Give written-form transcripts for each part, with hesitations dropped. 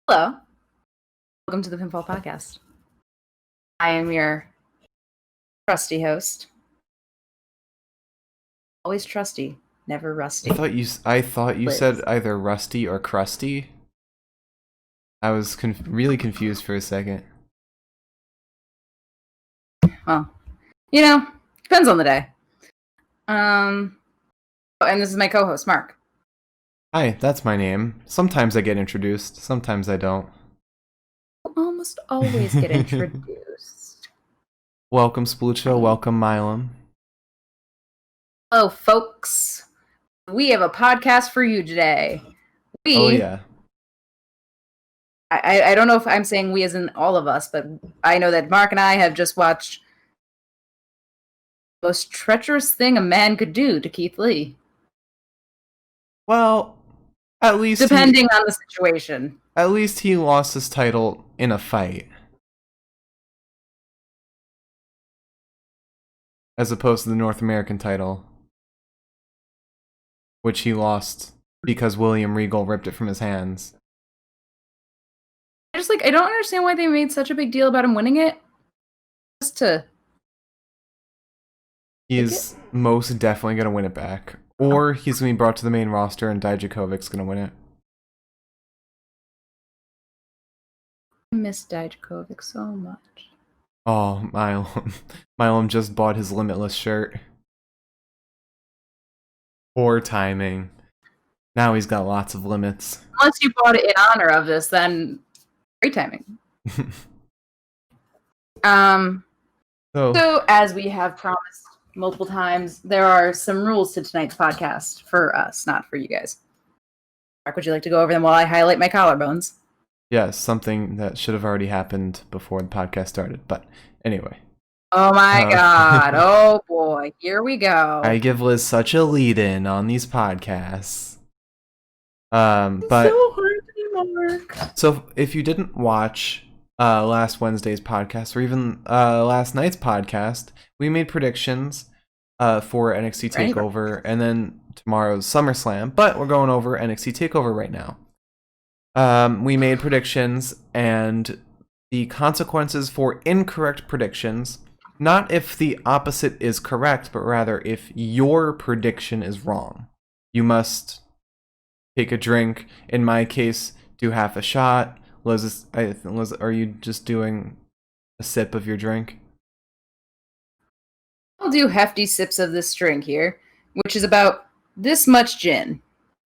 Hello. Welcome to the Pinfall podcast. I am your trusty host. Always trusty, never rusty. I thought you Liz. said either rusty or crusty. I was really confused for a second. Well, depends on the day. And this is my co-host, Mark. Hi, that's my name. Sometimes I get introduced, sometimes I don't. You almost always get introduced. Welcome, Splucho. Welcome, Milam. Hello, folks. We have a podcast for you today. Oh, yeah. I don't know if I'm saying we as in all of us, but I know that Mark and I have just watched the most treacherous thing a man could do to Keith Lee. Well, at least depending on the situation. At least he lost his title in a fight. As opposed to the North American title, which he lost because William Regal ripped it from his hands. I don't understand why they made such a big deal about him winning it. He's most definitely going to win it back. Or he's going to be brought to the main roster and Dijakovic's going to win it. I miss Dijakovic so much. Oh, Milam just bought his Limitless shirt. Poor timing. Now he's got lots of limits. Unless you bought it in honor of this, then great timing. So as we have promised multiple times, there are some rules to tonight's podcast for us, not for you guys. Mark, would you like to go over them while I highlight my collarbones? Yes, something that should have already happened before the podcast started, but anyway. Oh my god, oh boy, here we go. I give Liz such a lead-in on these podcasts. But so hard to Mark. So if you didn't watch last Wednesday's podcast, or even last night's podcast, we made predictions for NXT Takeover, and then tomorrow's SummerSlam, but we're going over NXT Takeover right now. We made predictions, and the consequences for incorrect predictions, not if the opposite is correct, but rather if your prediction is wrong. You must take a drink. In my case, do half a shot. Liz, are you just doing a sip of your drink? I'll do hefty sips of this drink here, which is about this much gin.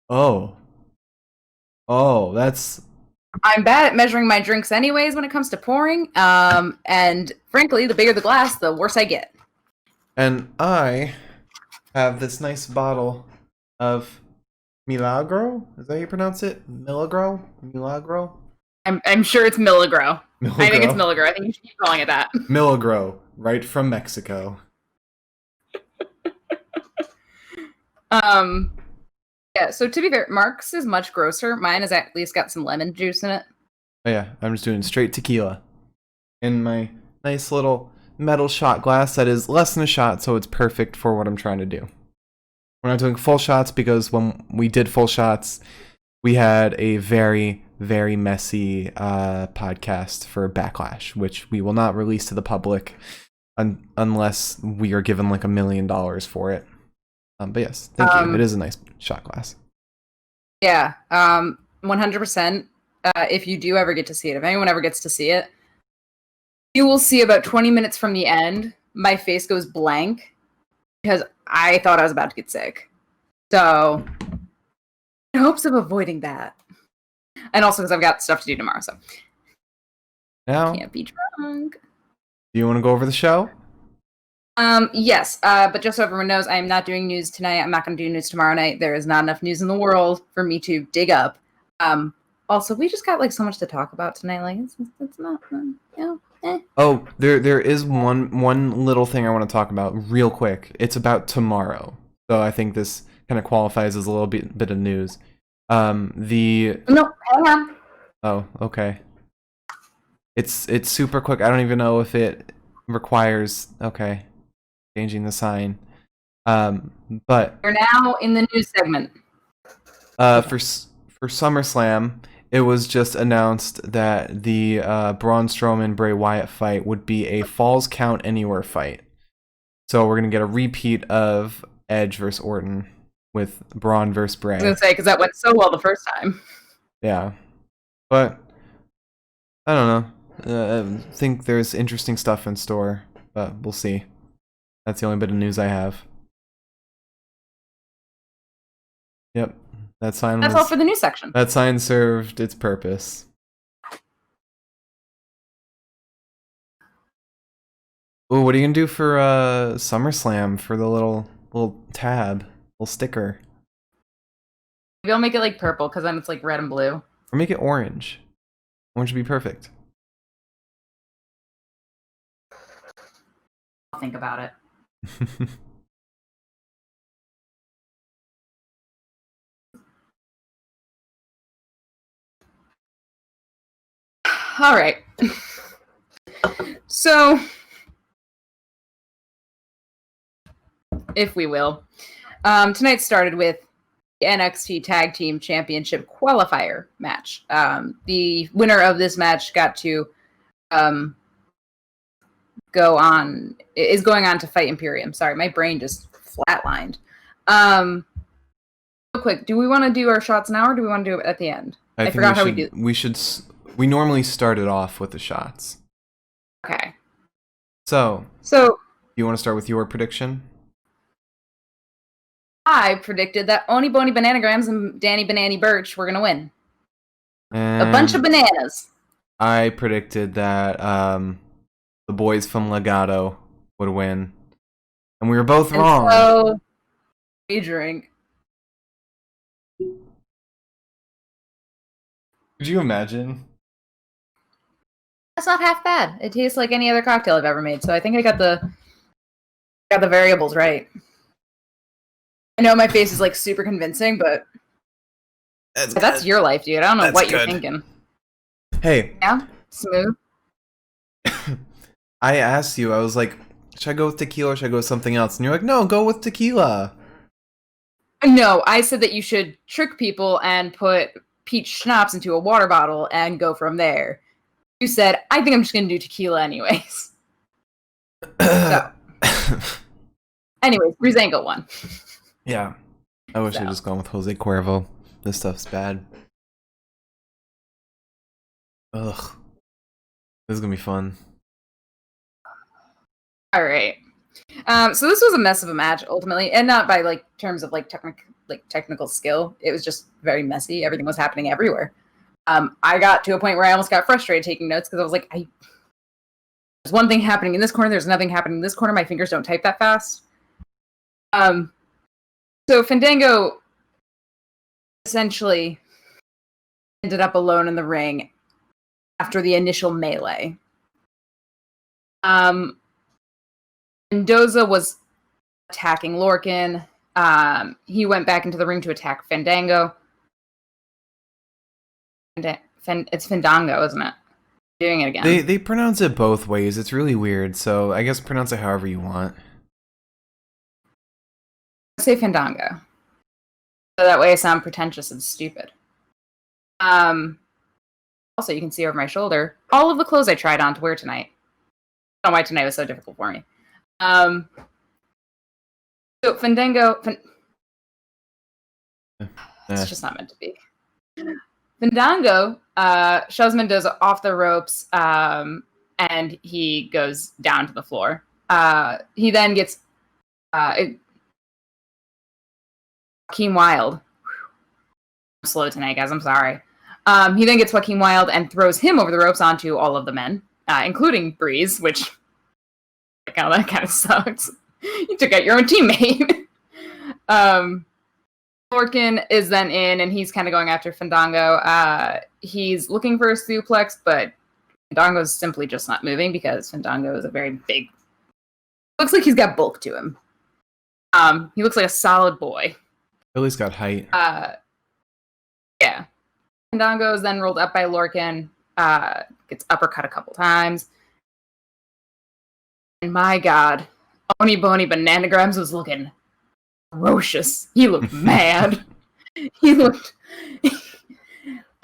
Oh, that's... I'm bad at measuring my drinks anyways when it comes to pouring, and frankly, the bigger the glass, the worse I get. And I have this nice bottle of Milagro? Is that how you pronounce it? Milagro? I'm sure it's Milagro. I think it's Milagro. I think you should keep calling it that. Milagro, right from Mexico. Yeah, so to be fair, Mark's is much grosser. Mine has at least got some lemon juice in it. Oh yeah, I'm just doing straight tequila. In my nice little metal shot glass that is less than a shot, so it's perfect for what I'm trying to do. We're not doing full shots because when we did full shots, we had a very, very messy podcast for Backlash, which we will not release to the public unless we are given like $1 million for it. But yes, thank you. It is a nice shot glass. Yeah, 100%. If you do ever get to see it, if anyone ever gets to see it, you will see about 20 minutes from the end, my face goes blank because I thought I was about to get sick. So, in hopes of avoiding that, and also because I've got stuff to do tomorrow, so now can't be drunk. Do you want to go over the show? Yes, but just so everyone knows, I am not doing news tonight. I'm not going to do news tomorrow night. There is not enough news in the world for me to dig up. Also, we just got like so much to talk about tonight. Like it's not, Oh, there is one little thing I want to talk about real quick. It's about tomorrow, so I think this kind of qualifies as a little bit of news. No, hang on. Oh, okay. It's super quick. I don't even know if it requires changing the sign. But we're now in the news segment. For SummerSlam, it was just announced that the Braun Strowman Bray Wyatt fight would be a Falls Count Anywhere fight. So we're gonna get a repeat of Edge versus Orton with Braun versus Bray. I was gonna say, because that went so well the first time. Yeah, but I don't know. I think there's interesting stuff in store, but we'll see. That's the only bit of news I have. Yep, that's all for the news section. That sign served its purpose. Ooh, what are you gonna do for SummerSlam for the little tab, little sticker? Maybe I'll make it like purple because then it's like red and blue. Or make it orange. Orange would be perfect. I'll think about it. All right. So, if we will, tonight started with the NXT Tag Team Championship qualifier match. The winner of this match got to going on to fight Imperium. Sorry, my brain just flatlined. Real quick, do we want to do our shots now or do we want to do it at the end? I forgot how we do. We normally start it off with the shots. Okay. So you want to start with your prediction? I predicted that Oni Boni Bananagrams and Danny Banani Birch were going to win. A bunch of bananas. I predicted that the boys from Legado would win. And we were both wrong. So, we drink. Could you imagine? That's not half bad. It tastes like any other cocktail I've ever made, so I think I got the variables right. I know my face is like super convincing, but that's your life, dude. I don't know what you're thinking. Hey. Yeah? Smooth? I asked you, I was like, should I go with tequila or should I go with something else? And you're like, no, go with tequila. No, I said that you should trick people and put peach schnapps into a water bottle and go from there. You said, I think I'm just going to do tequila anyways. So. Anyways, Brizango won. Yeah. I wish I'd just gone with Jose Cuervo. This stuff's bad. Ugh. This is going to be fun. All right. So this was a mess of a match, ultimately, and not by like terms of like technical skill. It was just very messy. Everything was happening everywhere. I got to a point where I almost got frustrated taking notes because I was like, there's one thing happening in this corner, there's nothing happening in this corner. My fingers don't type that fast. So Fandango essentially ended up alone in the ring after the initial melee. Mendoza was attacking Lorcan. He went back into the ring to attack Fandango. It's Fandango, isn't it? Doing it again. They pronounce it both ways. It's really weird. So I guess pronounce it however you want. Say Fandango. So that way I sound pretentious and stupid. Also, you can see over my shoulder all of the clothes I tried on to wear tonight. I don't know why tonight was so difficult for me. So Fandango... It's just not meant to be. Fandango shoves Mendoza off the ropes, and he goes down to the floor. He then gets Joaquin Wilde. I'm slow tonight, guys. I'm sorry. He then gets Joaquin Wilde and throws him over the ropes onto all of the men, including Breeze, which that kind of sucks. You took out your own teammate. Lorcan is then in, and he's kind of going after Fandango. He's looking for a suplex, but Fandango's simply just not moving because Fandango is a very big... Looks like he's got bulk to him. He looks like a solid boy. At least got height. Yeah. Fandango is then rolled up by Lorcan, gets uppercut a couple times. And my God, Oni Boni Bananagrams was looking ferocious. He looked mad. He looked...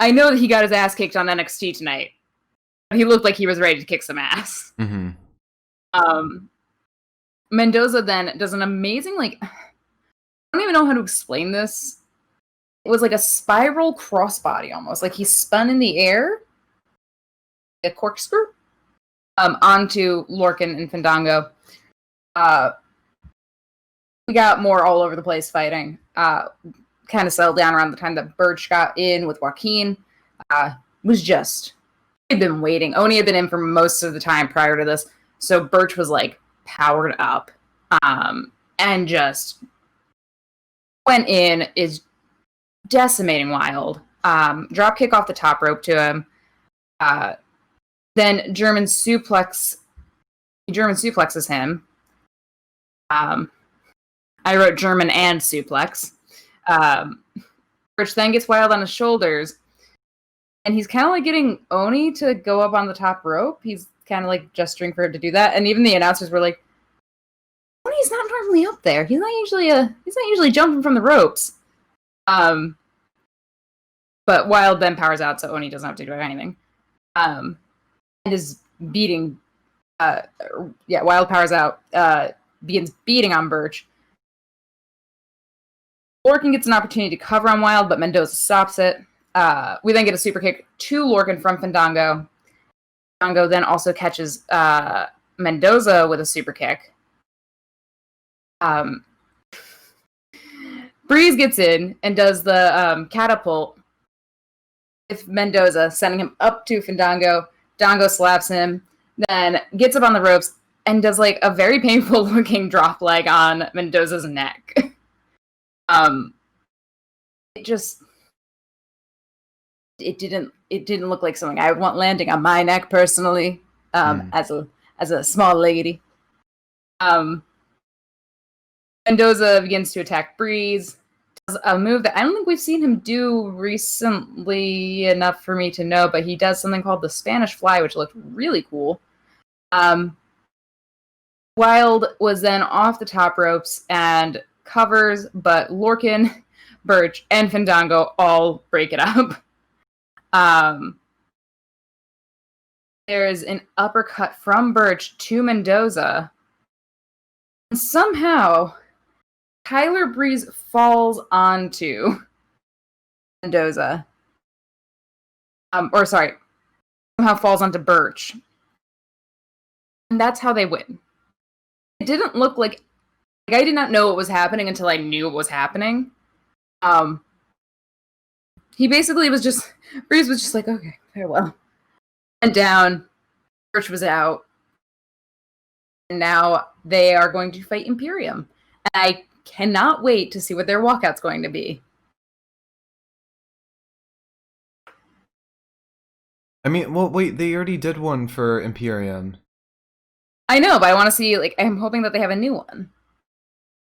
I know that he got his ass kicked on NXT tonight, but he looked like he was ready to kick some ass. Mendoza then does an amazing, like, I don't even know how to explain this. It was like a spiral crossbody almost. Like he spun in the air, a corkscrew, onto Lorcan and Fandango. We got more all over the place fighting. Kind of settled down around the time that Birch got in with Joaquin. Was just, he'd been waiting. Oni had been in for most of the time prior to this. So Birch was like powered up and just went in, is decimating Wild. Drop kick off the top rope to him. Then German suplexes him. I wrote German and suplex. Which then gets Wild on his shoulders. And he's kind of like getting Oni to go up on the top rope. He's kind of like gesturing for him to do that. And even the announcers were like, Oni's not normally up there. He's not usually jumping from the ropes. But Wild then powers out, so Oni doesn't have to do anything. And is beating. Wild powers out. Begins beating on Birch. Lorcan gets an opportunity to cover on Wild, but Mendoza stops it. We then get a super kick to Lorcan from Fandango. Fandango then also catches Mendoza with a super kick. Breeze gets in and does the catapult with Mendoza, sending him up to Fandango. Fandango slaps him, then gets up on the ropes and does like a very painful looking drop leg on Mendoza's neck. It didn't look like something I would want landing on my neck personally, as a small lady. Mendoza begins to attack Breeze. Does a move that I don't think we've seen him do recently enough for me to know, but he does something called the Spanish Fly, which looked really cool. Wild was then off the top ropes and covers, but Lorcan, Birch, and Fandango all break it up. There's an uppercut from Birch to Mendoza. And somehow, Tyler Breeze falls onto Mendoza. Somehow falls onto Birch. And that's how they win. It didn't look like I did not know what was happening until I knew what was happening. He basically Breeze was just like, okay, farewell. And down, Birch was out. And now they are going to fight Imperium. And I cannot wait to see what their walkout's going to be. I mean, well, wait, they already did one for Imperium. I know, but I want to see, like, I'm hoping that they have a new one.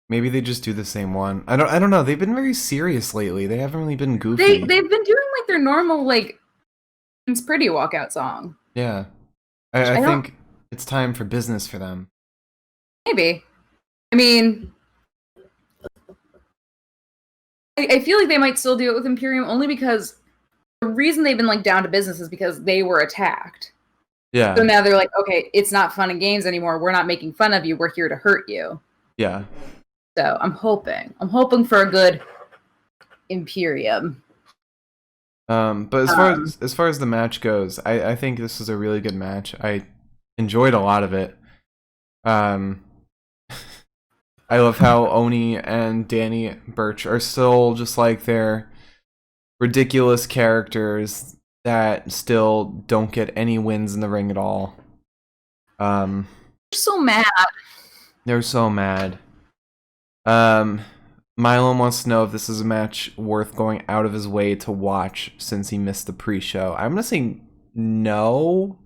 Maybe they just do the same one. I don't know. They've been very serious lately. They haven't really been goofy. They've been doing, like, their normal, like, It's Pretty walkout song. Yeah. I think it's time for business for them. Maybe. I mean, I feel like they might still do it with Imperium only because the reason they've been, like, down to business is because they were attacked. Yeah. So now they're like, okay, it's not fun and games anymore. We're not making fun of you. We're here to hurt you. Yeah. So I'm hoping for a good Imperium. But as far as the match goes, I think this is a really good match. I enjoyed a lot of it. I love how Oni and Danny Burch are still just like their ridiculous characters that still don't get any wins in the ring at all. They're so mad. They're so mad. Milo wants to know if this is a match worth going out of his way to watch since he missed the pre-show. I'm gonna say no.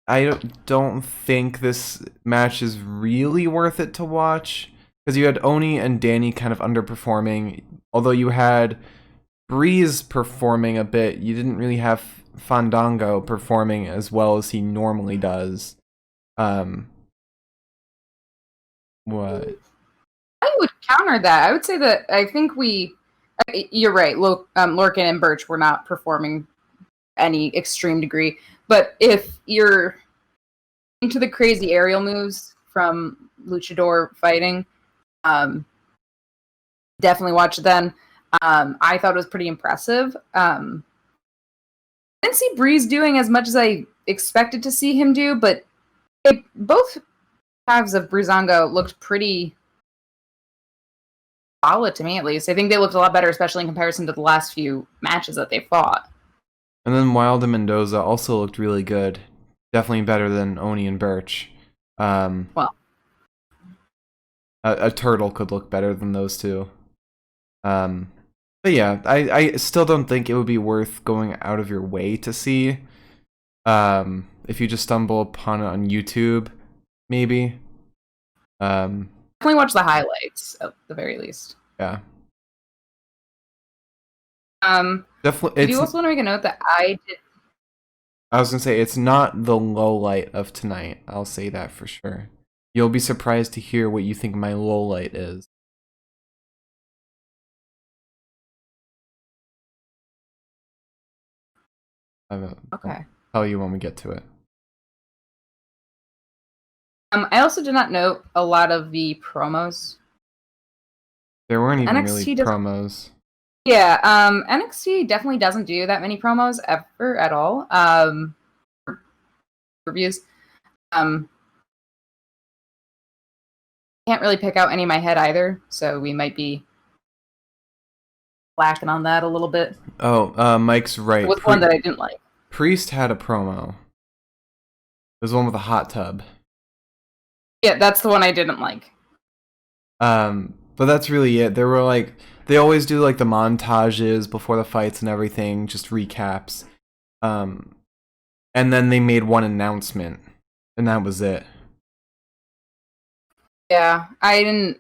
I don't think this match is really worth it to watch because you had Oni and Danny kind of underperforming. Although you had Breeze performing a bit, you didn't really have Fandango performing as well as he normally does. What? I would counter that. I would say that I think we You're right. Lorcan and Birch were not performing any extreme degree, but if you're into the crazy aerial moves from luchador fighting, definitely watch it then. I thought it was pretty impressive. I didn't see Breeze doing as much as I expected to see him do, but both halves of Breezango looked pretty solid to me, at least. I think they looked a lot better, especially in comparison to the last few matches that they fought. And then Wild and Mendoza also looked really good. Definitely better than Oni and Birch. Well, a turtle could look better than those two. But yeah, I still don't think it would be worth going out of your way to see. If you just stumble upon it on YouTube, maybe. Definitely watch the highlights at the very least. Yeah. Definitely. I do also want to make a note that I was gonna say it's not the low light of tonight. I'll say that for sure. You'll be surprised to hear what you think my low light is. Okay. I'll tell you when we get to it. I also did not note a lot of the promos. There weren't even really promos. Yeah, NXT definitely doesn't do that many promos ever at all. Reviews. Can't really pick out any in my head either, so we might be lacking on that a little bit. Oh, Mike's right. What's one that I didn't like? Priest had a promo. It was one with a hot tub. Yeah, that's the one I didn't like. But that's really it. There were like, they always do like the montages before the fights and everything, just recaps. And then they made one announcement, and that was it. Yeah, I don't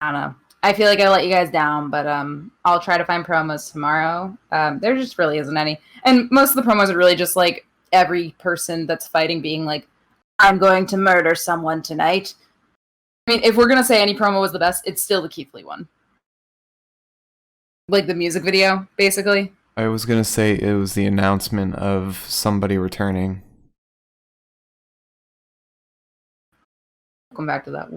know. I feel like I let you guys down, but I'll try to find promos tomorrow. There just really isn't any. And most of the promos are really just like every person that's fighting being like, I'm going to murder someone tonight. I mean, if we're going to say any promo was the best, it's still the Keith Lee one. Like the music video, basically. I was going to say it was the announcement of somebody returning. We'll come back to that.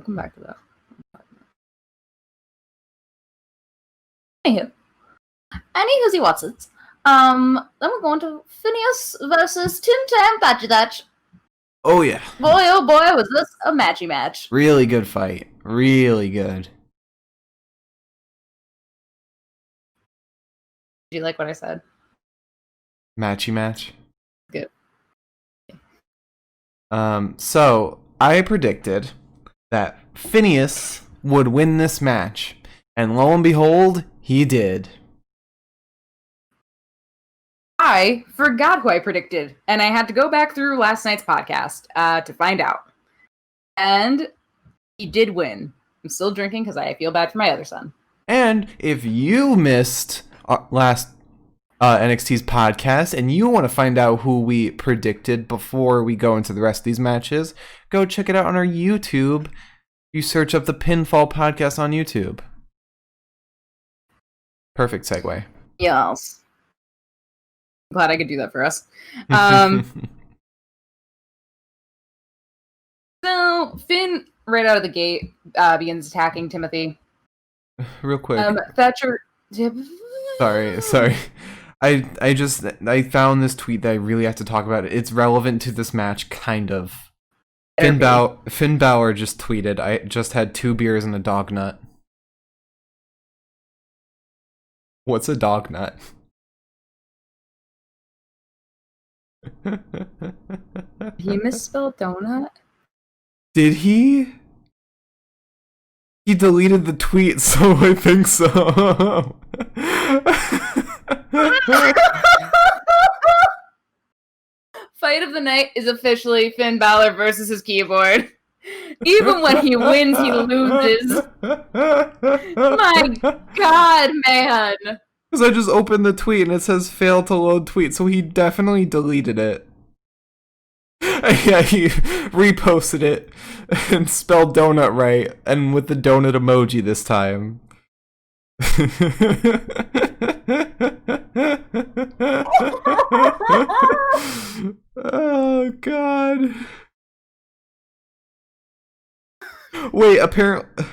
Anywho, what's it? Then we're going to Phineas versus Tim Tam Patchy. Oh yeah. Boy, oh boy, was this a matchy match. Really good fight. Really good. Did you like what I said? Matchy match? Good. So I predicted that Phineas would win this match, and lo and behold, he did. I forgot who I predicted, and I had to go back through last night's podcast to find out. And he did win. I'm still drinking because I feel bad for my other son. And if you missed last NXT's podcast and you want to find out who we predicted before we go into the rest of these matches, go check it out on our YouTube. You search up the Pinfall podcast on YouTube. Perfect segue. Yes. Glad I could do that for us. So Finn, right out of the gate, begins attacking Timothy. Real quick. Thatcher. Sorry. I found this tweet that I really have to talk about. It's relevant to this match, kind of. Finn Balor just tweeted, I just had 2 beers and a dog nut. What's a dog nut? He misspelled donut? Did he? He deleted the tweet, so I think so. Fight of the night is officially Finn Balor versus his keyboard. Even when he wins, he loses. My God, man. Because I just opened the tweet and it says fail to load tweet, so he definitely deleted it. Yeah, he reposted it and spelled donut right, and with the donut emoji this time. Oh god. Wait, apparently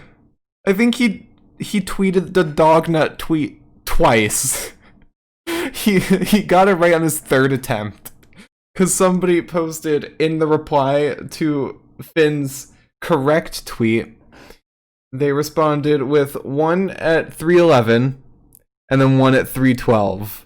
I think he tweeted the dog nut tweet twice. He got it right on his third attempt. Cause somebody posted in the reply to Finn's correct tweet, they responded with one at 3:11 and then one at 3:12.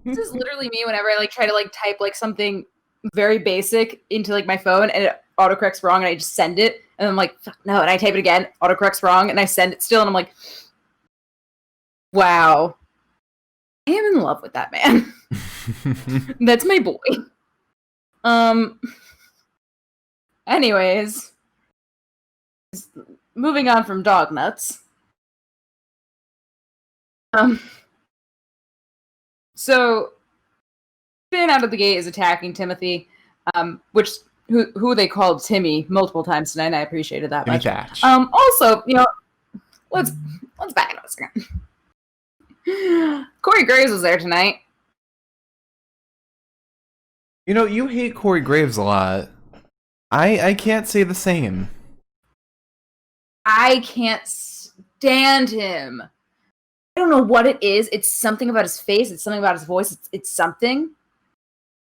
This is literally me whenever I like try to like type like something very basic into like my phone and it autocorrects wrong and I just send it and I'm like, no, and I type it again, autocorrects wrong, and I send it still and I'm like, wow. I am in love with that man. That's my boy. Anyways, moving on from dog nuts. So Finn out of the gate is attacking Timothy, which who they called Timmy multiple times tonight. And I appreciated that much. Thatch. Also, let's back it up a second. Corey Graves was there tonight. You hate Corey Graves a lot. I can't say the same. I can't stand him. I don't know what it is. It's something about his face. It's something about his voice. It's something.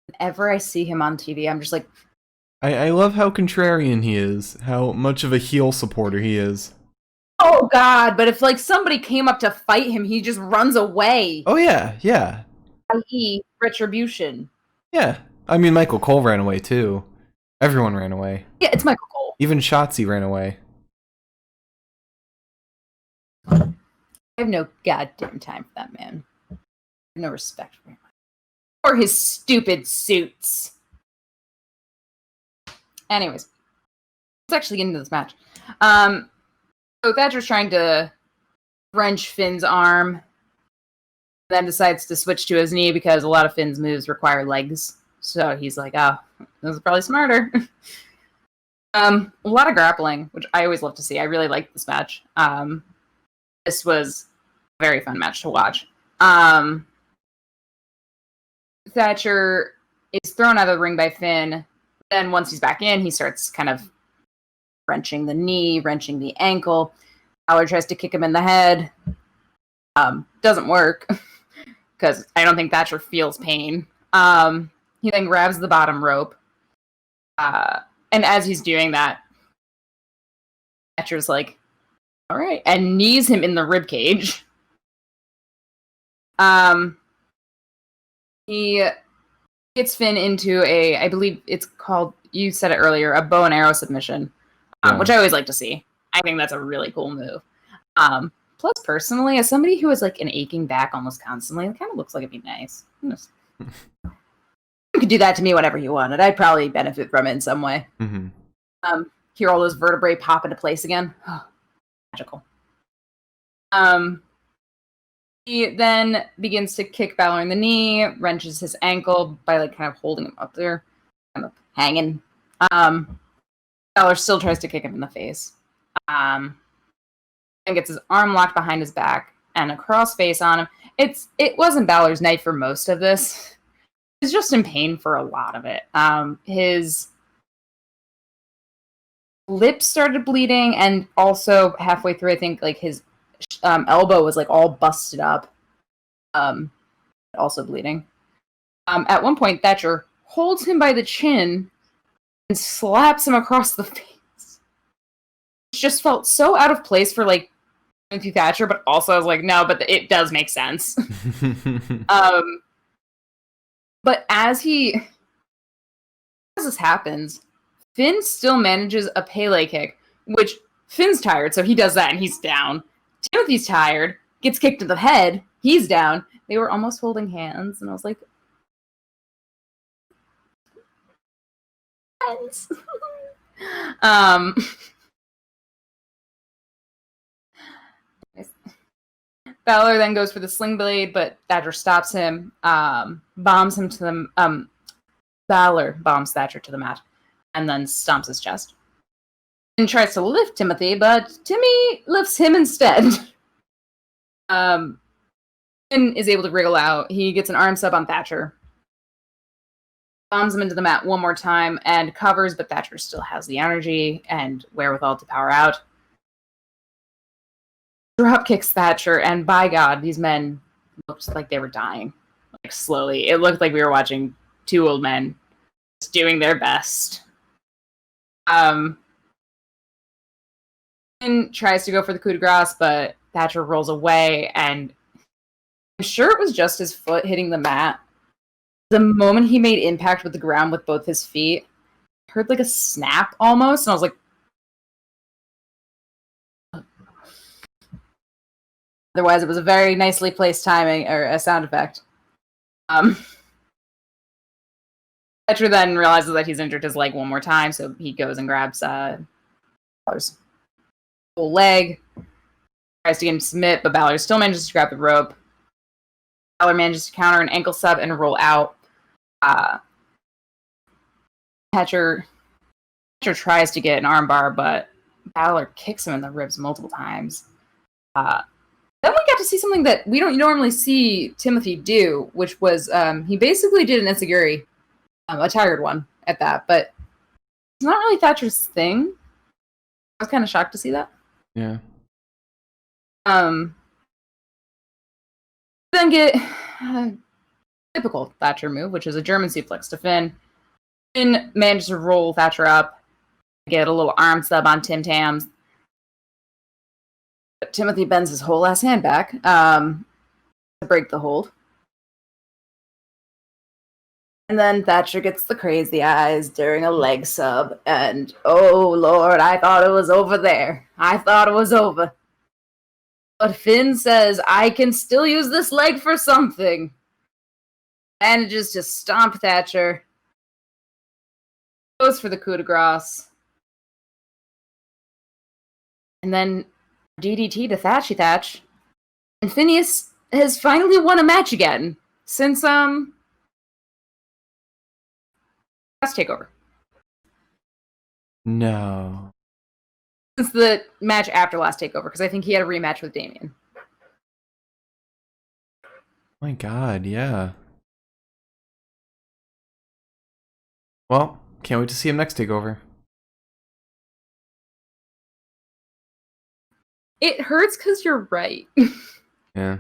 Whenever I see him on TV, I'm just like... I love how contrarian he is. How much of a heel supporter he is. Oh, God. But if, like, somebody came up to fight him, he just runs away. Oh, yeah. Yeah. I.e. retribution. Yeah. I mean, Michael Cole ran away, too. Everyone ran away. Yeah, it's Michael Cole. Even Shotzi ran away. I have no goddamn time for that man. I have no respect for him. Or his stupid suits. Anyways. Let's actually get into this match. So Thatcher's trying to wrench Finn's arm. Then decides to switch to his knee because a lot of Finn's moves require legs. So he's like, oh, this is probably smarter. A lot of grappling, which I always love to see. I really like this match. This was a very fun match to watch. Thatcher is thrown out of the ring by Finn. Then once he's back in, he starts kind of wrenching the knee, wrenching the ankle. Balor tries to kick him in the head. Doesn't work because I don't think Thatcher feels pain. He then grabs the bottom rope. And as he's doing that, Thatcher's like, all right, and knees him in the ribcage. He gets Finn into I believe it's called, you said it earlier, a bow and arrow submission, which I always like to see. I think that's a really cool move. Plus, personally, as somebody who has like an aching back almost constantly, it kind of looks like it'd be nice. You could do that to me whenever you wanted. I'd probably benefit from it in some way. Mm-hmm. Hear all those vertebrae pop into place again. Oh, magical. He then begins to kick Balor in the knee, wrenches his ankle by like kind of holding him up there, kind of hanging. Balor still tries to kick him in the face. And gets his arm locked behind his back and a crossface on him. It wasn't Balor's night for most of this. He's just in pain for a lot of it. His lips started bleeding, and also halfway through, I think like his elbow was like all busted up. Also bleeding. At one point, Thatcher holds him by the chin and slaps him across the face. It just felt so out of place for like Timothy Thatcher, but also I was like, no, but it does make sense. But as this happens, Finn still manages a Pele kick, which Finn's tired, so he does that and he's down. Timothy's tired, gets kicked in the head, he's down. They were almost holding hands, and I was like, friends. Balor then goes for the sling blade, but Thatcher stops him, bombs him to the Balor bombs Thatcher to the mat, and then stomps his chest. And tries to lift Timothy, but Timmy lifts him instead. Finn is able to wriggle out. He gets an arm sub on Thatcher. Bombs him into the mat one more time and covers, but Thatcher still has the energy and wherewithal to power out. Drop kicks Thatcher, and by God, these men looked like they were dying. Like, slowly. It looked like we were watching two old men just doing their best. Finn tries to go for the coup de grace, but Thatcher rolls away, and I'm sure it was just his foot hitting the mat. The moment he made impact with the ground with both his feet, I heard like a snap almost, and I was like, otherwise, it was a very nicely placed timing or a sound effect. Thatcher then realizes that he's injured his leg one more time, so he goes and grabs Balor's whole leg, tries to get him to submit, but Balor still manages to grab the rope. Balor manages to counter an ankle sub and roll out. Thatcher tries to get an armbar, but Balor kicks him in the ribs multiple times. Then we got to see something that we don't normally see Timothy do, which was he basically did an enziguri, a tired one at that, but it's not really Thatcher's thing. I was kind of shocked to see that. Yeah. Then get typical Thatcher move, which is a German suplex to Finn. Finn manages to roll Thatcher up, get a little arm sub on Tim Tams. But Timothy bends his whole ass hand back to break the hold. And then Thatcher gets the crazy eyes during a leg sub, and oh Lord, I thought it was over there. I thought it was over. But Finn says, I can still use this leg for something. Manages to stomp Thatcher. Goes for the coup de grace. And then DDT to Thatch. And Phineas has finally won a match again since last Takeover. No. Since the match after last Takeover, because I think he had a rematch with Damien. My God, yeah. Well, can't wait to see him next Takeover. It hurts because you're right. Yeah.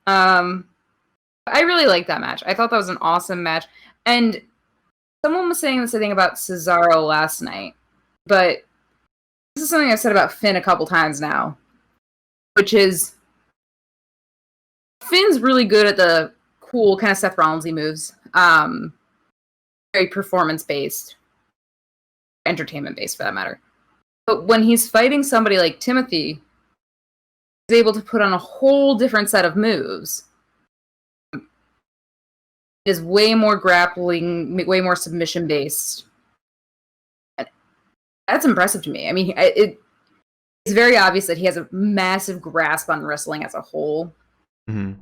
I really liked that match. I thought that was an awesome match. And someone was saying this, I think, about Cesaro last night. But this is something I've said about Finn a couple times now. Which is, Finn's really good at the cool kind of Seth Rollins-y moves. Very performance-based. Entertainment-based, for that matter. But when he's fighting somebody like Timothy, he's able to put on a whole different set of moves. It is way more grappling, way more submission-based. That's impressive to me. I mean, it's very obvious that he has a massive grasp on wrestling as a whole. Mm-hmm.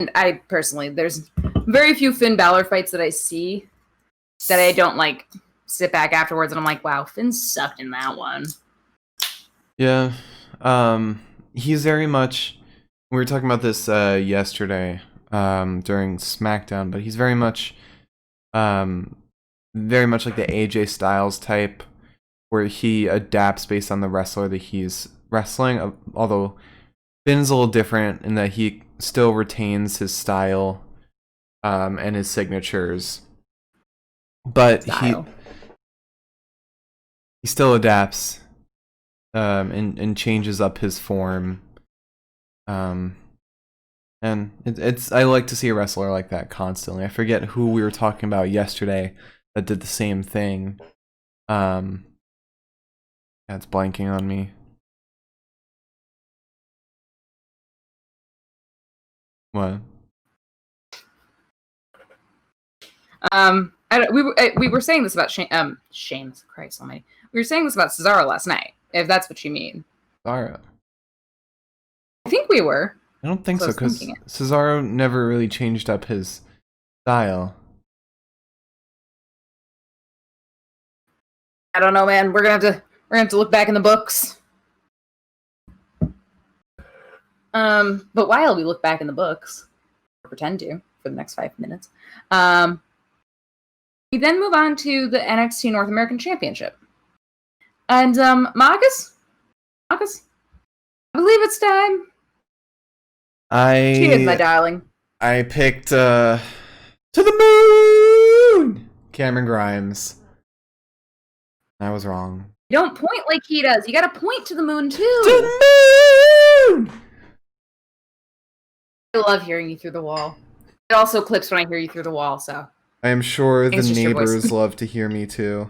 And I personally, there's very few Finn Balor fights that I see that I don't like sit back afterwards and I'm like, wow, Finn sucked in that one. Yeah. He's very much, we were talking about this yesterday during SmackDown, but he's very much like the AJ Styles type, where he adapts based on the wrestler that he's wrestling, although Finn's a little different in that he still retains his style and his signatures, but he still adapts and changes up his form, and it's I like to see a wrestler like that constantly. I forget who we were talking about yesterday that did the same thing. Yeah, it's blanking on me. What? We were saying this about Shane. Christ almighty. We were saying this about Cesaro last night, if that's what you mean. Cesaro. I think we were. I don't think so, So I was because thinking it. Cesaro never really changed up his style. I don't know, man. We're gonna have to look back in the books. But while we look back in the books, or pretend to for the next 5 minutes, we then move on to the NXT North American Championship. And Marcus, I believe it's time. Cheers, my darling. I picked to the moon, Cameron Grimes. I was wrong. You don't point like he does. You gotta point to the moon too. To the moon. I love hearing you through the wall. It also clips when I hear you through the wall, so. I am sure the It's just your voice. neighbors love to hear me too.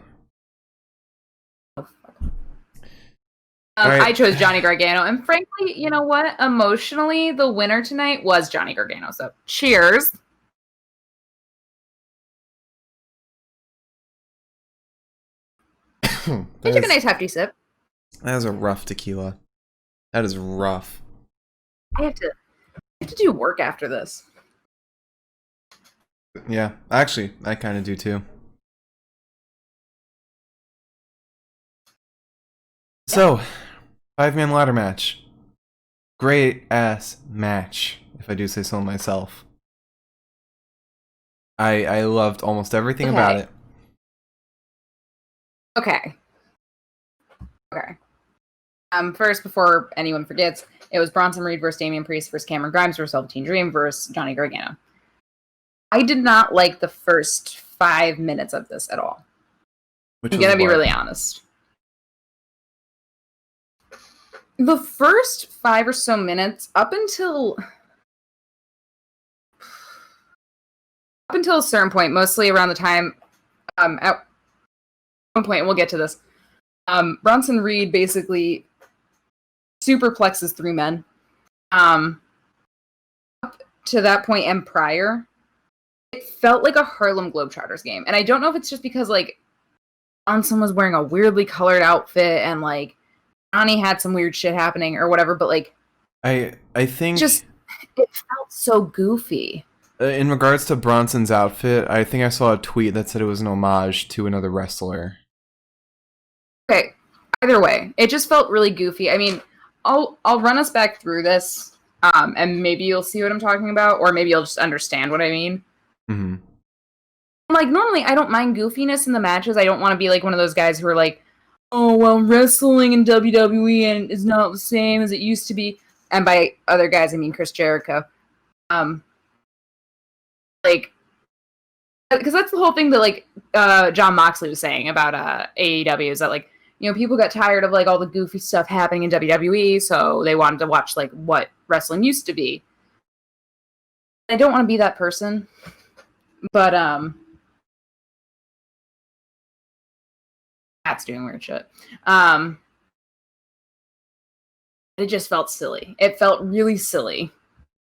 I chose Johnny Gargano, and frankly, you know what? Emotionally, the winner tonight was Johnny Gargano. So, cheers. I took a nice hefty sip. That is a rough tequila. That is rough. I have to do work after this. Yeah, actually, I kind of do too. So, 5-man ladder match. Great ass match, if I do say so myself. I loved almost everything about it. Okay. First, before anyone forgets, it was Bronson Reed versus Damian Priest versus Cameron Grimes versus Velveteen Dream versus Johnny Gargano. I did not like the first 5 minutes of this at all. I'm gonna be really honest. The first 5 or so minutes, up until a certain point, mostly around the time, at one point, and we'll get to this, Bronson Reed basically superplexes 3 men. Up to that point and prior, it felt like a Harlem Globetrotters game. And I don't know if it's just because, like, Bronson was wearing a weirdly colored outfit and, like, Johnny had some weird shit happening or whatever, but, like, I think just, it felt so goofy. In regards to Bronson's outfit, I think I saw a tweet that said it was an homage to another wrestler. Okay, either way, it just felt really goofy. I mean, I'll run us back through this, and maybe you'll see what I'm talking about, or maybe you'll just understand what I mean. Mm-hmm. Like, normally, I don't mind goofiness in the matches. I don't want to be like one of those guys who are like, oh, well, wrestling in WWE and is not the same as it used to be. And by other guys, I mean Chris Jericho. Like, because that's the whole thing that, like, John Moxley was saying about AEW, is that, like, you know, people got tired of, like, all the goofy stuff happening in WWE, so they wanted to watch, like, what wrestling used to be. I don't want to be that person, but, that's doing weird shit. It just felt silly. It felt really silly.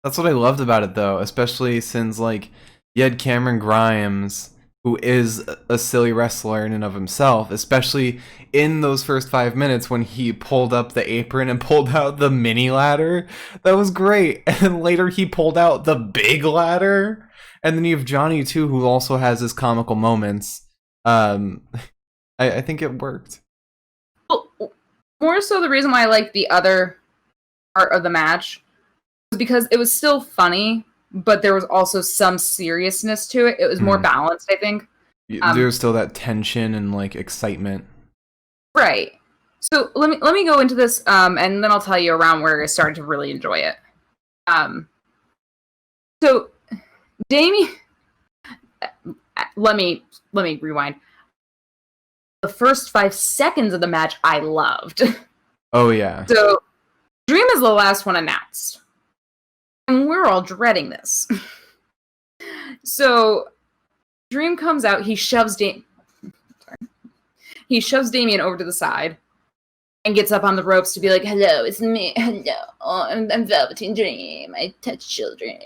That's what I loved about it, though, especially since, like, you had Cameron Grimes, who is a silly wrestler in and of himself, especially in those first 5 minutes when he pulled up the apron and pulled out the mini ladder. That was great. And then later he pulled out the big ladder. And then you have Johnny, too, who also has his comical moments. I think it worked. Well, more so the reason why I liked the other part of the match was because it was still funny, but there was also some seriousness to it. It was more balanced, I think. There was still that tension and, like, excitement. Right. So let me go into this, and then I'll tell you around where I started to really enjoy it. So Damien, let me rewind. The first 5 seconds of the match I loved. Oh yeah. So Dream is the last one announced. And we're all dreading this. So Dream comes out, he shoves Damien over to the side and gets up on the ropes to be like, hello, it's me, hello, I'm Velveteen Dream, I touch children,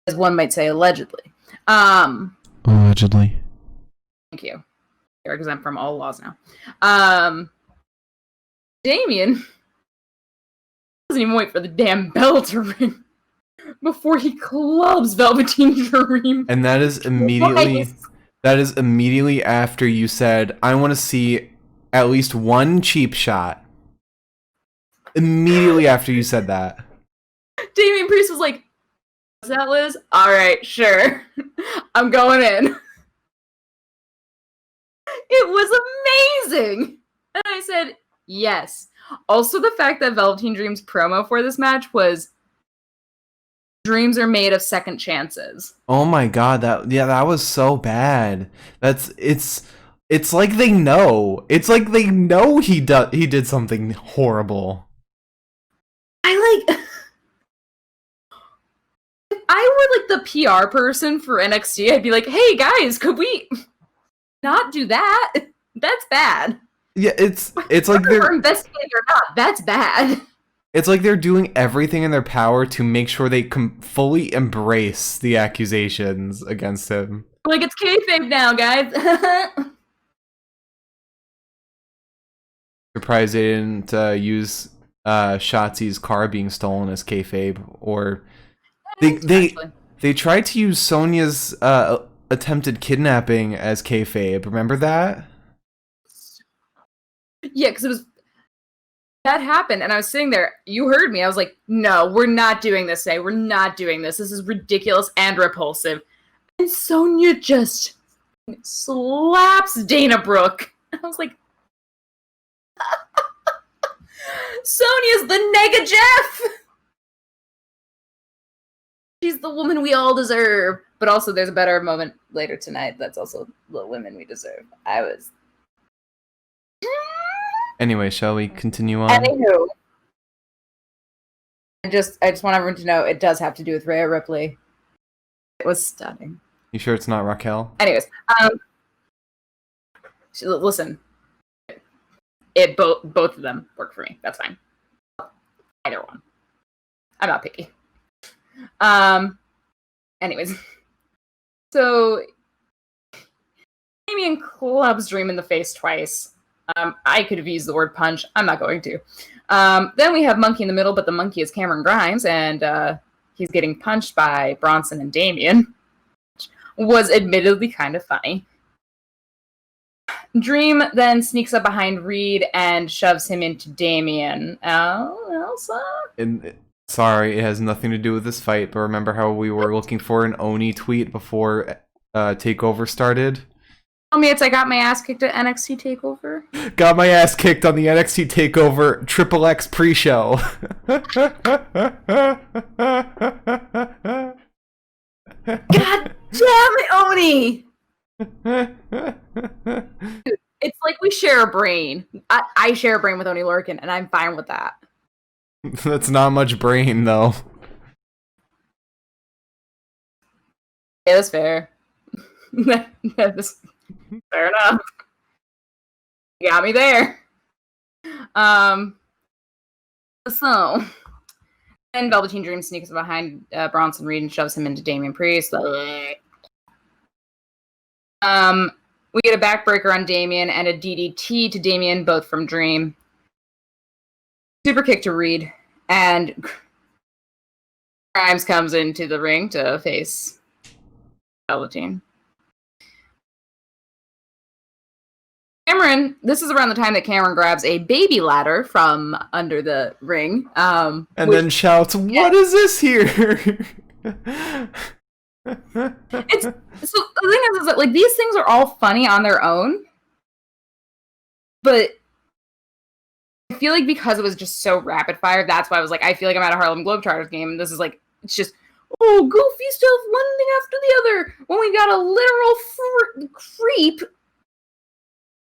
as one might say, allegedly. Allegedly. Thank you. You're exempt from all laws now. Damien doesn't even wait for the damn bell to ring before he clubs Velveteen Dream. And that is immediately after you said, I want to see at least one cheap shot. Immediately after you said that. Damian Priest was like, "Is that Liz? All right, sure. I'm going in." It was amazing. And I said, yes. Also, the fact that Velveteen Dream's promo for this match was dreams are made of second chances. Oh my god, that was so bad. It's like they know. It's like they know he did something horrible. If I were like the PR person for NXT, I'd be like, "Hey guys, could we not do that? That's bad." Yeah, it's like they're investigating or not. That's bad. It's like they're doing everything in their power to make sure they fully embrace the accusations against him. Like, it's kayfabe now, guys. Surprised they didn't use Shotzi's car being stolen as kayfabe, or they tried to use Sonya's attempted kidnapping as kayfabe. Remember that? Yeah, because that happened, and I was sitting there. You heard me. I was like, "No, we're not doing this today. We're not doing this. This is ridiculous and repulsive." And Sonya just slaps Dana Brooke. I was like, Sonya's the Nega Jeff. She's the woman we all deserve. But also, there's a better moment later tonight. That's also the women we deserve. Anyway, shall we continue on? Anywho, I just want everyone to know it does have to do with Rhea Ripley. It was stunning. You sure it's not Raquel? Anyways, listen, both of them work for me. That's fine. Either one. I'm not picky. Anyways, so Damien clubs Dream in the face twice. I could have used the word punch. I'm not going to. Then we have Monkey in the middle, but the monkey is Cameron Grimes, and he's getting punched by Bronson and Damien, which was admittedly kind of funny. Dream then sneaks up behind Reed and shoves him into Damien. Elsa? Sorry, it has nothing to do with this fight, but remember how we were looking for an Oni tweet before Takeover started? Tell me I got my ass kicked at NXT Takeover. Got my ass kicked on the NXT Takeover Triple X pre-show. God damn it, Oni! Dude, it's like we share a brain. I share a brain with Oni Lorcan, and I'm fine with that. That's not much brain, though. Yeah, that's fair. That's fair enough. You got me there. So, then Velveteen Dream sneaks behind Bronson Reed and shoves him into Damian Priest. We get a backbreaker on Damien and a DDT to Damien, both from Dream. Super kick to Reed, and Grimes comes into the ring to face Velveteen. Cameron, this is around the time that Cameron grabs a baby ladder from under the ring. And then shouts, "What is this here?" So the thing is that like these things are all funny on their own, but I feel like because it was just so rapid fire, that's why I was like, I feel like I'm at a Harlem Globetrotters game, and this is like, it's just, oh, goofy stuff, one thing after the other, when we got a literal creep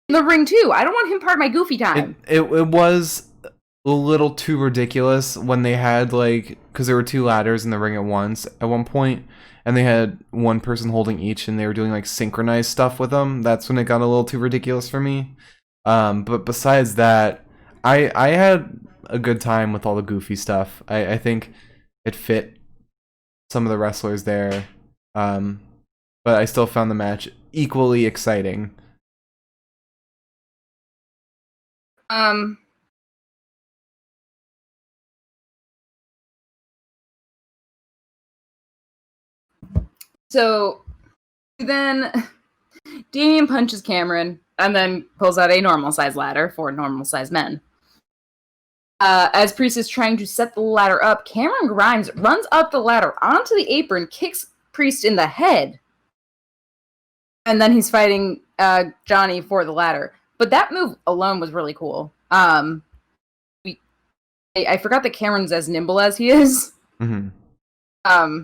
in the ring too. I don't want him part of my goofy time. It was a little too ridiculous when they had, like, because there were two ladders in the ring at once at one point, and they had one person holding each, and they were doing like synchronized stuff with them. That's when it got a little too ridiculous for me. But besides that, I had a good time with all the goofy stuff. I think it fit some of the wrestlers there, but I still found the match equally exciting. So then Damian punches Cameron and then pulls out a normal-sized ladder for normal-sized men. As Priest is trying to set the ladder up, Cameron Grimes runs up the ladder onto the apron, kicks Priest in the head, and then he's fighting Johnny for the ladder. But that move alone was really cool. I forgot that Cameron's as nimble as he is. Mm-hmm.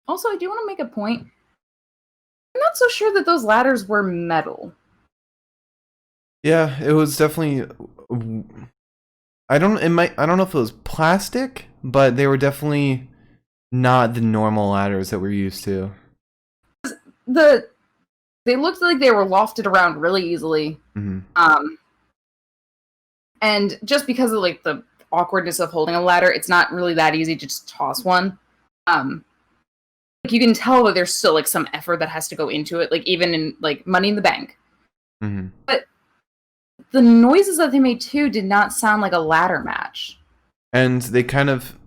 Also, I do want to make a point. I'm not so sure that those ladders were metal. Yeah, it was definitely. I don't know if it was plastic, but they were definitely not the normal ladders that we're used to. They looked like they were lofted around really easily. Mm-hmm. And just because of like the awkwardness of holding a ladder, it's not really that easy to just toss one. Like you can tell that there's still like some effort that has to go into it, like even in like Money in the Bank. Mm-hmm. But the noises that they made too did not sound like a ladder match. And they kind of,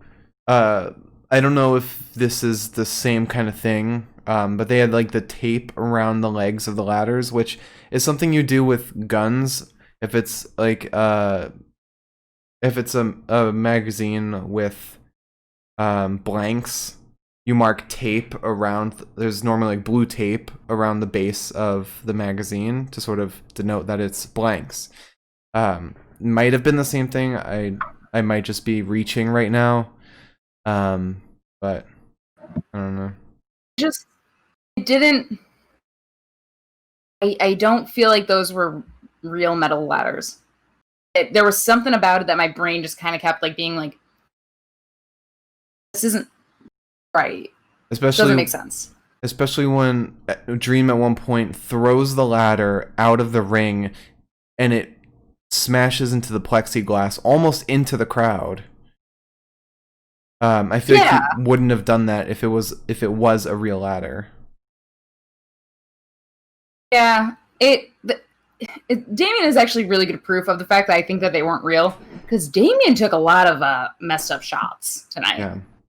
I don't know if this is the same kind of thing, but they had like the tape around the legs of the ladders, which is something you do with guns. If it's like, if it's a magazine with blanks, you mark tape around. There's normally like blue tape around the base of the magazine to sort of denote that it's blanks. Might have been the same thing. I might just be reaching right now, but I don't know. It didn't. I don't feel like those were real metal ladders. There was something about it that my brain just kind of kept like being like, this isn't right. Especially doesn't make sense. Especially when Dream at one point throws the ladder out of the ring, and it smashes into the plexiglass, almost into the crowd. I feel like he wouldn't have done that if it was a real ladder. Yeah, Damien is actually really good proof of the fact that I think that they weren't real, because Damien took a lot of messed up shots tonight. Yeah,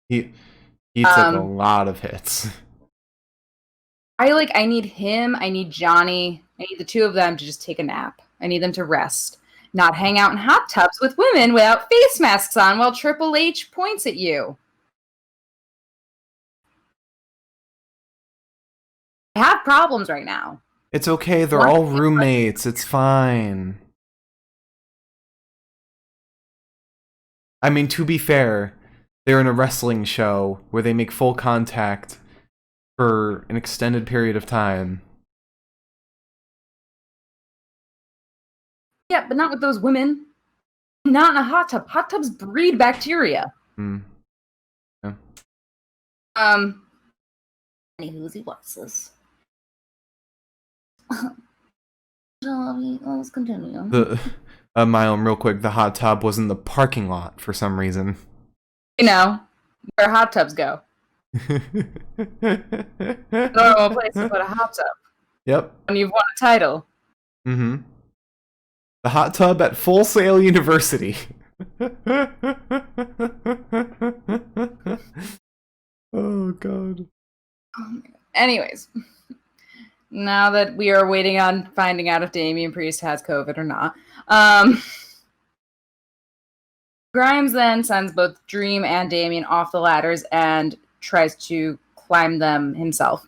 he took a lot of hits. I need him, I need Johnny, I need the two of them to just take a nap. I need them to rest, not hang out in hot tubs with women without face masks on while Triple H points at you. I have problems right now. It's okay, they're all roommates, it's fine. I mean, to be fair, they're in a wrestling show where they make full contact for an extended period of time. Yeah, but not with those women. Not in a hot tub. Hot tubs breed bacteria. Yeah. Anywho, what's this? Let's continue. Mylum, real quick, the hot tub was in the parking lot for some reason. You know, where hot tubs go. Normal place to put a hot tub. Yep. When you've won a title. Mm-hmm. The hot tub at Full Sail University. Oh, God. Anyways. Now that we are waiting on finding out if Damian Priest has COVID or not. Grimes then sends both Dream and Damian off the ladders and tries to climb them himself.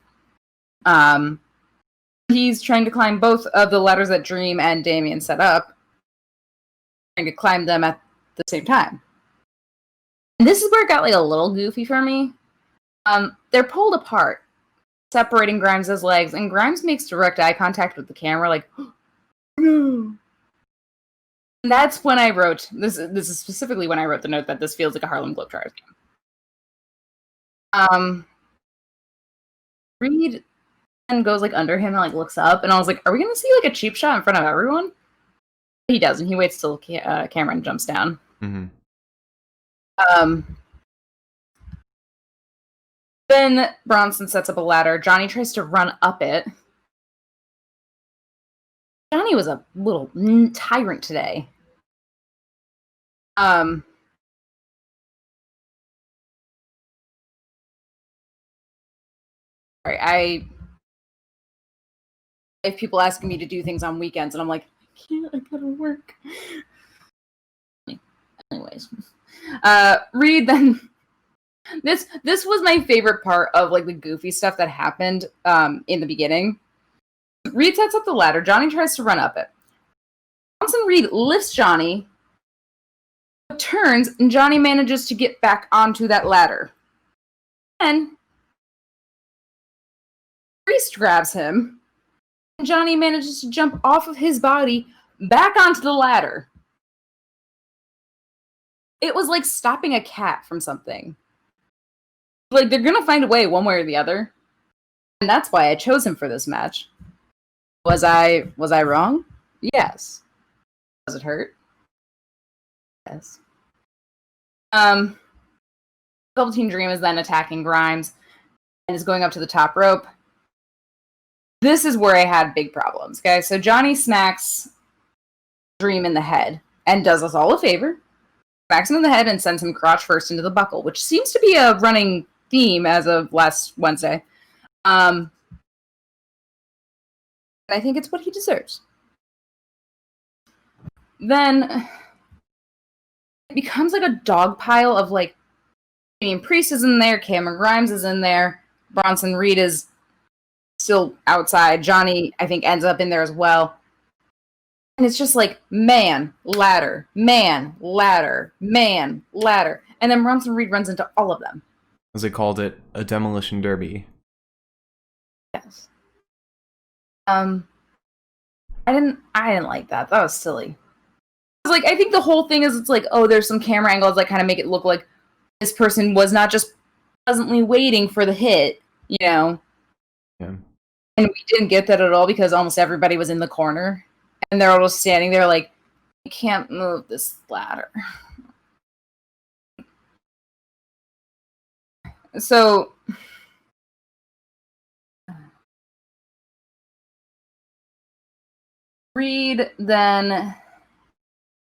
He's trying to climb both of the ladders that Dream and Damian set up, trying to climb them at the same time. And this is where it got like a little goofy for me. They're pulled apart, separating Grimes' legs, and Grimes makes direct eye contact with the camera, like, no. And that's when I wrote, this is specifically when I wrote the note that this feels like a Harlem Globetrotters game. Reed then goes like under him and like looks up, and I was like, are we gonna see like a cheap shot in front of everyone? He doesn't. He waits till Cameron jumps down. Mm-hmm. Then Bronson sets up a ladder. Johnny tries to run up it. Johnny was a little tyrant today. Sorry, if people asking me to do things on weekends, and I'm like, I can't, I gotta work. Anyways, Reed then. This was my favorite part of like the goofy stuff that happened in the beginning. Reed sets up the ladder. Johnny tries to run up it. Bronson Reed lifts Johnny, turns, and Johnny manages to get back onto that ladder. Then Priest grabs him, and Johnny manages to jump off of his body back onto the ladder. It was like stopping a cat from something. Like, they're gonna find a way one way or the other. And that's why I chose him for this match. Was I wrong? Yes. Does it hurt? Yes. Velveteen Dream is then attacking Grimes and is going up to the top rope. This is where I had big problems, okay? So Johnny smacks Dream in the head and does us all a favor. Smacks him in the head and sends him crotch first into the buckle, which seems to be a running theme as of last Wednesday. I think it's what he deserves. Then it becomes like a dog pile of like Damian Priest is in there, Cameron Grimes is in there, Bronson Reed is still outside. Johnny, I think, ends up in there as well. And it's just like man, ladder, man, ladder, man, ladder. And then Bronson Reed runs into all of them. As they called it, a demolition derby. Yes. I didn't like that. That was silly. Like, I think the whole thing is it's like, oh, there's some camera angles that kind of make it look like this person was not just pleasantly waiting for the hit, you know? Yeah. And we didn't get that at all because almost everybody was in the corner. And they're all just standing there like, I can't move this ladder. So Reed then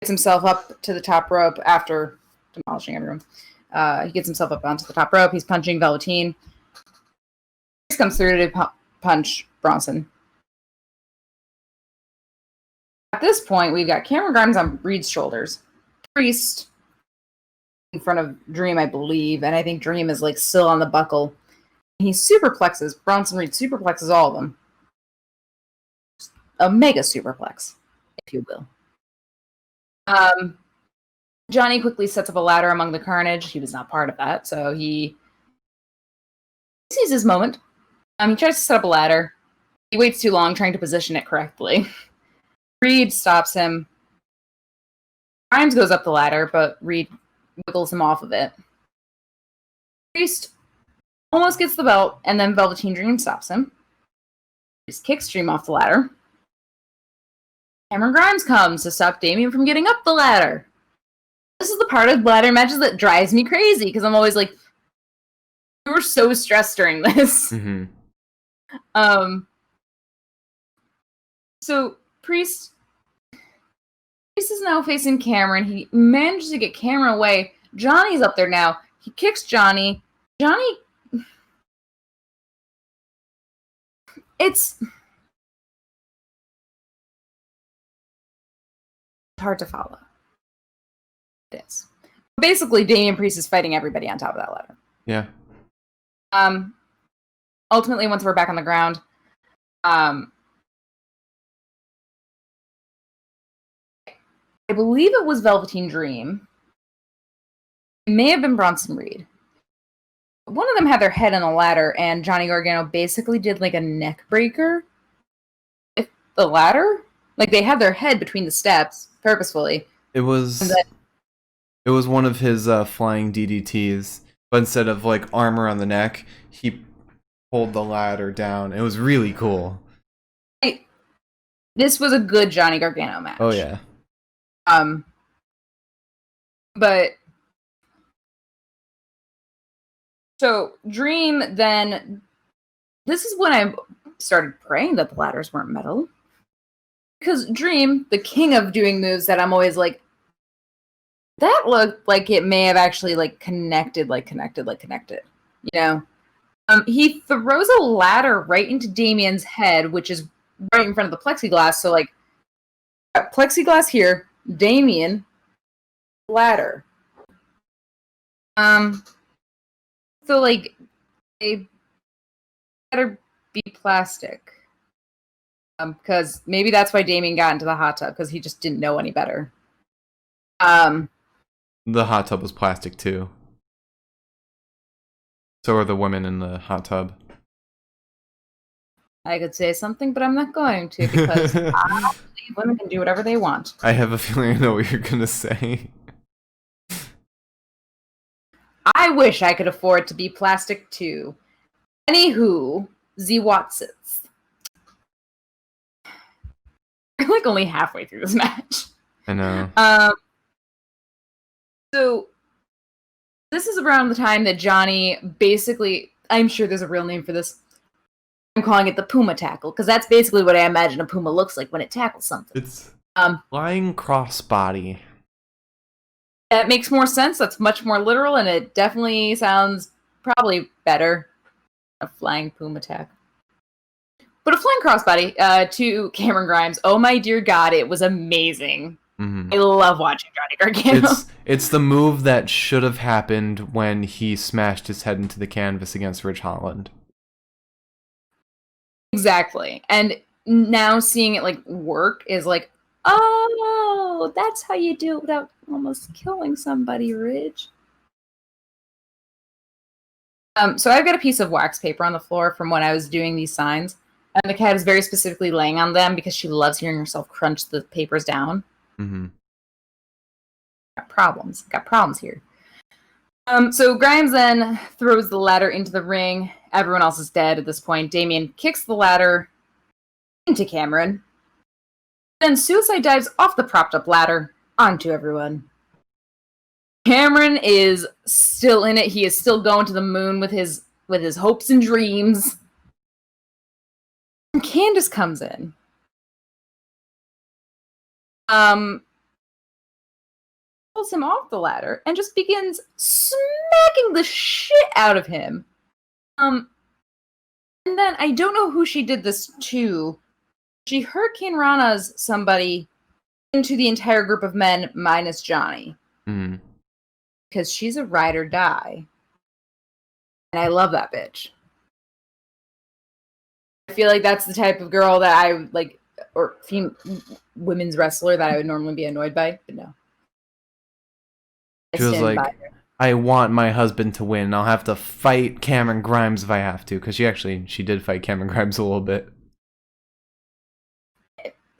gets himself up to the top rope after demolishing everyone. He gets himself up onto the top rope. He's punching Velveteen. Priest comes through to punch Bronson. At this point, we've got Cameron Grimes on Reed's shoulders. Priest in front of Dream, I believe, and I think Dream is like still on the buckle. He superplexes. Bronson Reed superplexes all of them. A mega superplex, if you will. Johnny quickly sets up a ladder among the carnage. He was not part of that, so he sees his moment. He tries to set up a ladder. He waits too long trying to position it correctly. Reed stops him. Grimes goes up the ladder, but Reed wiggles him off of it. Priest almost gets the belt, and then Velveteen Dream stops him. Priest kicks Dream off the ladder. Cameron Grimes comes to stop Damian from getting up the ladder. This is the part of ladder matches that drives me crazy, because I'm always like, you were so stressed during this. Mm-hmm. So Priest is now facing Cameron. He manages to get Cameron away. Johnny's up there now. He kicks Johnny. It's hard to follow. It is. Basically, Damian Priest is fighting everybody on top of that ladder. Yeah. Ultimately, once we're back on the ground, I believe it was Velveteen Dream. It may have been Bronson Reed. One of them had their head on a ladder, and Johnny Gargano basically did like a neck breaker with the ladder. Like, they had their head between the steps purposefully. It was one of his flying DDTs, but instead of like armor on the neck, he pulled the ladder down. It was really cool. This was a good Johnny Gargano match. Oh yeah. But so Dream then, this is when I started praying that the ladders weren't metal. Because Dream, the king of doing moves that I'm always like, that looked like it may have actually like connected, you know? He throws a ladder right into Damien's head, which is right in front of the plexiglass. So, like, plexiglass here, Damien, ladder. So, like, they better be plastic. Because maybe that's why Damien got into the hot tub, because he just didn't know any better. The hot tub was plastic too. So are the women in the hot tub. I could say something, but I'm not going to, because I believe women can do whatever they want. I have a feeling I know what you're gonna say. I wish I could afford to be plastic too. Anywho, Z Watsits. We're like only halfway through this match. I know. So this is around the time that Johnny basically, I'm sure there's a real name for this. I'm calling it the Puma tackle, because that's basically what I imagine a Puma looks like when it tackles something. It's flying crossbody. That makes more sense. That's much more literal, and it definitely sounds probably better. A flying Puma tackle. But a flying crossbody to Cameron Grimes. Oh my dear God, it was amazing. Mm-hmm. I love watching Johnny Gargano. It's the move that should have happened when he smashed his head into the canvas against Ridge Holland. Exactly. And now seeing it like work is like, oh, that's how you do it without almost killing somebody, Ridge. So I've got a piece of wax paper on the floor from when I was doing these signs. And the cat is very specifically laying on them because she loves hearing herself crunch the papers down. Mm-hmm. Got problems here. So Grimes then throws the ladder into the ring. Everyone else is dead at this point. Damien kicks the ladder into Cameron. Then suicide dives off the propped up ladder onto everyone. Cameron is still in it. He is still going to the moon with his hopes and dreams. And Candace comes in. Pulls him off the ladder and just begins smacking the shit out of him. And then I don't know who she did this to. She Hurricane Rana's somebody into the entire group of men minus Johnny. Mm. Because she's a ride or die. And I love that bitch. I feel like that's the type of girl that I like, or women's wrestler that I would normally be annoyed by, but no. She was like, I want my husband to win. I'll have to fight Cameron Grimes if I have to, because she did fight Cameron Grimes a little bit.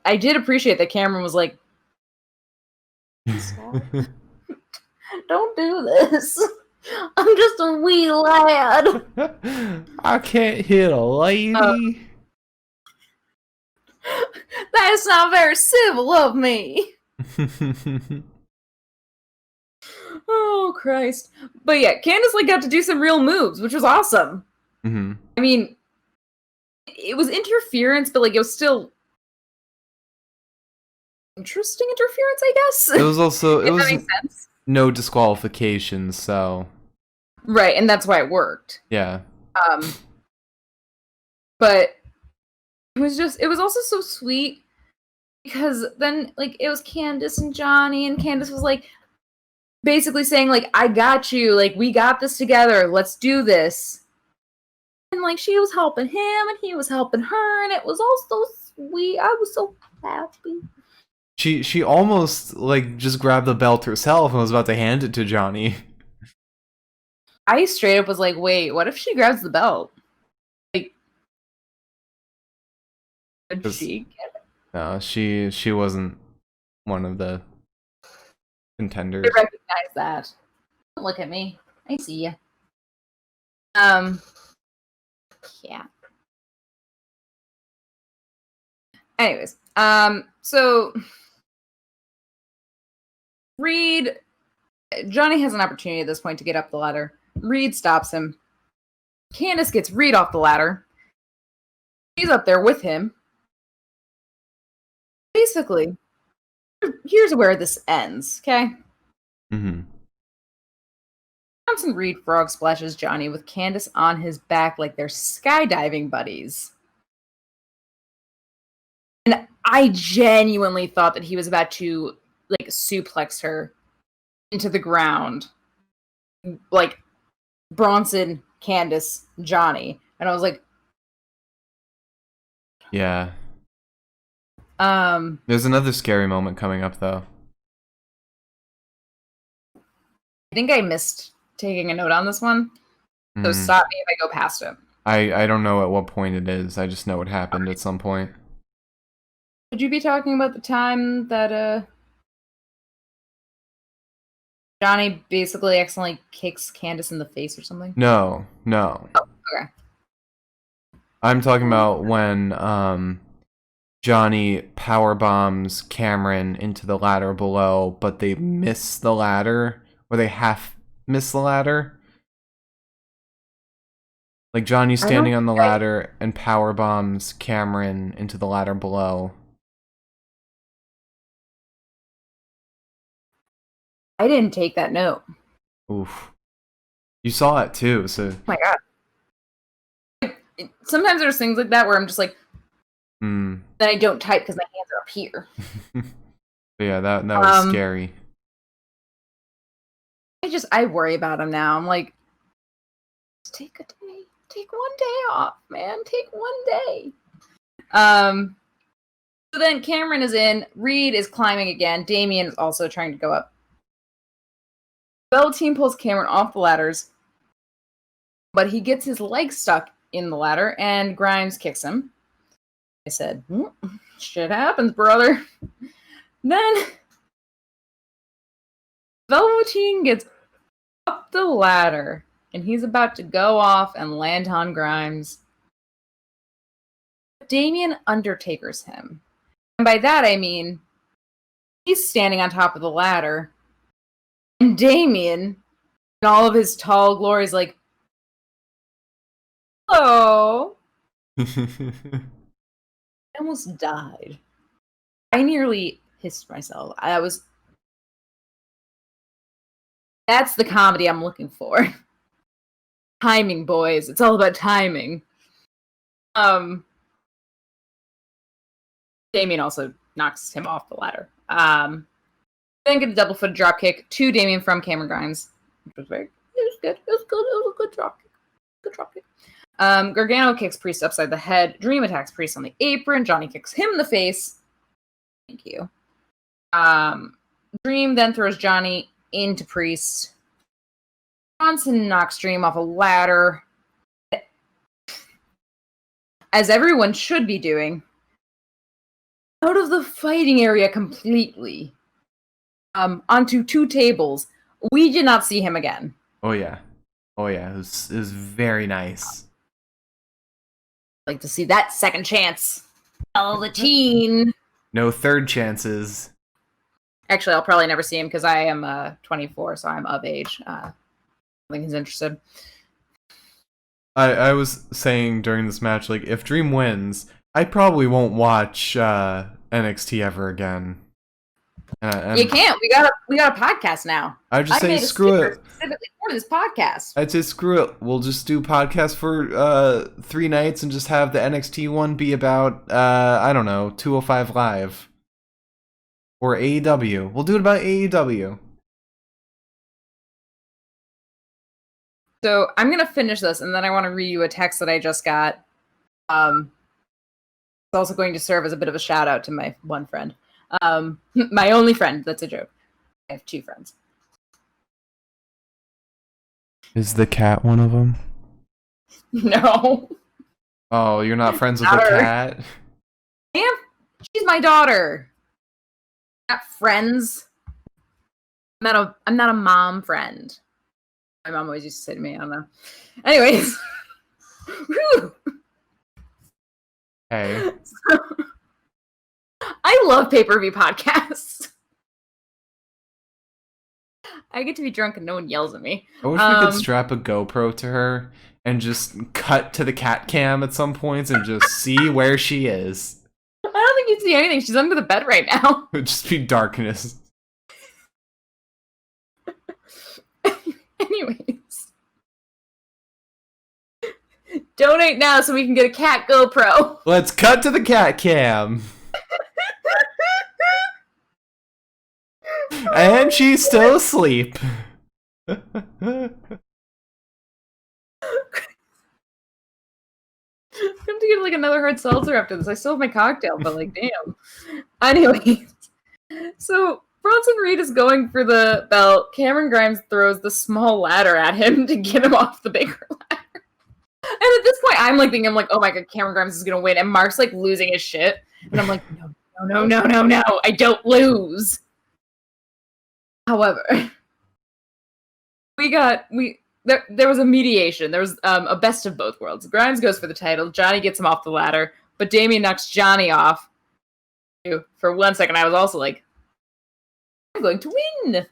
I did appreciate that Cameron was like, don't do this. I'm just a wee lad. I can't hit a lady. That's not very civil of me. Oh, Christ. But yeah, Candace like got to do some real moves, which was awesome. Mm-hmm. I mean, it was interference, but like it was still interesting interference, I guess. It was also if that makes sense. No disqualifications, so right, and that's why it worked. Yeah. But it was also so sweet because then like it was Candace and Johnny, and Candace was like basically saying like, I got you, like we got this together, let's do this. And like she was helping him and he was helping her, and it was all so sweet. I was so happy. She almost like just grabbed the belt herself and was about to hand it to Johnny. I straight up was like, wait, what if she grabs the belt? Like, did she get it? No, she wasn't one of the contenders. I recognize that. Don't look at me. I see ya. Yeah. Anyways, so Reed, Johnny has an opportunity at this point to get up the ladder. Reed stops him. Candace gets Reed off the ladder. She's up there with him. Basically, here's where this ends, okay? Mm-hmm. Johnson Reed frog splashes Johnny with Candace on his back like they're skydiving buddies. And I genuinely thought that he was about to like suplex her into the ground. Like Bronson, Candace, Johnny. And I was like, yeah. There's another scary moment coming up though. I think I missed taking a note on this one. So stop me if I go past it. I don't know at what point it is. I just know it happened at some point. Would you be talking about the time that Johnny basically accidentally kicks Candace in the face or something? No. Oh, okay. I'm talking about when Johnny power bombs Cameron into the ladder below, but they miss the ladder, or they half miss the ladder. Like Johnny's standing on the ladder and power bombs Cameron into the ladder below. I didn't take that note. Oof. You saw it too, so... Oh my god. Sometimes there's things like that where I'm just like... Then I don't type because my hands are up here. Yeah, that was scary. I worry about him now. I'm like... Just take a day. Take one day off, man. Take one day. So then Cameron is in. Reed is climbing again. Damien is also trying to go up. Velveteen pulls Cameron off the ladders, but he gets his leg stuck in the ladder, and Grimes kicks him. I said, shit happens, brother. Then Velveteen gets up the ladder, and he's about to go off and land on Grimes. Damien Undertakers him. And by that I mean, he's standing on top of the ladder, and Damien, in all of his tall glory, is like, hello. I almost died. I nearly pissed myself. That's the comedy I'm looking for. Timing, boys. It's all about timing. Damien also knocks him off the ladder. Then get a double foot drop kick to Damien from Cameron Grimes, which was good. It was a good drop kick. Good drop kick. Gargano kicks Priest upside the head. Dream attacks Priest on the apron. Johnny kicks him in the face. Thank you. Dream then throws Johnny into Priest. Bronson knocks Dream off a ladder, as everyone should be doing, out of the fighting area completely, onto two tables. We did not see him again. Oh yeah. It was very nice. I'd like to see that second chance. Velveteen. No third chances. Actually, I'll probably never see him because I am 24, so I'm of age. I don't think he's interested. I was saying during this match, like, if Dream wins, I probably won't watch NXT ever again. You can't. We got a podcast now. I'd just say screw it. Specifically for this podcast. I'd say screw it. We'll just do podcasts for 3 nights and just have the NXT one be about I don't know, 205 Live or AEW. We'll do it about AEW. So I'm gonna finish this, and then I want to read you a text that I just got. It's also going to serve as a bit of a shout out to my one friend. My only friend. That's a joke. I have 2 friends. Is the cat one of them? No. Oh, you're not friends with the cat? I am. She's my daughter. Not friends. I'm not a mom friend. My mom always used to say to me, I don't know. Anyways. Hey. I love pay-per-view podcasts. I get to be drunk and no one yells at me. I wish we could strap a GoPro to her and just cut to the cat cam at some points and just see where she is. I don't think you'd see anything. She's under the bed right now. It would just be darkness. Anyway. Donate now so we can get a cat GoPro. Let's cut to the cat cam. And she's still asleep. I'm going to get like another hard seltzer after this. I still have my cocktail, but like, damn. Anyway, so Bronson Reed is going for the belt. Cameron Grimes throws the small ladder at him to get him off the bigger ladder. And at this point, I'm like, oh my god, Cameron Grimes is going to win. And Mark's like losing his shit. And I'm like, no, I don't lose. However, there was a mediation. There was a best of both worlds. Grimes goes for the title. Johnny gets him off the ladder, but Damian knocks Johnny off. For 1 second, I was also like, I'm going to win.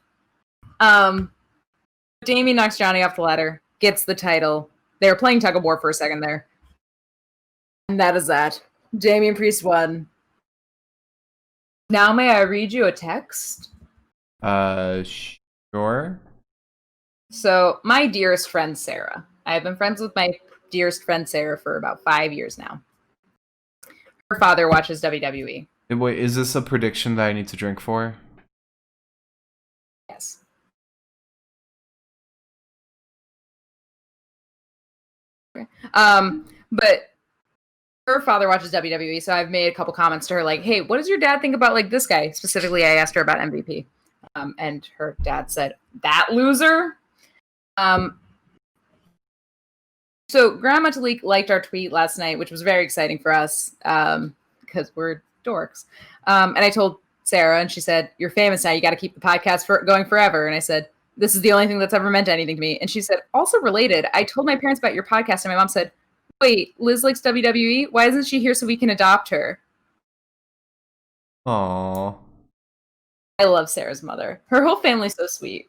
Damian knocks Johnny off the ladder, gets the title. They were playing tug of war for a second there. And that is that. Damian Priest won. Now may I read you a text? Sure. So, my dearest friend, Sarah. I have been friends with my dearest friend, Sarah, for about 5 years now. Her father watches WWE. Wait, is this a prediction that I need to drink for? Yes. But her father watches WWE, so I've made a couple comments to her like, hey, what does your dad think about like this guy? Specifically, I asked her about MVP. And her dad said, that loser? So Grandma Talik liked our tweet last night, which was very exciting for us because we're dorks. And I told Sarah, and she said, you're famous now. You got to keep the podcast going forever. And I said, this is the only thing that's ever meant anything to me. And she said, also related, I told my parents about your podcast, and my mom said, wait, Liz likes WWE? Why isn't she here so we can adopt her? Aww. I love Sarah's mother. Her whole family's so sweet.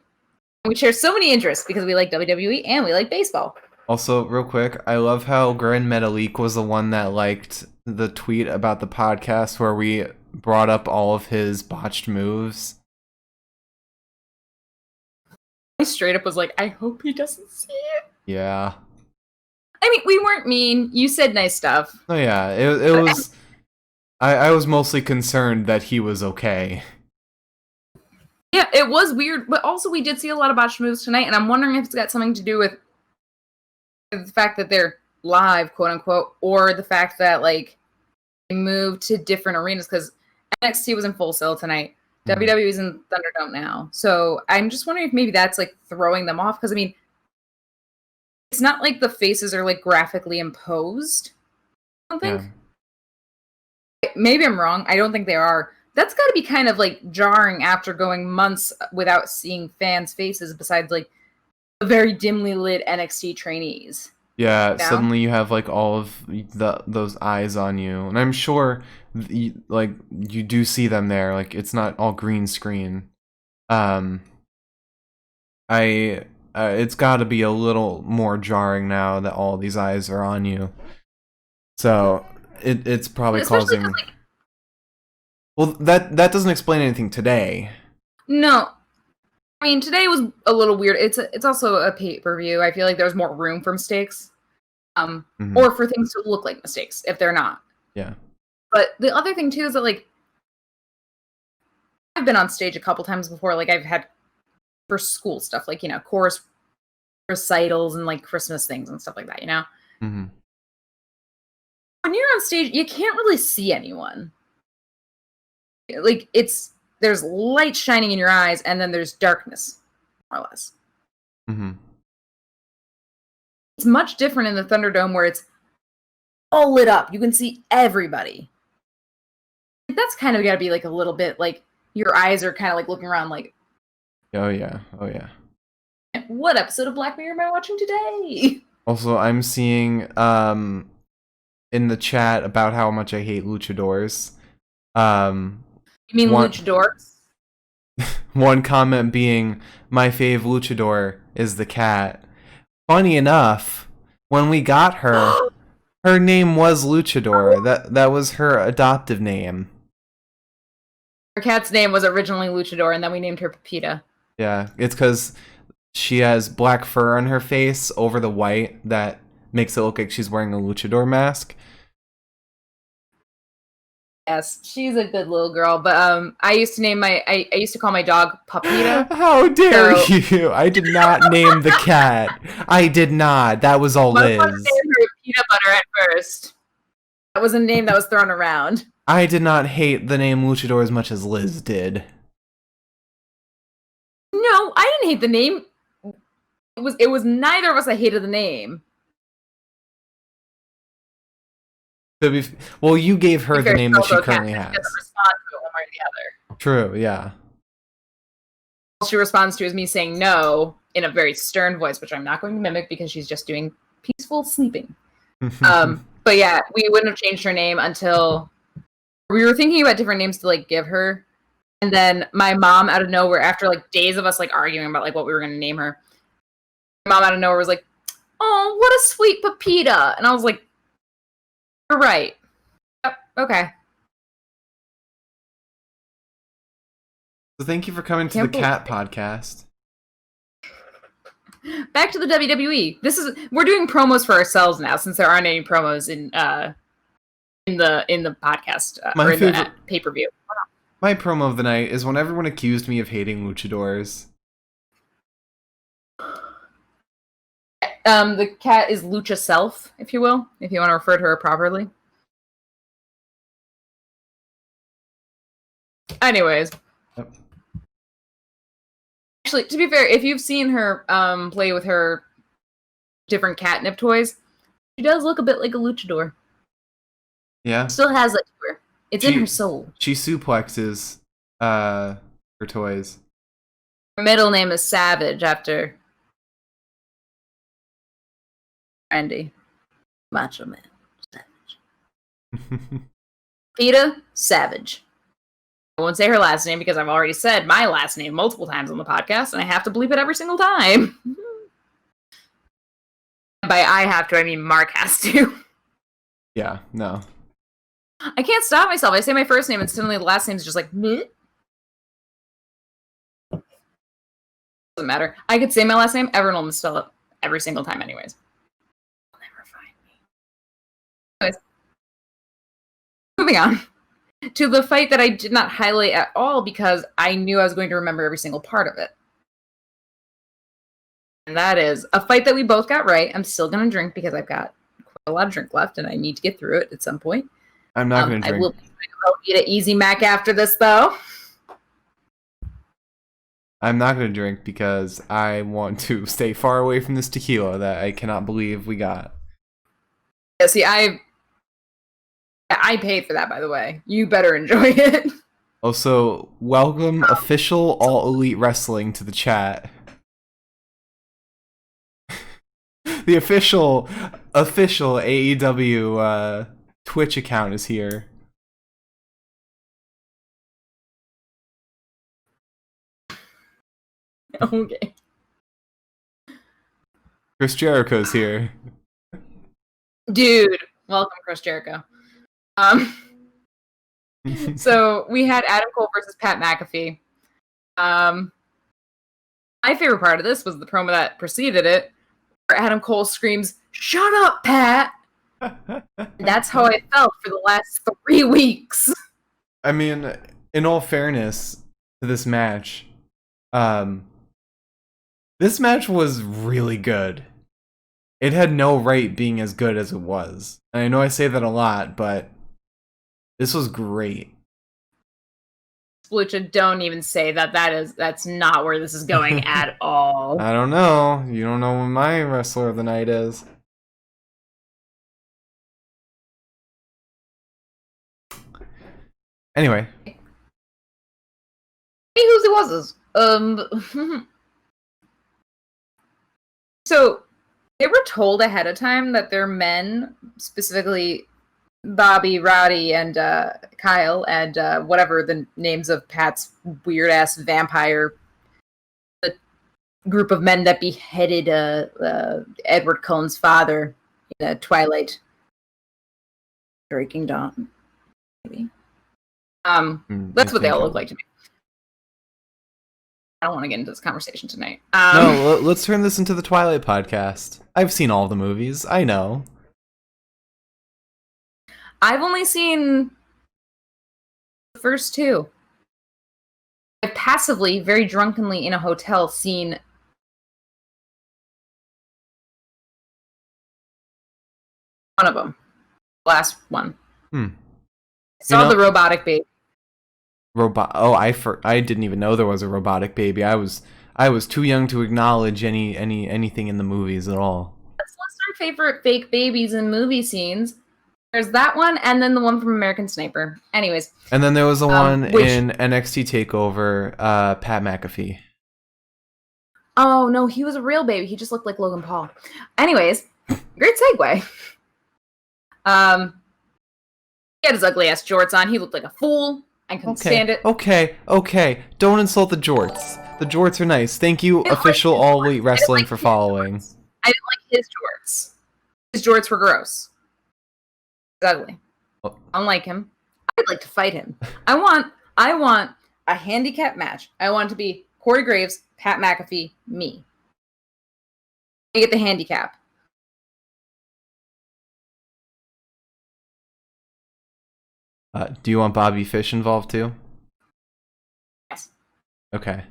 We share so many interests because we like WWE and we like baseball. Also, real quick, I love how Grand Metalik was the one that liked the tweet about the podcast where we brought up all of his botched moves. I straight up was like, I hope he doesn't see it. Yeah. I mean, we weren't mean. You said nice stuff. Oh yeah, it was... I was mostly concerned that he was okay. Yeah, it was weird, but also we did see a lot of botched moves tonight, and I'm wondering if it's got something to do with the fact that they're live, quote unquote, or the fact that like they moved to different arenas because NXT was in Full Sail tonight. WWE's in Thunderdome now. So I'm just wondering if maybe that's like throwing them off because I mean it's not like the faces are like graphically imposed. I don't think. Yeah. Maybe I'm wrong. I don't think they are. That's got to be kind of like jarring after going months without seeing fans' faces besides like the very dimly lit NXT trainees. Yeah, you know? Suddenly you have like all of those eyes on you, and I'm sure like you do see them there. Like it's not all green screen. It's got to be a little more jarring now that all these eyes are on you. So it's probably causing. Like, well, that doesn't explain anything today. No. I mean, today was a little weird. It's also a pay-per-view. I feel like there's more room for mistakes. Or for things to look like mistakes if they're not. Yeah. But the other thing too is that like I've been on stage a couple times before. Like I've had for school stuff, like, you know, chorus recitals and like Christmas things and stuff like that, you know? Mm-hmm. When you're on stage, you can't really see anyone. Like there's light shining in your eyes and then there's darkness, more or less. Mm-hmm. It's much different in the Thunderdome where it's all lit up. You can see everybody. That's kind of got to be like a little bit like your eyes are kind of like looking around like, oh yeah. what episode of Black Mirror am I watching today? Also, I'm seeing in the chat about how much I hate luchadors. You mean luchadors? One comment being, my fave luchador is the cat. Funny enough, when we got her, her name was Luchador. That was her adoptive name. Her cat's name was originally Luchador, and then we named her Pepita. Yeah, it's because she has black fur on her face over the white that makes it look like she's wearing a luchador mask. Yes, she's a good little girl. But I used to call my dog Papita. How dare you? I did not name the cat. I did not. That was all My mother Liz. named her Peanut Butter at first. That was a name that was thrown around. I did not hate the name luchador as much as Liz did. No, I didn't hate the name. It was neither of us that hated the name. Well, you gave her the name that she currently has. She doesn't respond to it one way or the other. True, yeah. All she responds to is me saying no in a very stern voice, which I'm not going to mimic because she's just doing peaceful sleeping. But yeah, we wouldn't have changed her name until we were thinking about different names to like give her. And then my mom out of nowhere, after like days of us like arguing about like what we were going to name her, my mom out of nowhere was like, "Oh, what a sweet Pepita." And I was like, "You're right. Yep, okay." So thank you for coming to the Cat Podcast. Back to the WWE. We're doing promos for ourselves now since there aren't any promos in the podcast or in the pay-per-view. My promo of the night is when everyone accused me of hating luchadors. The cat is Lucha Self, if you will, if you want to refer to her properly. Anyways. Yep. Actually, to be fair, if you've seen her play with her different catnip toys, she does look a bit like a luchador. Yeah. Still has it to her. It's in her soul. She suplexes her toys. Her middle name is Savage after Randy. Macho Man. Savage. Peta, Savage. I won't say her last name because I've already said my last name multiple times on the podcast, and I have to bleep it every single time. By I have to, I mean Mark has to. Yeah, no. I can't stop myself. I say my first name and suddenly the last name is just like, meh. Doesn't matter. I could say my last name, everyone will misspell it every single time anyways. They'll never find me. Anyways. Moving on to the fight that I did not highlight at all because I knew I was going to remember every single part of it. And that is a fight that we both got right. I'm still going to drink because I've got quite a lot of drink left and I need to get through it at some point. I'm not going to drink. I will eat an Easy Mac after this, though. I'm not going to drink because I want to stay far away from this tequila that I cannot believe we got. Yeah, see, I paid for that, by the way. You better enjoy it. Also, welcome official All Elite Wrestling to the chat. The official AEW Twitch account is here. Okay. Chris Jericho's here. Dude, welcome, Chris Jericho. So we had Adam Cole versus Pat McAfee. My favorite part of this was the promo that preceded it, where Adam Cole screams, "Shut up, Pat!" That's how I felt for the last 3 weeks. I mean, in all fairness to this match was really good. It had no right being as good as it was. And I know I say that a lot, but this was great. Lucha, don't even say that. That's not where this is going at all. I don't know. You don't know what my wrestler of the night is. Anyway. Who's it was? So they were told ahead of time that their men, specifically Bobby, Roddy, and Kyle, and whatever the names of Pat's weird-ass vampire, the group of men that beheaded Edward Cullen's father in Twilight Breaking Dawn. Maybe. That's what they all look like to me. I don't want to get into this conversation tonight. No, let's turn this into the Twilight podcast. I've seen all the movies. I know. I've only seen the first two. I've passively, very drunkenly in a hotel seen one of them. Last one. Saw the robotic baby. Oh, I didn't even know there was a robotic baby. I was too young to acknowledge anything in the movies at all. Let's list our favorite fake babies in movie scenes. There's that one, and then the one from American Sniper. Anyways. And then there was the one in NXT Takeover, Pat McAfee. Oh, no, he was a real baby. He just looked like Logan Paul. Anyways, great segue. He had his ugly-ass jorts on. He looked like a fool. I couldn't stand it. Okay. Don't insult the jorts. The jorts are nice. Thank you, official All Elite Wrestling, for following. I didn't like his jorts. His jorts were gross. He's ugly. I don't like him. I'd like to fight him. I want a handicap match. I want it to be Corey Graves, Pat McAfee, me. I get the handicap. Do you want Bobby Fish involved too? Yes. Okay.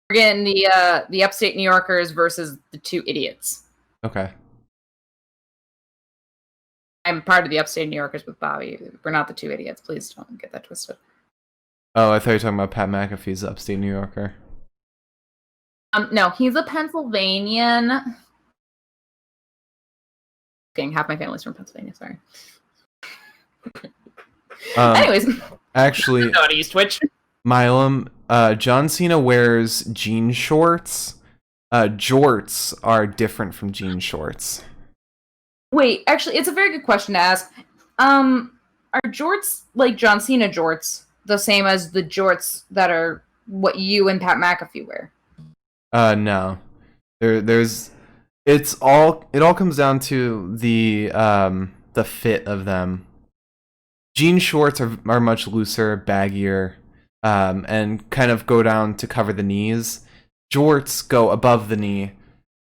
We're getting the upstate New Yorkers versus the two idiots. Okay. I'm part of the upstate New Yorkers with Bobby. We're not the two idiots. Please don't get that twisted. Oh, I thought you were talking about Pat McAfee's upstate New Yorker. No, he's a Pennsylvanian. Dang, half my family's from Pennsylvania. Sorry. Anyways, actually, I know how to use Twitch. Milam, John Cena wears jean shorts. Jorts are different from jean shorts. Wait, actually, it's a very good question to ask. Are jorts like John Cena jorts the same as the jorts that are what you and Pat McAfee wear? No. It all comes down to the fit of them. Jean shorts are much looser, baggier, and kind of go down to cover the knees. Jorts go above the knee.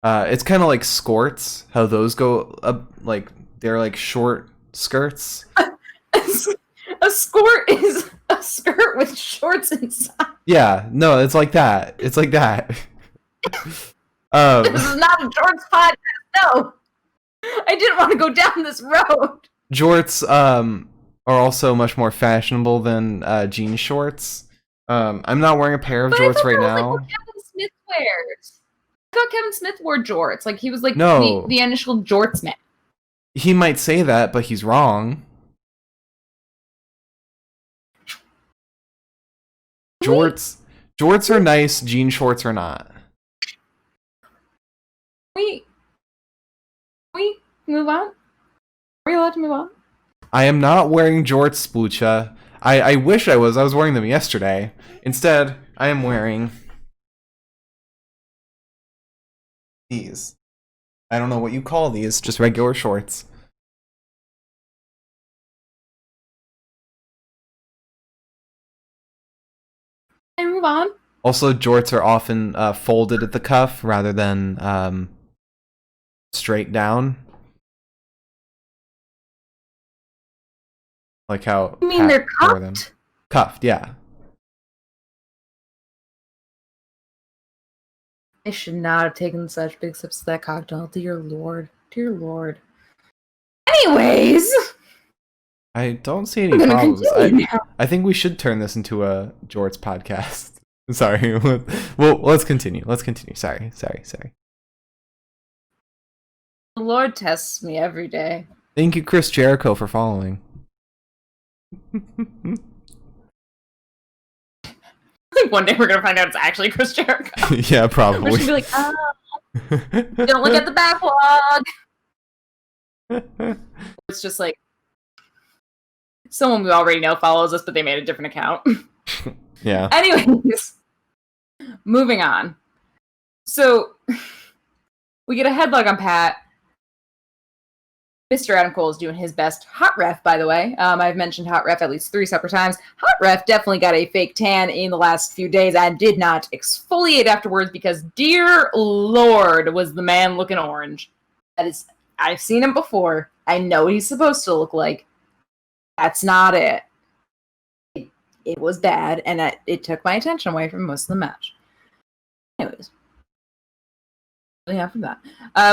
It's kind of like skirts, how those go up, like they're like short skirts. A skirt is a skirt with shorts inside. Yeah, no, it's like that. It's like that. This is not a jorts podcast. No, I didn't want to go down this road. Jorts are also much more fashionable than jean shorts. I'm not wearing a pair of jorts right now. Like what Kevin Smith wears. I thought Kevin Smith wore jorts. Like he was like the initial jorts man. He might say that, but he's wrong. Jorts are nice. Jean shorts are not. We move on. Are we allowed to move on? I am not wearing jorts, Splucha. I wish I was. I was wearing them yesterday. Instead, I am wearing these. I don't know what you call these. Just regular shorts. And move on. Also, jorts are often folded at the cuff rather than straight down. Like how you mean they're cuffed? Them. Cuffed, yeah. I should not have taken such big sips of that cocktail. Dear Lord. Dear Lord. Anyways. I don't see any problems. I think we should turn this into a jorts podcast. Sorry. Well, let's continue. Sorry. The Lord tests me every day. Thank you, Chris Jericho, for following. One day we're gonna find out it's actually Chris Jericho. Yeah, probably. We're just gonna be like, don't look at the backlog. It's just like someone we already know follows us, but they made a different account. Yeah. Anyways, moving on. So we get a headlock on Pat. Mr. Adam Cole is doing his best. Hot Ref, by the way. I've mentioned Hot Ref at least 3 separate times. Hot Ref definitely got a fake tan in the last few days and did not exfoliate afterwards because, dear Lord, was the man looking orange. That is, I've seen him before. I know what he's supposed to look like. That's not it. It was bad, and it took my attention away from most of the match. Anyways. Yeah, from that.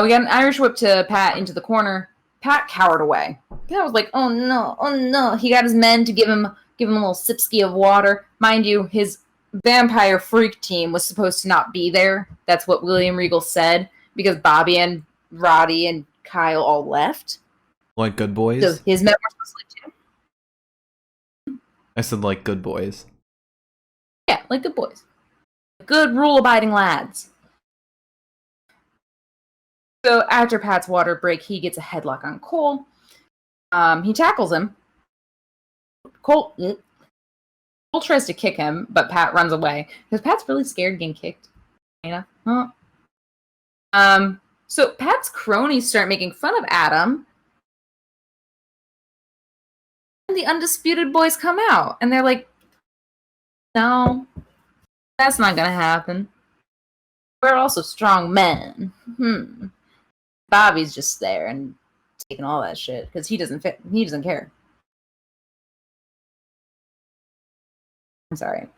We got an Irish whip to Pat into the corner. Pat cowered away. Pat was like, oh no. He got his men to give him a little sipski of water. Mind you, his vampire freak team was supposed to not be there. That's what William Regal said, because Bobby and Roddy and Kyle all left. Like good boys? So his men were supposed to leave too. I said like good boys. Yeah, like good boys. Good rule-abiding lads. So after Pat's water break, he gets a headlock on Cole. He tackles him. Cole tries to kick him, but Pat runs away because Pat's really scared getting kicked. You know? So Pat's cronies start making fun of Adam, and the Undisputed Boys come out, and they're like, "No, that's not gonna happen. We're also strong men." Bobby's just there and taking all that shit because he doesn't care. I'm sorry.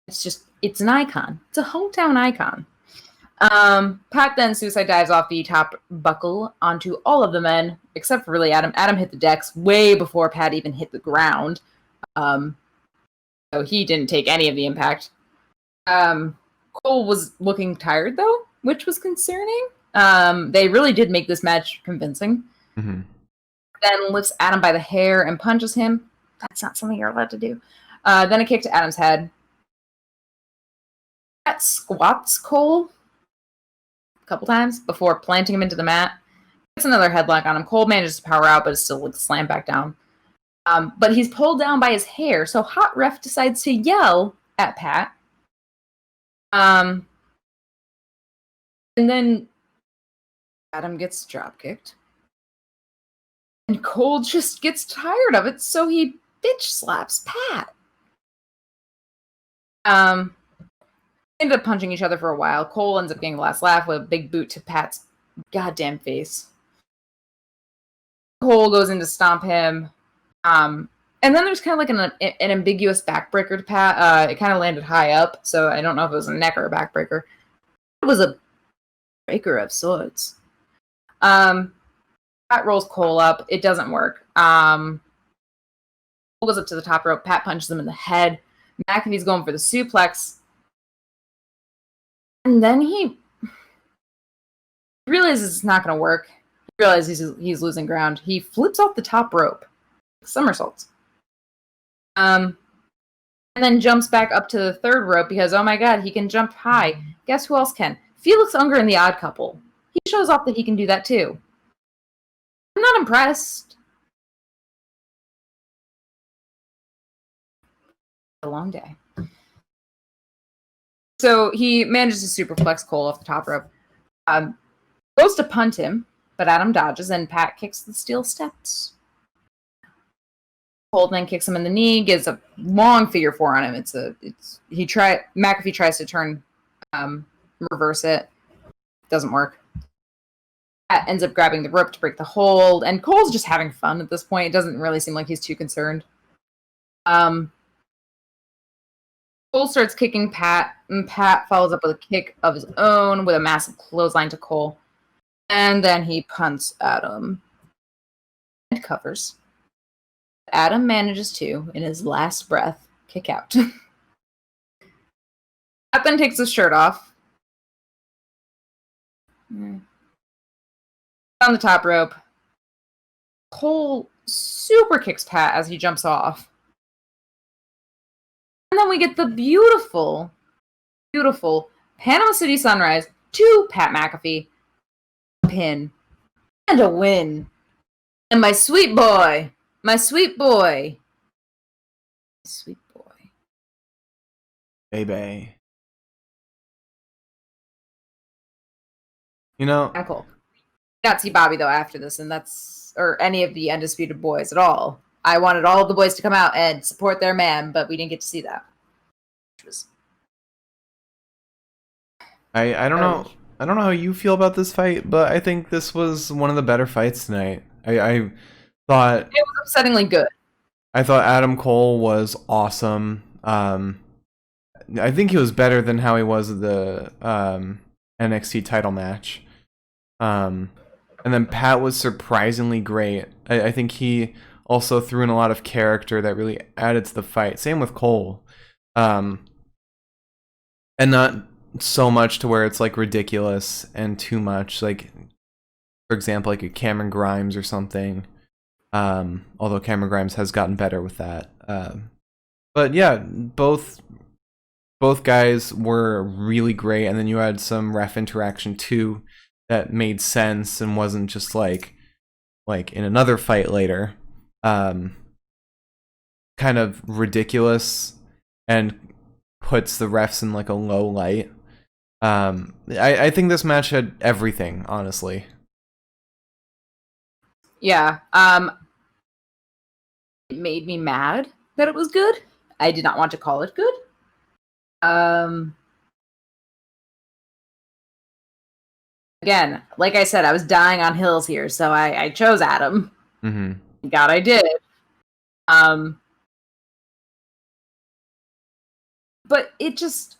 It's an icon. It's a hometown icon. Pat then suicide dives off the top buckle onto all of the men, except for really Adam. Adam hit the decks way before Pat even hit the ground. So he didn't take any of the impact. Cole was looking tired, though, which was concerning. They really did make this match convincing. Mm-hmm. Then lifts Adam by the hair and punches him. That's not something you're allowed to do. Then a kick to Adam's head. Pat squats Cole a couple times before planting him into the mat. Gets another headlock on him. Cole manages to power out, but is still slammed back down. But he's pulled down by his hair, so Hot Ref decides to yell at Pat. And then Adam gets drop kicked. And Cole just gets tired of it, so he bitch slaps Pat. Ended up punching each other for a while. Cole ends up getting the last laugh with a big boot to Pat's goddamn face. Cole goes in to stomp him. And then there's kind of like an ambiguous backbreaker to Pat. It kind of landed high up, so I don't know if it was a neck or a backbreaker. It was a breaker of sorts. Pat rolls Cole up. It doesn't work. Cole goes up to the top rope. Pat punches him in the head. McAfee's going for the suplex. And then he realizes it's not going to work. He realizes he's losing ground. He flips off the top rope. Somersaults. And then jumps back up to the third rope because, oh my god, he can jump high. Guess who else can? Felix Unger and the Odd Couple. He shows off that he can do that too. I'm not impressed. A long day. So he manages to superplex Cole off the top rope. Goes to punt him, but Adam dodges and Pat kicks the steel steps. Cole then kicks him in the knee, gives a long figure four on him. McAfee tries to turn, reverse it. Doesn't work. Pat ends up grabbing the rope to break the hold, and Cole's just having fun at this point. It doesn't really seem like he's too concerned. Cole starts kicking Pat, and Pat follows up with a kick of his own with a massive clothesline to Cole. And then he punts Adam. And covers. Adam manages to, in his last breath, kick out. Pat then takes his shirt off. On the top rope. Cole super kicks Pat as he jumps off. And then we get the beautiful, beautiful Panama City Sunrise to Pat McAfee. Pin. And a win. And my sweet boy. My sweet boy. Sweet boy. Baby. You know, Cool. Got to see Bobby though after this, and that's or any of the Undisputed Boys at all. I wanted all of the boys to come out and support their man, but we didn't get to see that. Which was... I don't know. I don't know how you feel about this fight, but I think this was one of the better fights tonight. I thought it was upsettingly good. I thought Adam Cole was awesome. I think he was better than how he was at the NXT title match. And then Pat was surprisingly great. I think he also threw in a lot of character that really added to the fight. Same with Cole. And not so much to where it's like ridiculous and too much. Like, for example, like a Cameron Grimes or something. Although Cameron Grimes has gotten better with that. But yeah, both guys were really great, and then you had some ref interaction too that made sense and wasn't just like in another fight later, kind of ridiculous and puts the refs in like a low light. I think this match had everything, honestly. Yeah. It made me mad that it was good. I did not want to call it good. Again, like I said, I was dying on Hills here, so I chose Adam. Mm-hmm. God, I did. But it just...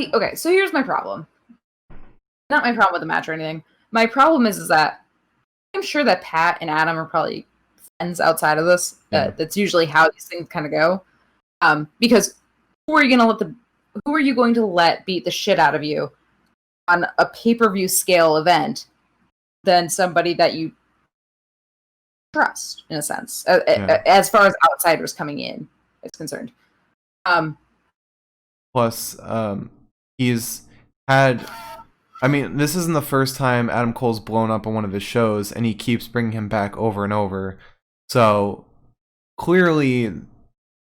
Okay, so here's my problem. Not my problem with the match or anything. My problem is that I'm sure that Pat and Adam are probably friends outside of this. Yeah. That's usually how these things kind of go. Because who are you going to let beat the shit out of you on a pay-per-view scale event than somebody that you trust, in a sense, as far as outsiders coming in is concerned. Plus, he's had... I mean, this isn't the first time Adam Cole's blown up on one of his shows, and he keeps bringing him back over and over. So, clearly,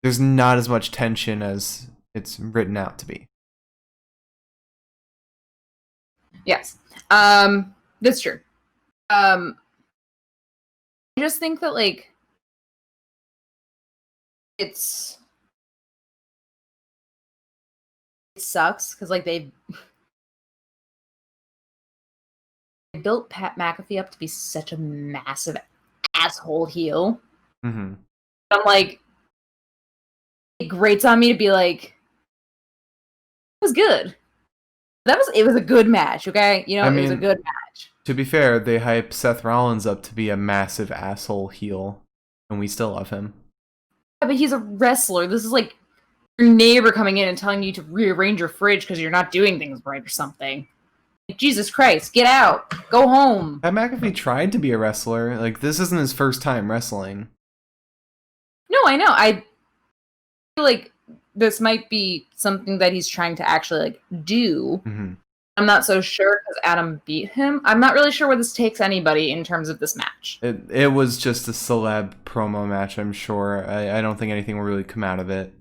there's not as much tension as it's written out to be. Yes. That's true. I just think that, like, it sucks, because, like, they built Pat McAfee up to be such a massive asshole heel. Mm-hmm. I'm like, it grates on me to be like, it was good. It was a good match, okay? You know, it was a good match. To be fair, they hype Seth Rollins up to be a massive asshole heel, and we still love him. Yeah, but he's a wrestler. This is like your neighbor coming in and telling you to rearrange your fridge because you're not doing things right or something. Like, Jesus Christ, get out. Go home. Pat McAfee tried to be a wrestler. Like, this isn't his first time wrestling. No, I know. I feel like this might be something that he's trying to actually, like, do. Mm-hmm. I'm not so sure because Adam beat him. I'm not really sure where this takes anybody in terms of this match. It was just a celeb promo match, I'm sure. I don't think anything will really come out of it.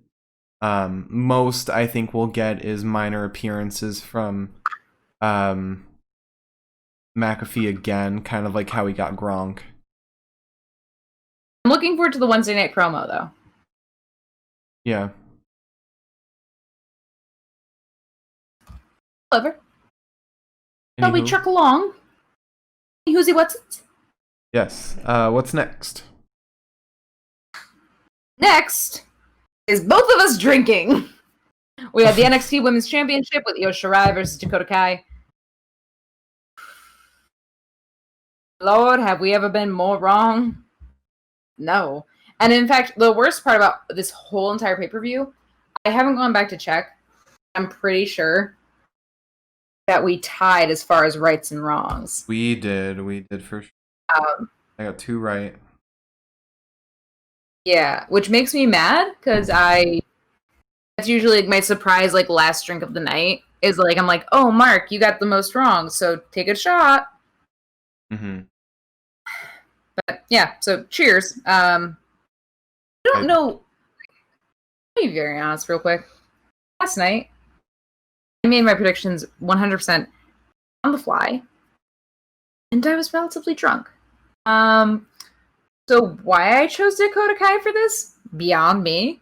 Most I think we'll get is minor appearances from McAfee again, kind of like how he got Gronk. I'm looking forward to the Wednesday night promo, though. Yeah. However, shall we truck along? Who's he? What's it? Yes. What's next? Next is both of us drinking. We had the NXT Women's Championship with Io Shirai versus Dakota Kai. Lord, have we ever been more wrong? No. And in fact, the worst part about this whole entire pay-per-view, I haven't gone back to check. I'm pretty sure that we tied as far as rights and wrongs. We did for sure. I got 2 right. Yeah, which makes me mad because that's usually like my surprise, like last drink of the night is like, I'm like, oh, Mark, you got the most wrong, so take a shot. Mm-hmm. But yeah, so cheers. I don't know. Let me be very honest real quick. Last night, I made my predictions 100% on the fly. and I was relatively drunk. So why I chose Dakota Kai for this? Beyond me.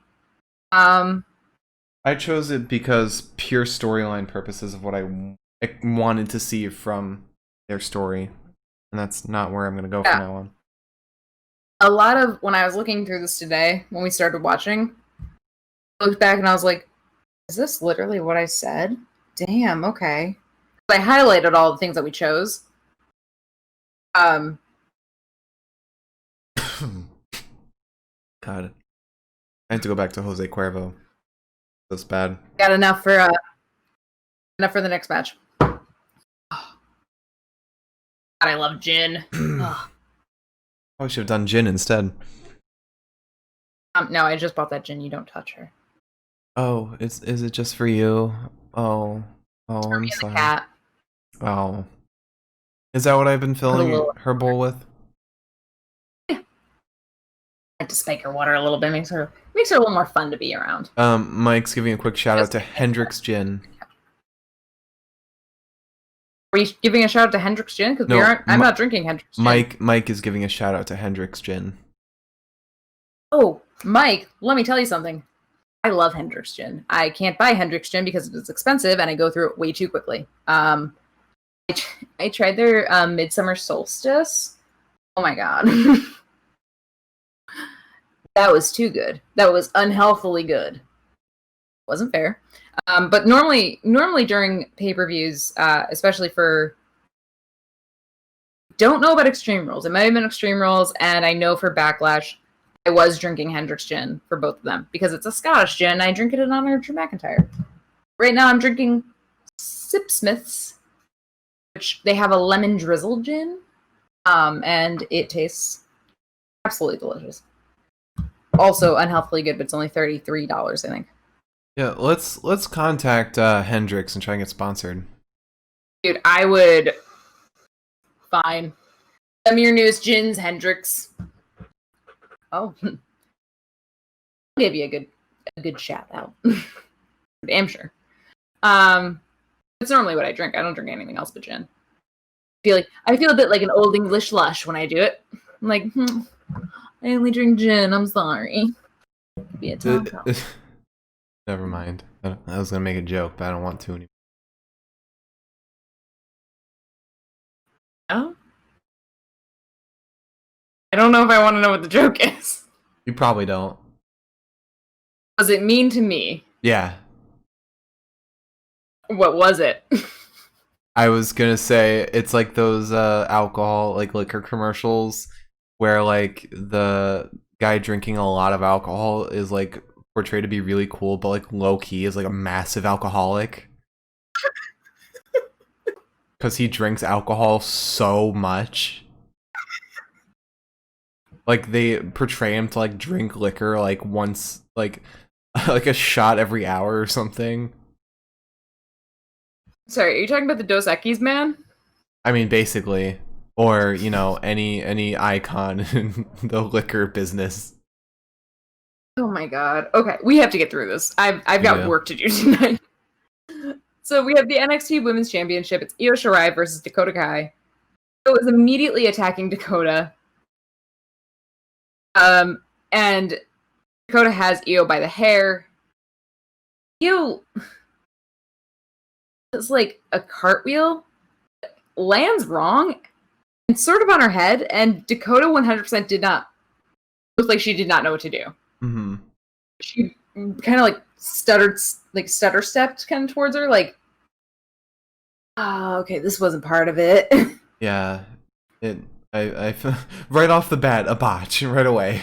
I chose it because pure storyline purposes of what I wanted to see from their story. And that's not where I'm going to go from now on. A lot of, when I was looking through this today, when we started watching, I looked back and I was like, is this literally what I said? Damn, okay. I highlighted all the things that we chose. God. I have to go back to Jose Cuervo. That's bad. Got enough for the next match. God, I love Jin. I should have done Jin instead. No, I just bought that Jin. You don't touch her. Oh, is it just for you? Oh, I'm sorry. Cat. Oh, is that what I've been filling her bowl with? Yeah. I like to spike her water a little bit. Makes her a little more fun to be around. Mike's giving a quick shout out to Hendrix Gin. Are you giving a shout out to Hendrix Gin? Because I'm not drinking Hendrix Gin. Mike is giving a shout out to Hendrix Gin. Oh, Mike, let me tell you something. I love Hendrix Gin. I can't buy Hendrix Gin because it's expensive and I go through it way too quickly. I tried their Midsummer Solstice. Oh my god. That was too good. That was unhealthily good. Wasn't fair. But normally during pay-per-views, especially for... Don't know about Extreme Rules. It might have been Extreme Rules, and I know for Backlash, I was drinking Hendrix Gin for both of them. Because it's a Scottish gin, and I drink it in honor of Drew McIntyre. Right now I'm drinking Sipsmiths, which they have a lemon drizzle gin, and it tastes absolutely delicious. Also unhealthily good, but it's only $33, I think. Yeah, let's contact Hendrix and try and get sponsored. Dude, I would. Fine. Send me your newest gins, Hendrix. Oh, I'll give you a good shout out. Damn sure. It's normally what I drink. I don't drink anything else but gin. I feel a bit like an old English lush when I do it. I'm like, I only drink gin. I'm sorry. Be a Never mind. I was gonna make a joke, but I don't want to anymore. Oh? I don't know if I want to know what the joke is. You probably don't. Was it mean to me? Yeah. What was it? I was gonna say it's like those alcohol, like liquor commercials where like the guy drinking a lot of alcohol is like portrayed to be really cool, but like low key is like a massive alcoholic. Because he drinks alcohol so much. Like they portray him to like drink liquor like once, like like a shot every hour or something. Sorry, are you talking about the Dos Equis man? I mean, basically, or you know, any icon in the liquor business. Oh my god. Okay, we have to get through this. I've got work to do tonight. So we have the NXT Women's Championship. It's Io Shirai versus Dakota Kai. Io is immediately attacking Dakota. And Dakota has Io by the hair. Io does like a cartwheel, lands wrong, and sort of on her head, and Dakota 100% did not look like she did not know what to do. Mm-hmm. She kind of like stutter stepped kind of towards her, like, oh, okay, this wasn't part of it. Yeah, I right off the bat, a botch right away.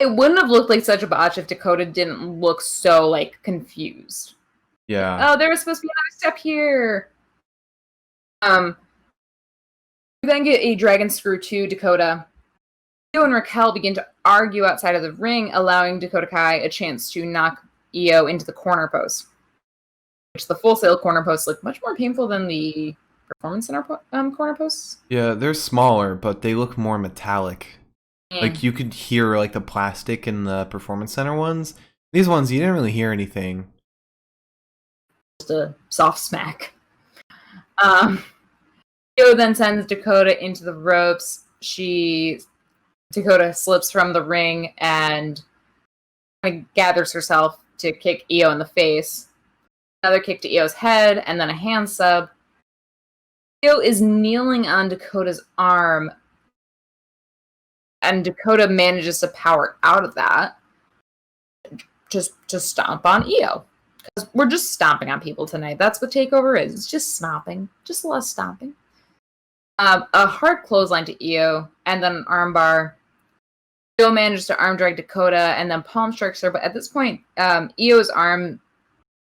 It wouldn't have looked like such a botch if Dakota didn't look so like confused. Yeah. Oh, there was supposed to be another step here. We then get a dragon screw to Dakota. Io and Raquel begin to argue outside of the ring, allowing Dakota Kai a chance to knock Io into the corner post. Which the Full Sail corner posts look much more painful than the Performance Center corner posts. Yeah, they're smaller, but they look more metallic. Like you could hear like the plastic in the Performance Center ones. These ones, you didn't really hear anything. just a soft smack. Io then sends Dakota into the ropes. Dakota slips from the ring and kind of gathers herself to kick Io in the face. Another kick to Io's head, and then a hand sub. Io is kneeling on Dakota's arm, and Dakota manages to power out of that just to stomp on Io. Because we're just stomping on people tonight. That's what Takeover is. It's just stomping. Just a lot of stomping. A hard clothesline to Io, and then an armbar. Io manages to arm drag Dakota, and then palm strikes her. But at this point, Io's arm,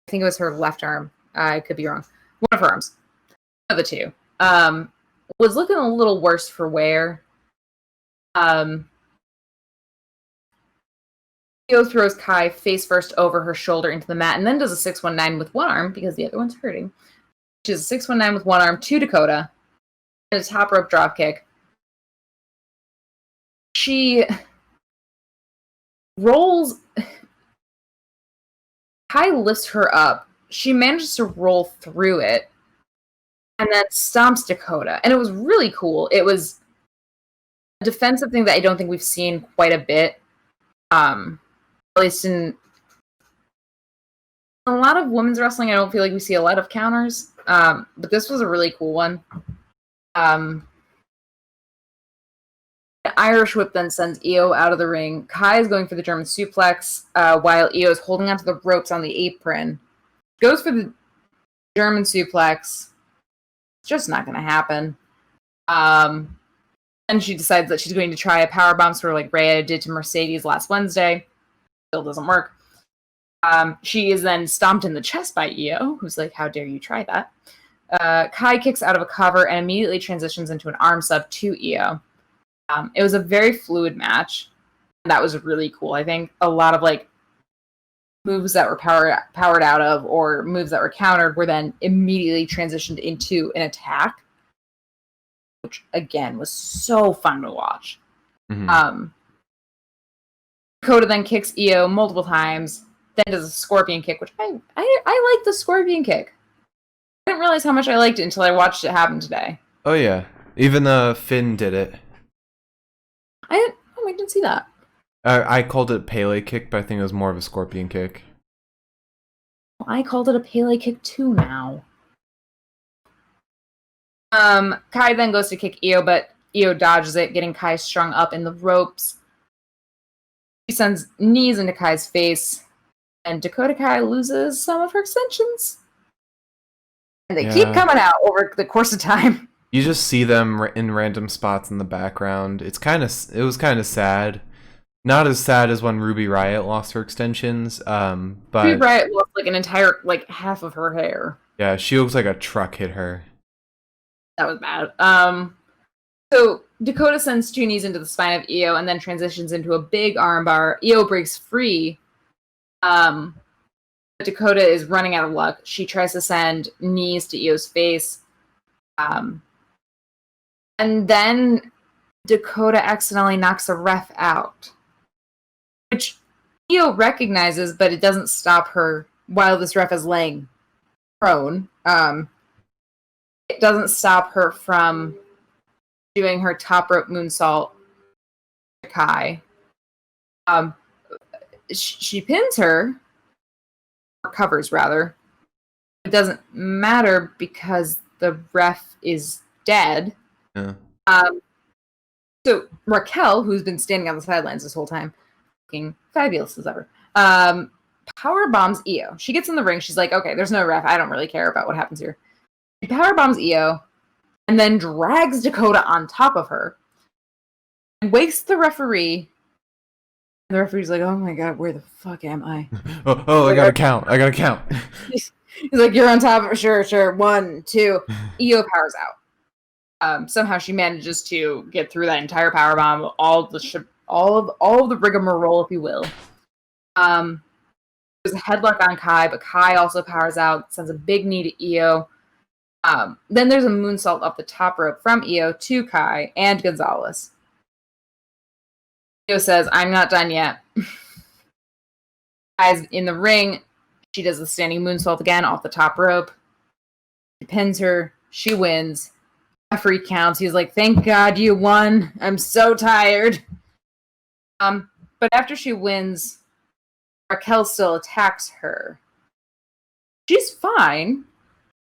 I think it was her left arm. I could be wrong. One of her arms. One of the two. Was looking a little worse for wear. Io throws Kai face first over her shoulder into the mat, and then does a 619 with one arm, because the other one's hurting. She does a 619 with one arm to Dakota. And a top rope dropkick. She rolls. Kai lifts her up. She manages to roll through it and then stomps Dakota. And it was really cool. It was a defensive thing that I don't think we've seen quite a bit. At least in a lot of women's wrestling, I don't feel like we see a lot of counters. But this was a really cool one. The Irish whip then sends Io out of the ring. Kai is going for the German suplex, while Io is holding onto the ropes on the apron. Goes for the German suplex. It's just not going to happen. And she decides that she's going to try a powerbomb, sort of like Rhea did to Mercedes last Wednesday. Still doesn't work. She is then stomped in the chest by Io, who's like, how dare you try that? Kai kicks out of a cover and immediately transitions into an arm sub to Io. It was a very fluid match. And that was really cool. I think a lot of like moves that were powered out of or moves that were countered were then immediately transitioned into an attack, which again was so fun to watch. Mm-hmm. Dakota then kicks Io multiple times, then does a scorpion kick, which I like the scorpion kick. I didn't realize how much I liked it until I watched it happen today. Oh yeah, even Finn did it. I didn't see that. I called it Pele kick, but I think it was more of a scorpion kick. I called it a Pele kick too now. Kai then goes to kick Io, but Io dodges it, getting Kai strung up in the ropes. She sends knees into Kai's face, and Dakota Kai loses some of her extensions. And they keep coming out over the course of time. You just see them in random spots in the background. It was kind of sad. Not as sad as when Ruby Riott lost her extensions, but Ruby Riott lost like an entire half of her hair. Yeah, she looks like a truck hit her. That was bad. So Dakota sends two knees into the spine of Io and then transitions into a big armbar. Io breaks free. But Dakota is running out of luck. She tries to send knees to Io's face. And then Dakota accidentally knocks a ref out, which Io recognizes, but it doesn't stop her while this ref is laying prone. It doesn't stop her from doing her top rope moonsault to Kai. She pins her, or covers rather. It doesn't matter because the ref is dead. Yeah. So Raquel, who's been standing on the sidelines this whole time, looking fabulous as ever, power bombs Io. She gets in the ring. She's like, okay, there's no ref. I don't really care about what happens here. She power bombs Io and then drags Dakota on top of her and wakes the referee. And the referee's like, oh my God, where the fuck am I? oh, I gotta count. He's like, you're on top of her. Sure. 1, 2. Io powers out. Somehow she manages to get through that entire powerbomb, all of the rigmarole, if you will. There's a headlock on Kai, but Kai also powers out, sends a big knee to Io. Then there's a moonsault up the top rope from Io to Kai and Gonzalez. Io says, I'm not done yet. Kai's in the ring. She does the standing moonsault again off the top rope. He pins her. She wins. Referee counts. He's like, "Thank God you won. I'm so tired." But after she wins, Raquel still attacks her. She's fine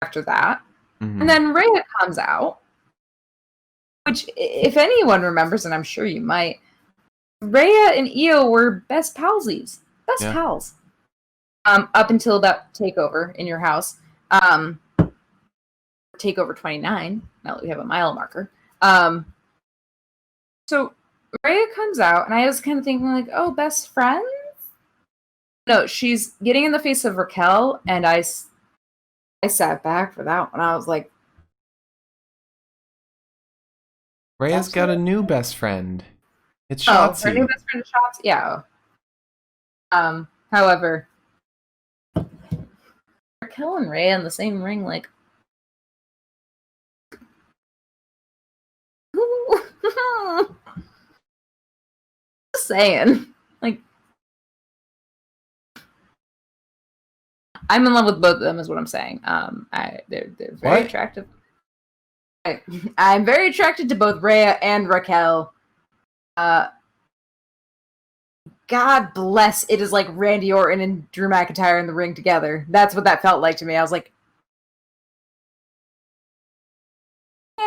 after that. Mm-hmm. And then Rhea comes out, which, if anyone remembers, and I'm sure you might, Rhea and Io were best palsies. Best pals. Up until about Takeover in your house. Takeover 29, now that we have a mile marker. So Rhea comes out, and I was kind of thinking, like, oh, best friends? No, she's getting in the face of Raquel, and I sat back for that one. I was like, Rhea's got a new best friend. It's Shotzi. Her new best friend is Shotzi? Yeah. However, Raquel and Rhea in the same ring, like, just saying, like, I'm in love with both of them, is what I'm saying. They're very attractive. I'm very attracted to both Rhea and Raquel. God bless. It is like Randy Orton and Drew McIntyre in the ring together. That's what that felt like to me. I was like,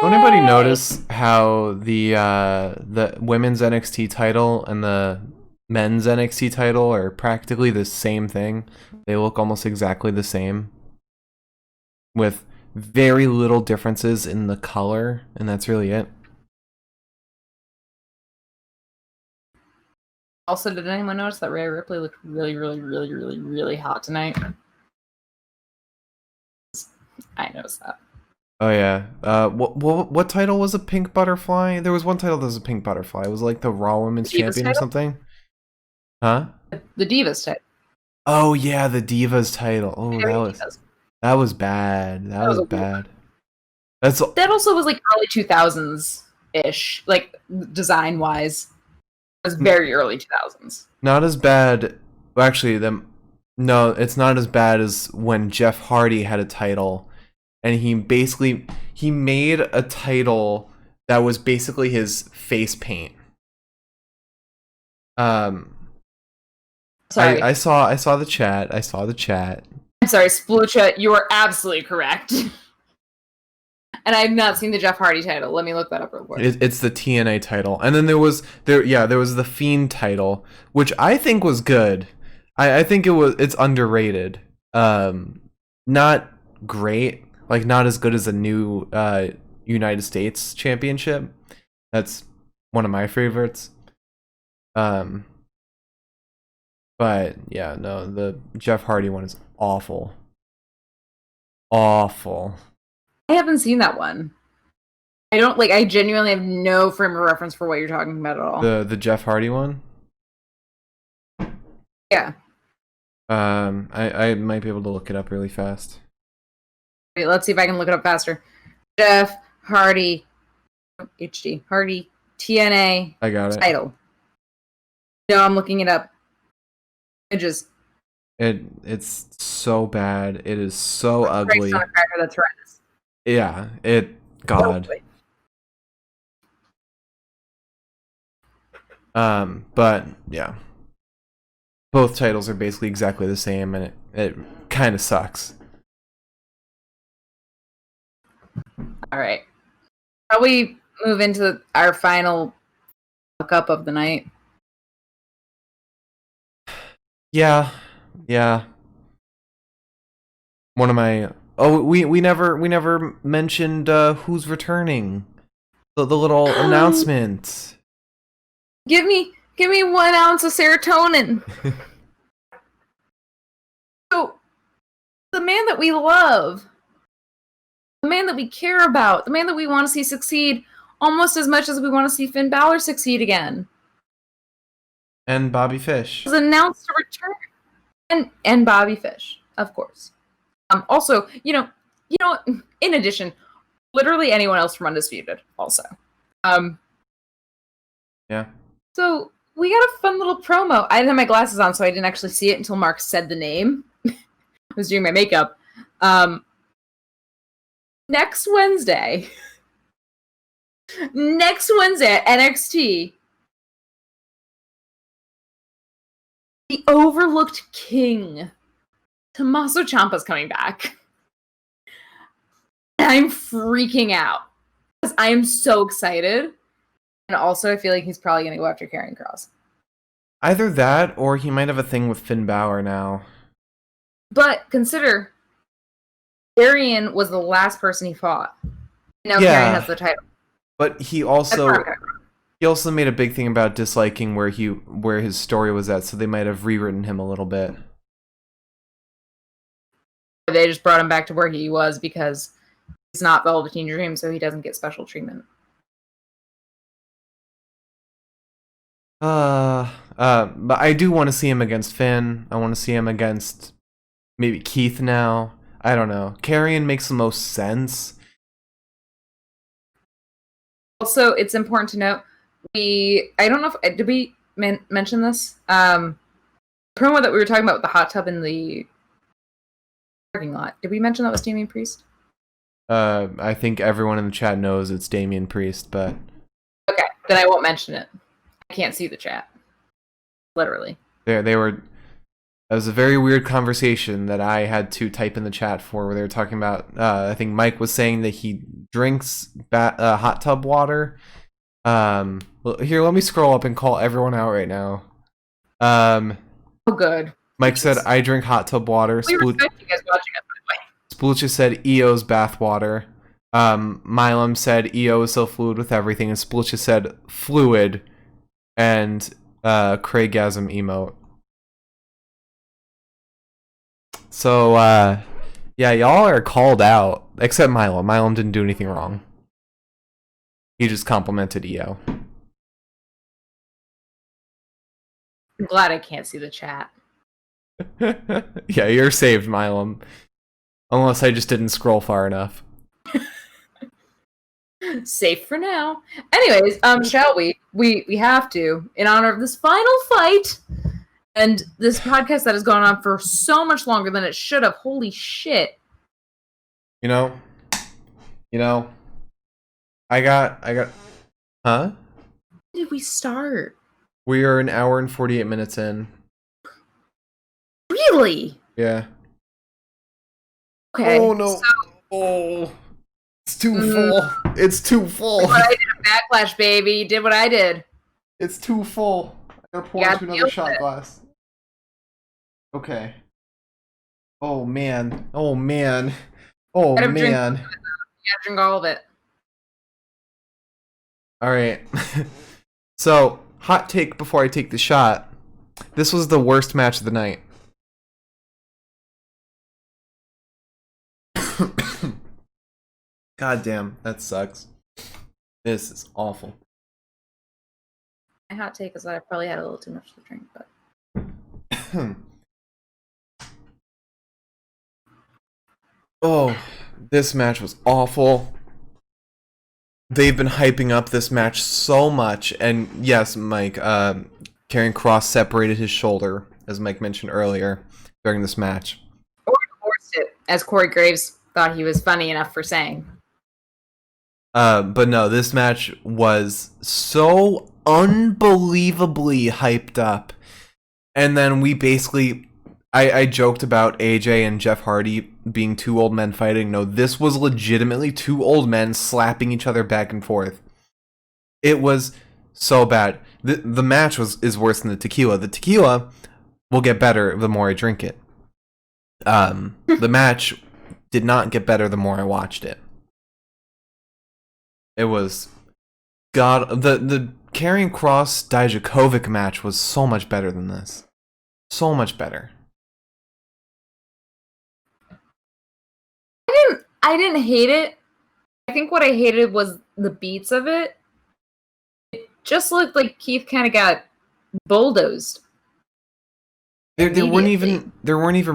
don't anybody notice how the women's NXT title and the men's NXT title are practically the same thing? They look almost exactly the same, with very little differences in the color, and that's really it. Also, did anyone notice that Rhea Ripley looked really, really, really, really, really hot tonight? I noticed that. Oh yeah. What title was a pink butterfly? There was one title that was a pink butterfly. It was like the Raw Women's Champion or something. Huh? The Divas title. Oh yeah, the Divas title. Oh, that was bad. That was bad. That also was like early 2000s ish, like design wise. It was very early 2000s. Not as bad. Well, actually, no, it's not as bad as when Jeff Hardy had a title, and he made a title that was basically his face paint. Sorry. I saw the chat. I saw the chat. I'm sorry, Splucha, you are absolutely correct. And I have not seen the Jeff Hardy title. Let me look that up real quick. It's the TNA title, and then there was the Fiend title, which I think was good. I think it's underrated. Not great, like not as good as a new United States Championship. That's one of my favorites. But yeah, no, the Jeff Hardy one is awful. Awful. I haven't seen that one. I genuinely have no frame of reference for what you're talking about at all. The Jeff Hardy one? Yeah. I might be able to look it up really fast. Wait, let's see if I can look it up faster. Jeff Hardy HD Hardy TNA. I got it. Title. No, I'm looking it up. It's so bad. It is so ugly. That's right. Yeah, God. But yeah, both titles are basically exactly the same, and it kind of sucks. All right, shall we move into our final fuck up of the night? Yeah. One of my we never mentioned who's returning. The little announcement. Give me 1 ounce of serotonin. So, the man that we love, the man that we care about, the man that we want to see succeed almost as much as we want to see Finn Balor succeed again. And Bobby Fish. Was announced to return. And Bobby Fish, of course. Also, you know, in addition, literally anyone else from Undisputed also. Yeah. So we got a fun little promo. I didn't have my glasses on, so I didn't actually see it until Mark said the name. was doing my makeup. Next Wednesday at NXT, the overlooked king, Tommaso Ciampa's coming back. And I'm freaking out because I am so excited. And also, I feel like he's probably going to go after Karrion Kross. Either that, or he might have a thing with Finn Balor now. But consider, Karrion was the last person he fought. Now Karrion has the title. But he also made a big thing about disliking where his story was at, so they might have rewritten him a little bit. They just brought him back to where he was because he's not Velveteen Dream, so he doesn't get special treatment. But I do want to see him against Finn. I want to see him against maybe Keith now. I don't know. Karrion makes the most sense. Also, it's important to note, I don't know if, did we mention this? Promo that we were talking about with the hot tub in the parking lot. Did we mention that was Damian Priest? I think everyone in the chat knows it's Damian Priest, but... Okay, then I won't mention it. I can't see the chat. Literally. That was a very weird conversation that I had to type in the chat for, where they were talking about, I think Mike was saying that he drinks hot tub water. Here, let me scroll up and call everyone out right now. Oh, good. Mike said, I drink hot tub water. We respect you guys watching us, by the way. Splucha said, EO's bath water. Milam said, EO is so fluid with everything. And Splucha said, fluid. And Craigasm emote. So, yeah, y'all are called out. Except Milam. Milam didn't do anything wrong. He just complimented EO. I'm glad I can't see the chat. Yeah, you're saved, Milam. Unless I just didn't scroll far enough. Safe for now. Anyways, shall we? We have to, in honor of this final fight, and this podcast that has gone on for so much longer than it should have. Holy shit. You know, I got, huh? When did we start? We are an hour and 48 minutes in. Really? Yeah. Okay. Oh, no. Oh. It's too full. It's too full. What I did a backlash, baby. You did what I did. It's too full. I gotta pour into another shot glass. Okay. Oh, man. Oh, man. Oh, man. You gotta drink all of it. Alright. So, hot take before I take the shot. This was the worst match of the night. God damn, that sucks. This is awful. My hot take is that I probably had a little too much to drink, but... Oh, this match was awful. They've been hyping up this match so much, and yes, Mike, Karrion Kross separated his shoulder, as Mike mentioned earlier, during this match. Or forced it, as Corey Graves thought he was funny enough for saying. But no, this match was so unbelievably hyped up. And then we basically... I joked about AJ and Jeff Hardy being two old men fighting. No, this was legitimately two old men slapping each other back and forth. It was so bad. The match is worse than the tequila. The tequila will get better the more I drink it. The match did not get better the more I watched it. It was... God, the Karrion Kross Dijakovic match was so much better than this. So much better. I didn't hate it. I think what I hated was the beats of it. It just looked like Keith kind of got bulldozed. There weren't even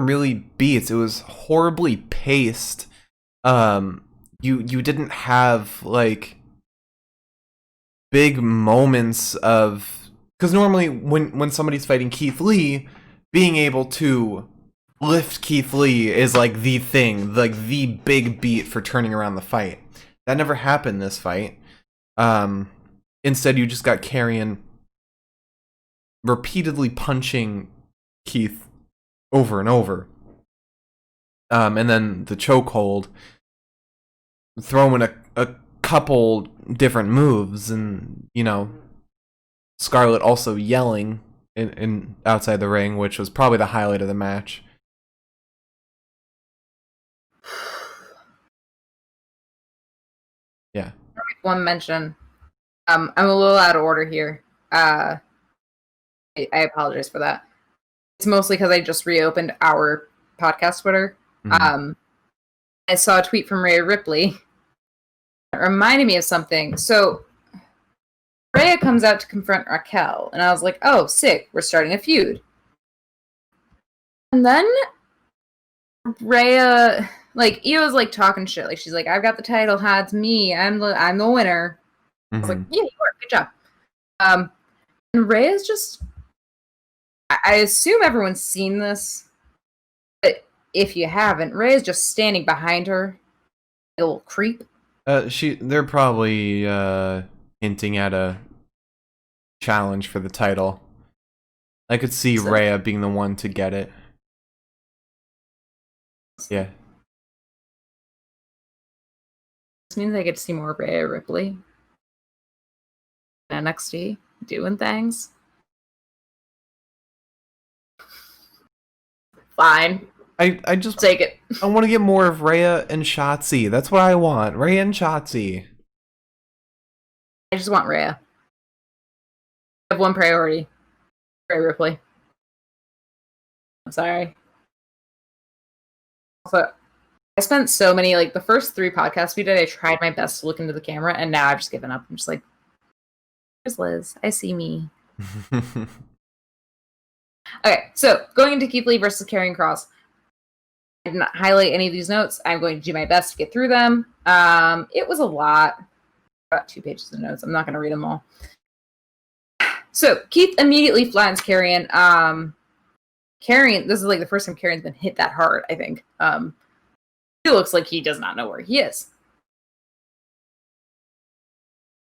really beats. It was horribly paced. You didn't have like big moments of, because normally when somebody's fighting Keith Lee, being able to lift Keith Lee is like the thing, like the big beat for turning around the fight. That never happened this fight. Instead, you just got Karrion repeatedly punching Keith over and over. And then the chokehold, throwing a couple different moves, and, you know, Scarlett also yelling in outside the ring, which was probably the highlight of the match. Yeah. One mention. I'm a little out of order here. I apologize for that. It's mostly because I just reopened our podcast Twitter. Mm-hmm. I saw a tweet from Rhea Ripley. It reminded me of something. So Rhea comes out to confront Raquel, and I was like, oh, sick, we're starting a feud. And then Rhea, like, Io's like talking shit. Like, she's like, I've got the title, it's me, I'm the winner. Mm-hmm. I was like, yeah, you are, good job. And Rhea's just, I assume everyone's seen this, but if you haven't, Rhea's just standing behind her, a little creep. They're probably hinting at a challenge for the title. I could see Rhea being the one to get it. Yeah. This means I get to see more Rhea Ripley. NXT doing things. Fine. I just take it. I want to get more of Rhea and Shotzi. That's what I want. Rhea and Shotzi. I just want Rhea. I have one priority. Rhea Ripley. I'm sorry. Also, I spent so many, like, the first 3 podcasts we did, I tried my best to look into the camera, and now I've just given up. I'm just like, there's Liz. I see me. Okay, so going into Keith Lee versus Karrion Kross. I did not highlight any of these notes. I'm going to do my best to get through them. It was a lot. About 2 pages of notes. I'm not going to read them all. So Keith immediately flattens Karrion. Karrion, this is like the first time Karrion's been hit that hard, I think. He looks like he does not know where he is.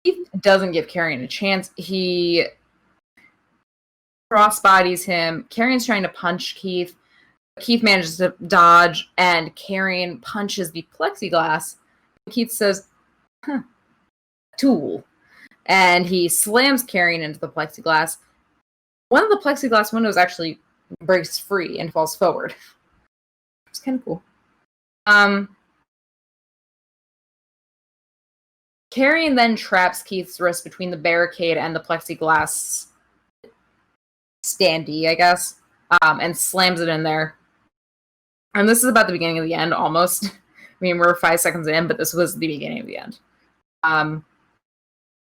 Keith doesn't give Karrion a chance. He crossbodies him. Karrion's trying to punch Keith. Keith manages to dodge, and Karrion punches the plexiglass. Keith says, tool. And he slams Karrion into the plexiglass. One of the plexiglass windows actually breaks free and falls forward. It's kind of cool. Karrion then traps Keith's wrist between the barricade and the plexiglass standee, I guess, and slams it in there. And this is about the beginning of the end, almost. I mean, we're 5 seconds in, but this was the beginning of the end.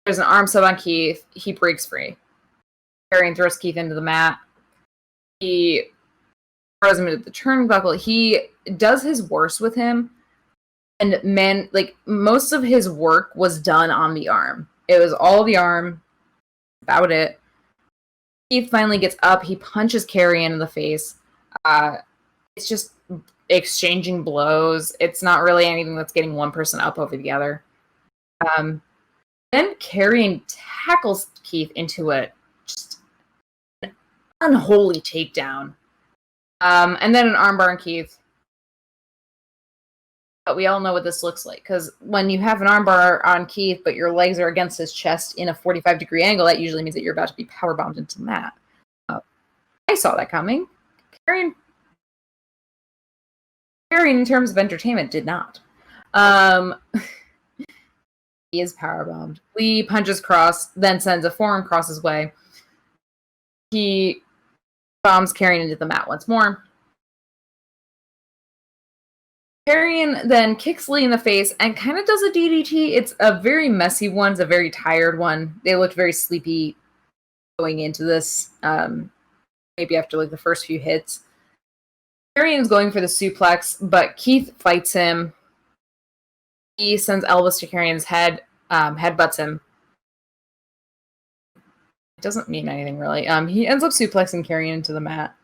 There's an arm sub on Keith. He breaks free. Karrion throws Keith into the mat. He throws him into the turnbuckle. He does his worst with him. And man, like, most of his work was done on the arm. It was all the arm. About it. Keith finally gets up. He punches Karrion in the face. It's just exchanging blows. It's not really anything that's getting one person up over the other. Then Karrion tackles Keith into an unholy takedown. And then an armbar on Keith. But we all know what this looks like, because when you have an armbar on Keith, but your legs are against his chest in a 45-degree angle, that usually means that you're about to be powerbombed into the mat. I saw that coming. Karrion, in terms of entertainment, did not. He is powerbombed. Lee punches Cross, then sends a forearm cross his way. He bombs Karrion into the mat once more. Karrion then kicks Lee in the face and kind of does a DDT. It's a very messy one. It's a very tired one. They looked very sleepy going into this. Maybe after like the first few hits. Karrion's going for the suplex, but Keith fights him. He sends elbows to Karrion's head, headbutts him. It doesn't mean anything really. He ends up suplexing Karrion into the mat.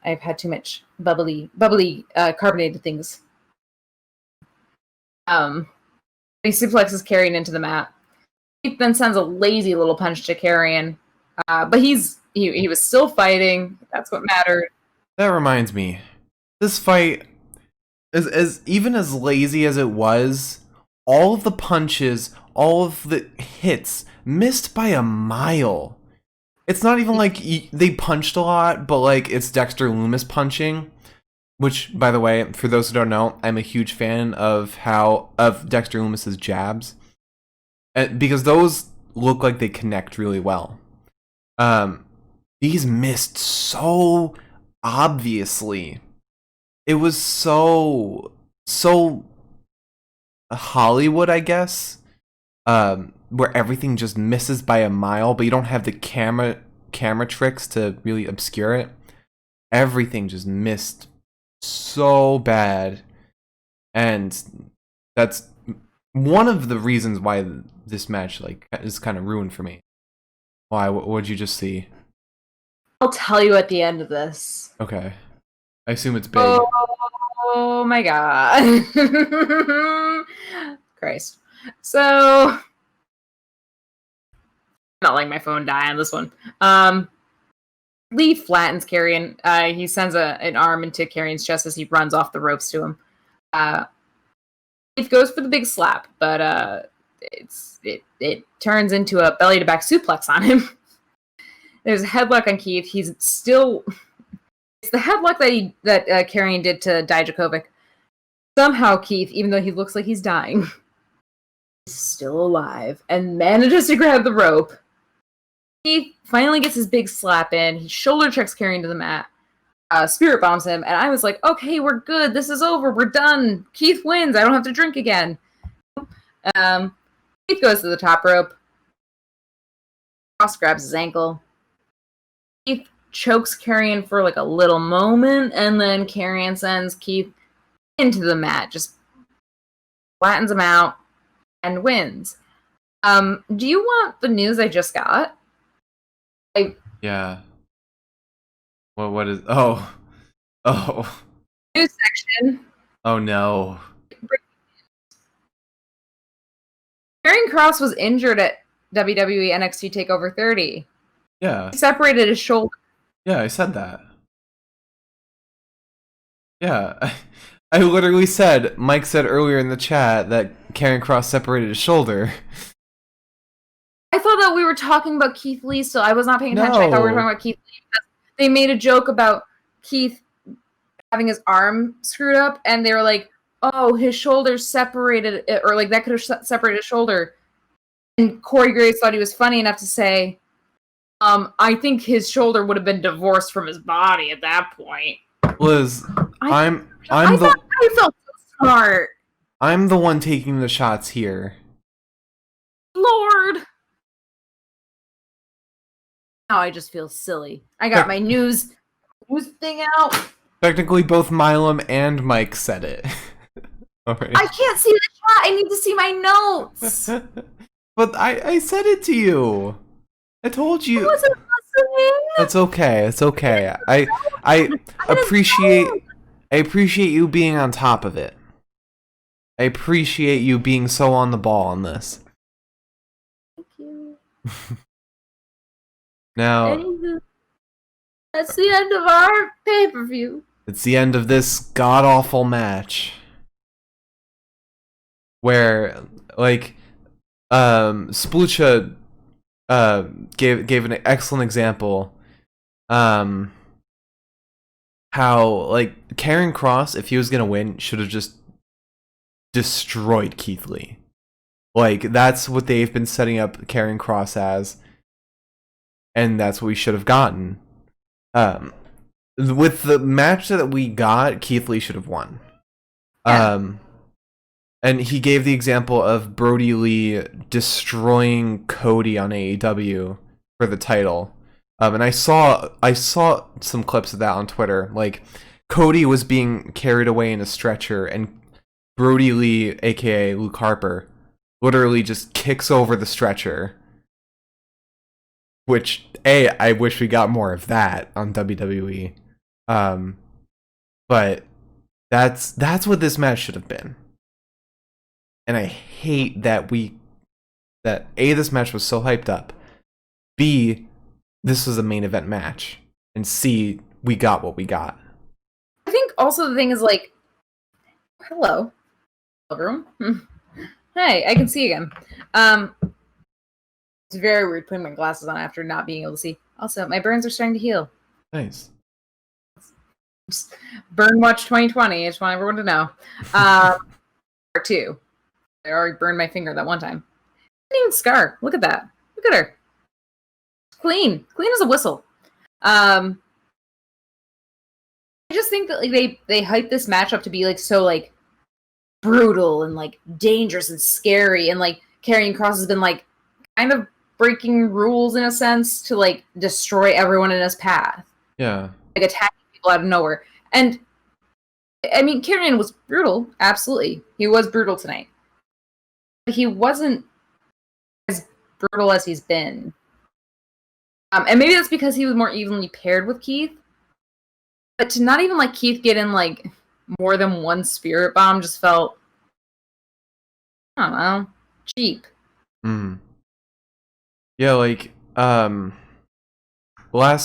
I I've had too much bubbly carbonated things. He suplexes Carrion into the mat. He then sends a lazy little punch to Carrion, but he was still fighting. That's what mattered. That reminds me, this fight, as even as lazy as it was, all of the punches, all of the hits missed by a mile. It's not even like they punched a lot, but like it's Dexter Lumis punching. Which, by the way, for those who don't know, I'm a huge fan of Dexter Lumis's jabs, because those look like they connect really well. These missed so obviously. It was so Hollywood, I guess, where everything just misses by a mile, but you don't have the camera tricks to really obscure it. Everything just missed so bad, and that's one of the reasons why this match is kind of ruined for me. Why? What'd you just see? I'll tell you at the end of this. Okay, I assume it's big. Oh my god, Christ! So, I'm not letting my phone die on this one. Lee flattens Carrion. He sends an arm into Carrion's chest as he runs off the ropes to him. Keith goes for the big slap, but it turns into a belly to back suplex on him. There's a headlock on Keith. He's still. It's the headlock that Carrion did to Dijakovic. Somehow Keith, even though he looks like he's dying, is still alive and manages to grab the rope. Keith finally gets his big slap in. He shoulder checks Carrion to the mat. Spirit bombs him, and I was like, okay, we're good. This is over. We're done. Keith wins. I don't have to drink again. Keith goes to the top rope. Cross grabs his ankle. Keith chokes Carrion for like a little moment, and then Carrion sends Keith into the mat, just flattens him out, and wins. Do you want the news I just got? Yeah. Well, what is... Oh. News section. Oh, no. Karrion Kross was injured at WWE NXT TakeOver 30. Yeah. He separated his shoulder. Yeah, I said that. Yeah. I literally said, Mike said earlier in the chat that Karrion Kross separated his shoulder. I thought that we were talking about Keith Lee, so I was not paying attention. No. I thought we were talking about Keith Lee. They made a joke about Keith having his arm screwed up, and they were like, oh, his shoulder separated, or like that could have separated his shoulder. And Corey Graves thought he was funny enough to say, I think his shoulder would have been divorced from his body at that point. Liz, I felt so smart. I'm the one taking the shots here. Lord. Now I just feel silly. I got my news thing out. Technically, both Milam and Mike said it. Right. I can't see the chat. I need to see my notes. But I said it to you. I told you. I wasn't listening. It's okay. It's okay. I appreciate you being on top of it. I appreciate you being so on the ball on this. Thank you. Now, that's the end of our pay-per-view. It's the end of this god-awful match. Where, like, Splucha gave an excellent example. How, like, Karrion Kross, if he was gonna win, should have just destroyed Keith Lee. Like, that's what they've been setting up Karrion Kross as. And that's what we should have gotten. With the match that we got, Keith Lee should have won. Yeah. And he gave the example of Brody Lee destroying Cody on AEW for the title. And I saw some clips of that on Twitter. Like, Cody was being carried away in a stretcher, and Brody Lee, aka Luke Harper, literally just kicks over the stretcher. Which, I wish we got more of that on WWE. But that's what this match should have been. And I hate that A, this match was so hyped up. B, this was a main event match. And C, we got what we got. I think also the thing is like, hello, room. Hey, I can see again. It's very weird putting my glasses on after not being able to see. Also, my burns are starting to heal. Nice. Burn Watch 2020. I just want everyone to know. Part 2. I already burned my finger that one time. Didn't even scar. Look at that. Look at her. Clean as a whistle. I just think that like they hype this match up to be like so like brutal and like dangerous and scary, and like Karrion Kross has been like kind of breaking rules in a sense to like destroy everyone in his path. Yeah. Like attacking people out of nowhere. And I mean, Karrion was brutal, absolutely. He was brutal tonight. But he wasn't as brutal as he's been. And maybe that's because he was more evenly paired with Keith. But to not even let Keith get in like more than one spirit bomb just felt, I don't know, cheap. Yeah, like last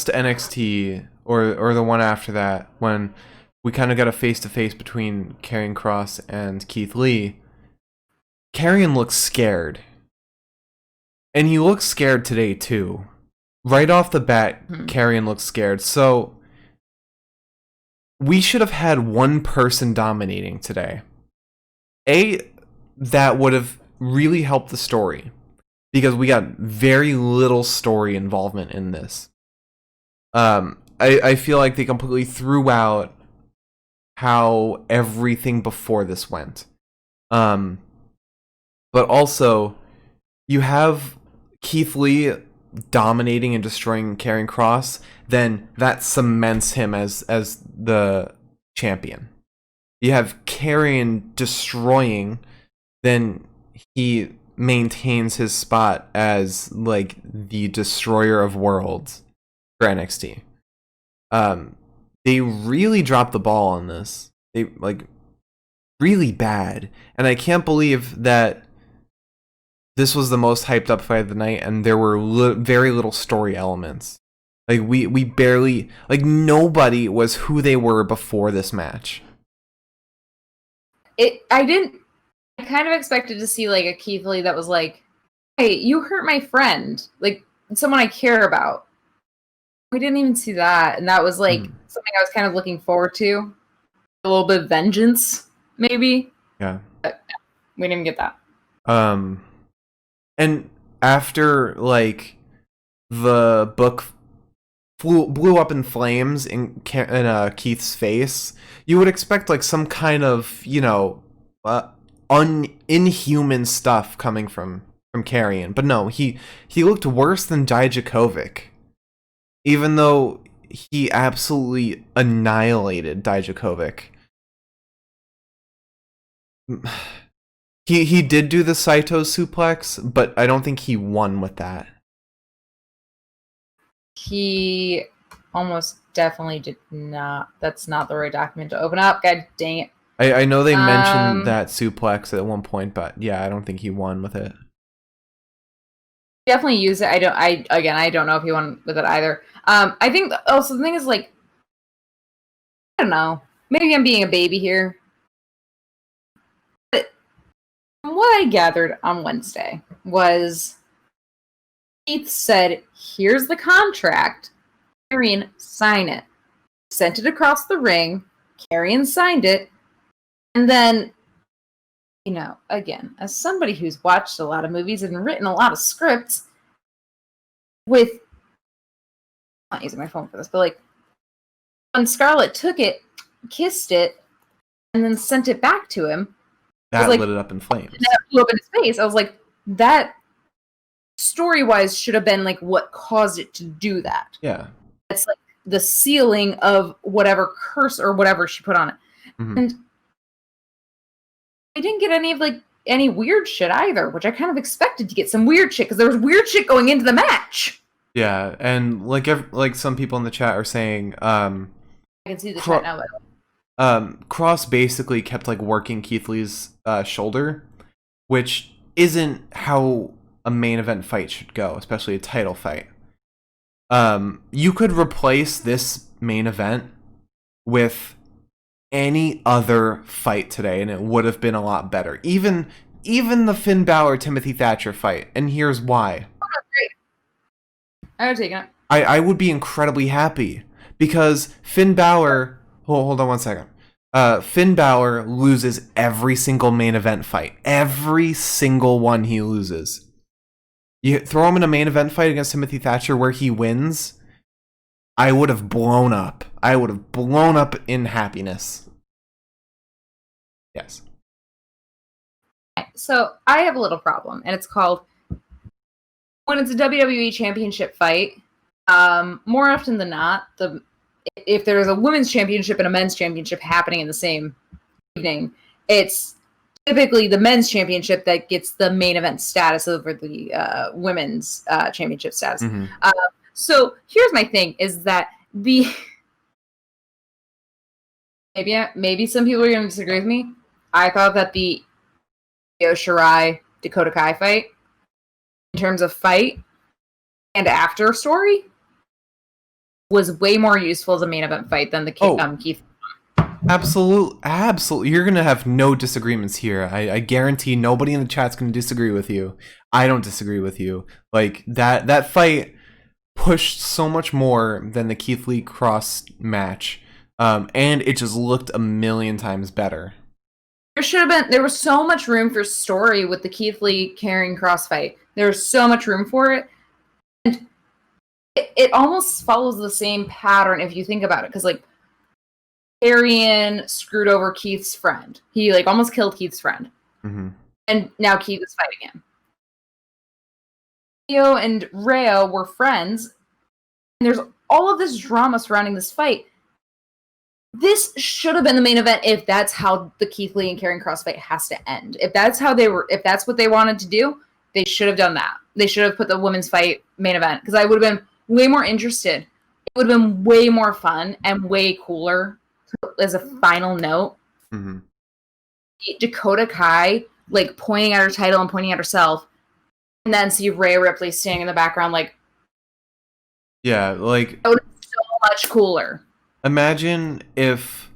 NXT or the one after that, when we kind of got a face-to-face between Karrion Kross and Keith Lee, Karrion looks scared. And he looks scared today, too. Right off the bat, Karrion looks scared. So, we should have had one person dominating today. That would have really helped the story. Because we got very little story involvement in this. I feel like they completely threw out how everything before this went. But also, you have Keith Lee dominating and destroying Karrion Kross, then that cements him as the champion. You have Karrion destroying, then he maintains his spot as like the destroyer of worlds for NXT. They really dropped the ball on this. They like really bad, and I can't believe that this was the most hyped up fight of the night, and there were very little story elements. Like we barely, like nobody was who they were before this match. I kind of expected to see like a Keith Lee that was like, hey, you hurt my friend, like someone I care about. We didn't even see that, and that was like something I was kind of looking forward to. A little bit of vengeance, maybe. Yeah. But no, we didn't even get that. And after like the book blew up in flames in Keith's face, you would expect like some kind of, you know, inhuman stuff coming from Karrion. But no, he looked worse than Dijakovic. Even though he absolutely annihilated Dijakovic. He did do the Saito suplex, but I don't think he won with that. He almost definitely did not. That's not the right document to open up. God dang it. I know they mentioned that suplex at one point, but yeah, I don't think he won with it. Definitely use it. I don't know if he won with it either. I think also the thing is like, I don't know. Maybe I'm being a baby here. But from what I gathered on Wednesday was Keith said, here's the contract. Karrion, sign it. Sent it across the ring. Karrion signed it. And then, you know, again, as somebody who's watched a lot of movies and written a lot of scripts, I'm not using my phone for this, but like, when Scarlett took it, kissed it, and then sent it back to him, that like, lit it up in flames. That blew up in his face. I was like, that story-wise should have been like what caused it to do that. Yeah. That's like the sealing of whatever curse or whatever she put on it. Mm-hmm. And I didn't get any weird shit either, which I kind of expected to get some weird shit because there was weird shit going into the match. Yeah, and like some people in the chat are saying, I can see the chat now. Cross basically kept like working Keith Lee's shoulder, which isn't how a main event fight should go, especially a title fight. You could replace this main event with any other fight today, and it would have been a lot better. Even the Finn Balor Timothy Thatcher fight, and here's why. Oh, great. I would take it. I would be incredibly happy because Finn Balor. Hold on one second. Finn Balor loses every single main event fight. Every single one he loses. You throw him in a main event fight against Timothy Thatcher where he wins, I would have blown up. I would have blown up in happiness. Yes. So I have a little problem, and it's called when it's a WWE Championship fight. More often than not, if there's a women's championship and a men's championship happening in the same evening, it's typically the men's championship that gets the main event status over the women's championship status. Mm-hmm. So here's my thing: is that maybe some people are going to disagree with me. I thought that the Io Shirai Dakota Kai fight, in terms of fight and after story, was way more useful as a main event fight than the Keith. Absolutely. You're gonna have no disagreements here. I guarantee nobody in the chat's gonna disagree with you. I don't disagree with you. Like that fight pushed so much more than the Keith Lee Cross match, and it just looked a million times better. There was so much room for story with the Keith Lee Karrion Kross fight. There was so much room for it, and it almost follows the same pattern if you think about it, because like Karrion screwed over Keith's friend. He like almost killed Keith's friend, and now Keith is fighting him. Io and Rhea were friends, and there's all of this drama surrounding this fight. This should have been the main event if that's how the Keith Lee and Karrion Kross fight has to end. If that's what they wanted to do, they should have done that. They should have put the women's fight main event, because I would have been way more interested. It would have been way more fun and way cooler as a final note. Mm-hmm. Dakota Kai like pointing at her title and pointing at herself, and then see Rhea Ripley standing in the background like, yeah, like that would have been so much cooler. Imagine if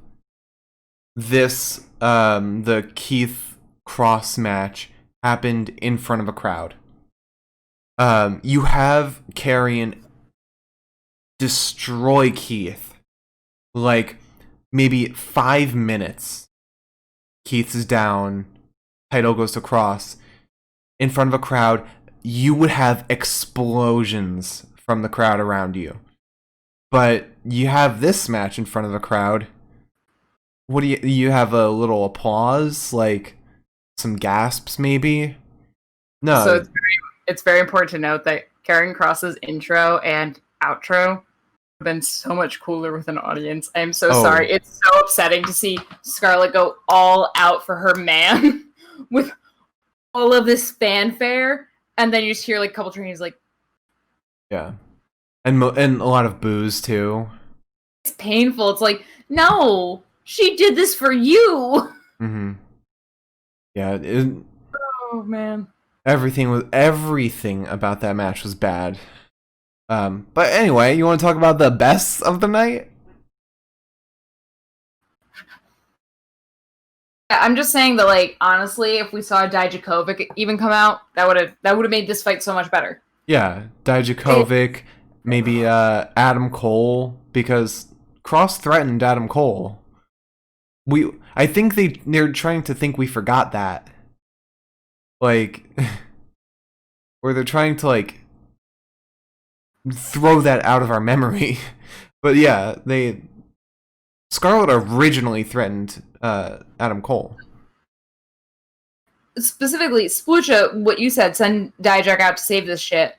this the Keith Cross match happened in front of a crowd. You have Karrion destroy Keith. Like maybe 5 minutes. Keith is down. Title goes to Cross. In front of a crowd, you would have explosions from the crowd around you. But you have this match in front of a crowd. What do you have a little applause, like some gasps maybe? No. So it's very important to note that Karrion Kross's intro and outro have been so much cooler with an audience. I'm so sorry. It's so upsetting to see Scarlett go all out for her man with all of this fanfare, and then you just hear like a couple trainers like, yeah. And a lot of boos too. It's painful. It's like, no, she did this for you. Mm-hmm. Yeah. Oh man. Everything about that match was bad. But anyway, you want to talk about the best of the night? Yeah, I'm just saying that, like, honestly, if we saw Dijakovic even come out, that would have made this fight so much better. Yeah, Dijakovic. Maybe Adam Cole, because Cross threatened Adam Cole. I think they're trying to think we forgot that. Like, or they're trying to like throw that out of our memory. But yeah, Scarlett originally threatened Adam Cole. Specifically, Splucha, what you said, send Dijak out to save this shit.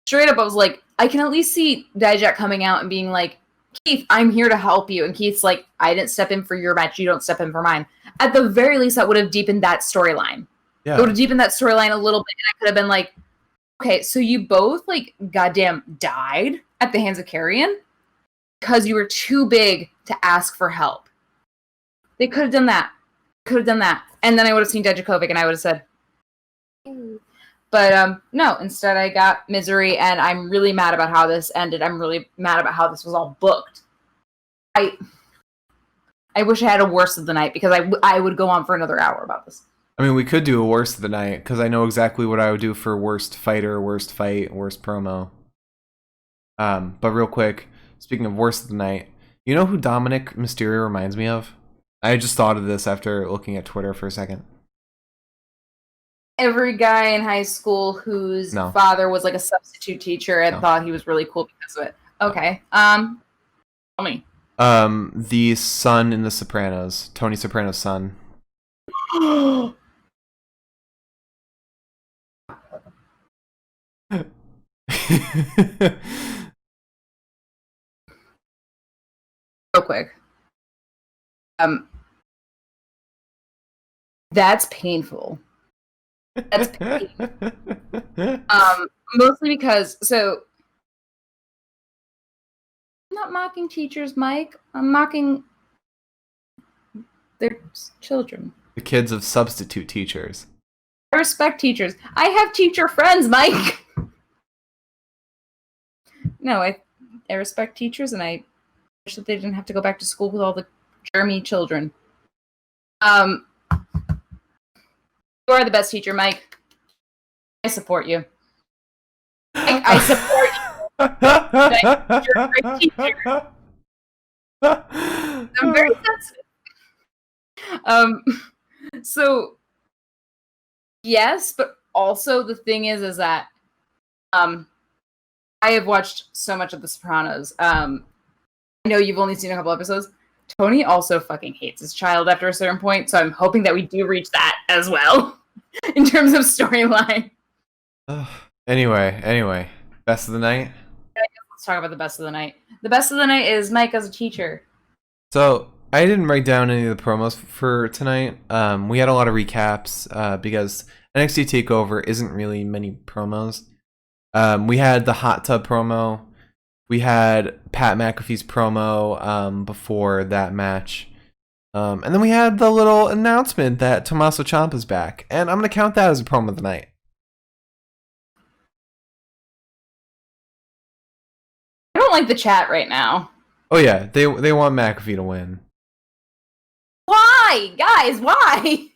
Straight up, I was like, I can at least see Dijak coming out and being like, Keith, I'm here to help you. And Keith's like, I didn't step in for your match. You don't step in for mine. At the very least, that would have deepened that storyline. Yeah. It would have deepened that storyline a little bit. And I could have been like, okay, so you both, like, goddamn died at the hands of Karrion? because you were too big to ask for help. They could have done that. And then I would have seen Dijakovic and I would have said, but no, instead I got Misery, and I'm really mad about how this ended. I'm really mad about how this was all booked. I wish I had a worst of the night, because I would go on for another hour about this. I mean, we could do a worst of the night, because I know exactly what I would do for worst fighter, worst fight, worst promo. But real quick, speaking of worst of the night, you know who Dominic Mysterio reminds me of? I just thought of this after looking at Twitter for a second. Every guy in high school whose father was like a substitute teacher and thought he was really cool because of it. Okay. Tell me. The son in The Sopranos, Tony Soprano's son. Real quick. That's painful. That's painful. Mostly because, so I'm not mocking teachers, Mike. I'm mocking their children. The kids of substitute teachers. I respect teachers. I have teacher friends, Mike. No, I respect teachers, and I wish that they didn't have to go back to school with all the germy children. You are the best teacher, Mike. I support you. Mike, I support you. You're a great teacher. I'm very sensitive. So yes, but also the thing is that I have watched so much of The Sopranos. I know you've only seen a couple episodes. Tony also fucking hates his child after a certain point, so I'm hoping that we do reach that as well in terms of storyline. Anyway, best of the night? Let's talk about the best of the night. The best of the night is Mike as a teacher. So, I didn't write down any of the promos for tonight. We had a lot of recaps because NXT TakeOver isn't really many promos. We had the hot tub promo. We had Pat McAfee's promo before that match. And then we had the little announcement that Tommaso Ciampa's back. And I'm going to count that as a promo of the night. I don't like the chat right now. Oh yeah, they want McAfee to win. Why? Guys, why?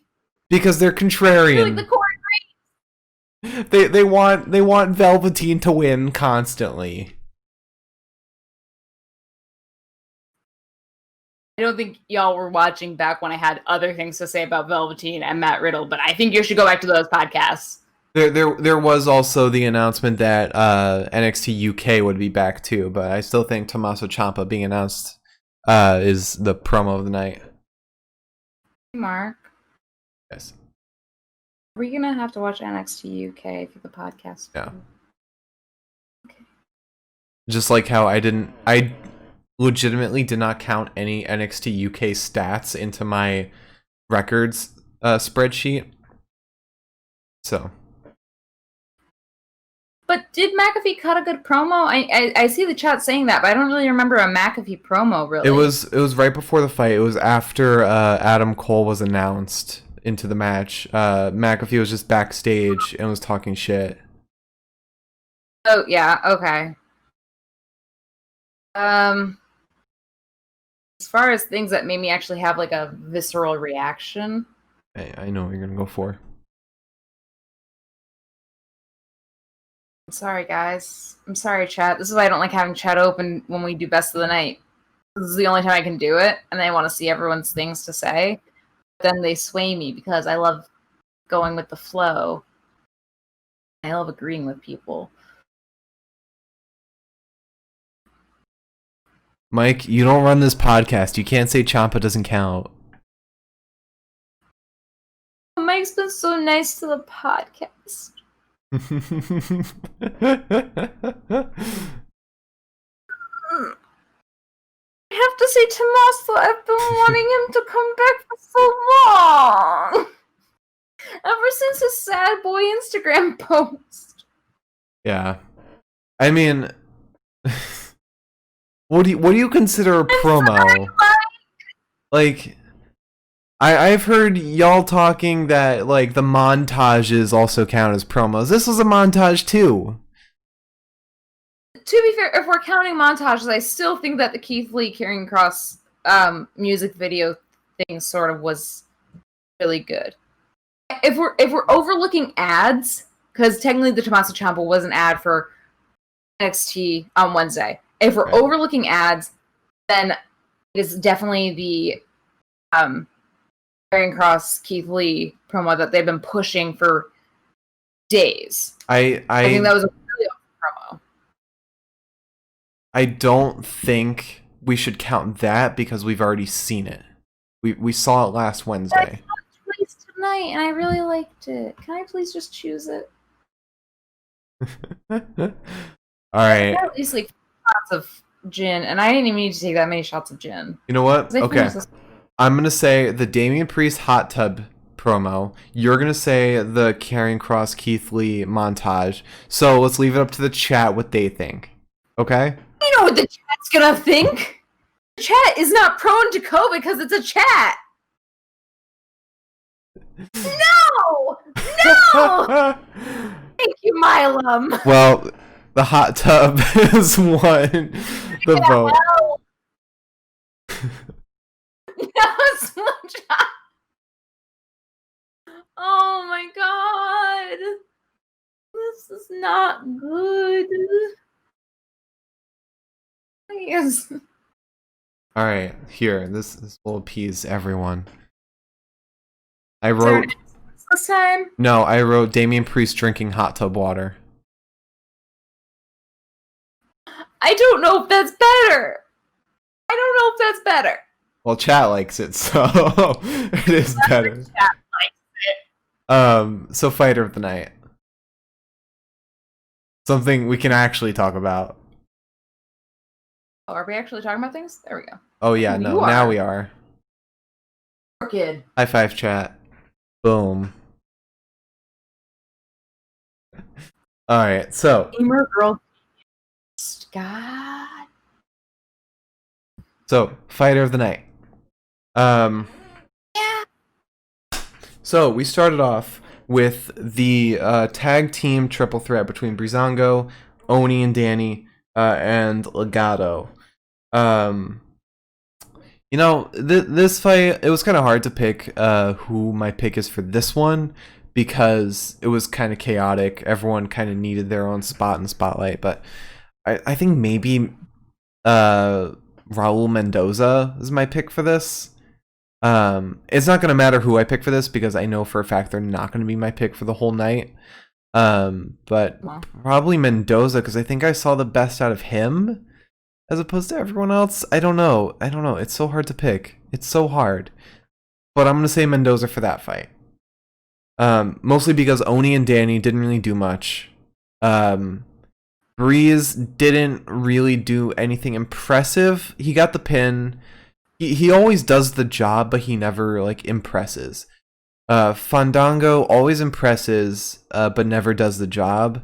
Because they're contrarian. Like the They want Velveteen to win constantly. I don't think y'all were watching back when I had other things to say about Velveteen and Matt Riddle, but I think you should go back to those podcasts. There was also the announcement that NXT UK would be back too, but I still think Tommaso Ciampa being announced is the promo of the night. Mark. Yes. Are we gonna have to watch NXT UK for the podcast? Yeah. Okay. Just like how I legitimately did not count any NXT UK stats into my records spreadsheet. So. But did McAfee cut a good promo? I see the chat saying that, but I don't really remember a McAfee promo, really. It was right before the fight. It was after Adam Cole was announced into the match. McAfee was just backstage and was talking shit. Oh, yeah, okay. As far as things that made me actually have, like, a visceral reaction. I know what you're gonna go for. I'm sorry, guys. I'm sorry, chat. This is why I don't like having chat open when we do Best of the Night. This is the only time I can do it, and I want to see everyone's things to say. But then they sway me because I love going with the flow. I love agreeing with people. Mike, you don't run this podcast. You can't say Ciampa doesn't count. Mike's been so nice to the podcast. I have to say, Tommaso, I've been wanting him to come back for so long. Ever since his sad boy Instagram post. Yeah. I mean, What do you consider a promo? Like, I've heard y'all talking that like the montages also count as promos. This was a montage too. To be fair, if we're counting montages, I still think that the Keith Lee Karrion Kross music video thing sort of was really good. If we're overlooking ads, because technically the Tommaso Ciampa was an ad for NXT on Wednesday. If we're overlooking ads, then it is definitely the Karrion Kross Keith Lee promo that they've been pushing for days. I think that was a really awesome promo. I don't think we should count that because we've already seen it. We saw it last Wednesday. I saw it twice tonight, and I really liked it. Can I please just choose it? All right. At least like shots of gin, and I didn't even need to take that many shots of gin. You know what? Okay. I'm gonna say the Damian Priest hot tub promo. You're gonna say the Karrion Kross Keith Lee montage. So let's leave it up to the chat what they think. Okay? You know what the chat's gonna think? The chat is not prone to COVID because it's a chat. No! No! Thank you, Milam. Well, the hot tub is won the vote. That was much. Oh my god. This is not good. Yes. All right, here. This will appease everyone. I wrote this time. No, I wrote Damian Priest drinking hot tub water. I don't know if that's better. I don't know if that's better. Well, chat likes it, so it is better. Chat likes it. So fighter of the night. Something we can actually talk about. Oh, are we actually talking about things? There we go. Oh yeah, no, now we are. Kid. High five, chat. Boom. All right, so. Gamer girl. God. So, fighter of the night. Yeah. So we started off with the tag team triple threat between Breezango, Oni, and Danny, and Legado. You know, this fight, it was kind of hard to pick who my pick is for this one because it was kind of chaotic. Everyone kind of needed their own spot in the spotlight, but I think maybe Raul Mendoza is my pick for this. It's not going to matter who I pick for this because I know for a fact they're not going to be my pick for the whole night. But probably Mendoza because I think I saw the best out of him as opposed to everyone else. I don't know. It's so hard to pick. It's so hard. But I'm going to say Mendoza for that fight. Mostly because Oni and Danny didn't really do much. Breeze didn't really do anything impressive. He got the pin. He always does the job, but he never like impresses. Fandango always impresses, but never does the job.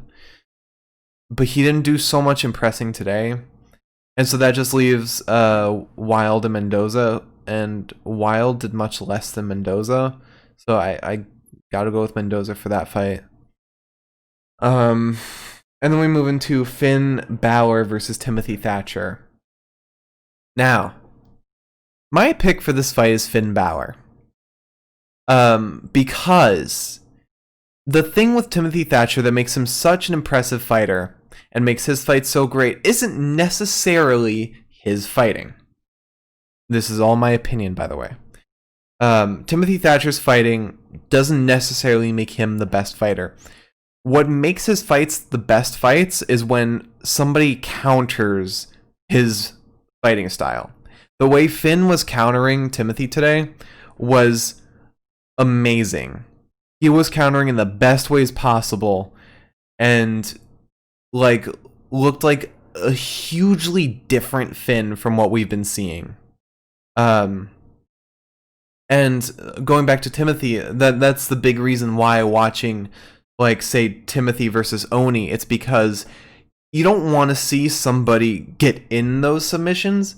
But he didn't do so much impressing today. And so that just leaves Wild and Mendoza. And Wild did much less than Mendoza. So I gotta go with Mendoza for that fight. And then we move into Finn Balor versus Timothy Thatcher. Now, my pick for this fight is Finn Balor. Because the thing with Timothy Thatcher that makes him such an impressive fighter and makes his fight so great isn't necessarily his fighting. This is all my opinion, by the way. Timothy Thatcher's fighting doesn't necessarily make him the best fighter. What makes his fights the best fights is when somebody counters his fighting style. The way Finn was countering Timothy today was amazing. He was countering in the best ways possible and like looked like a hugely different Finn from what we've been seeing. And going back to Timothy, that's the big reason why watching like say Timothy versus Oni, it's because you don't want to see somebody get in those submissions.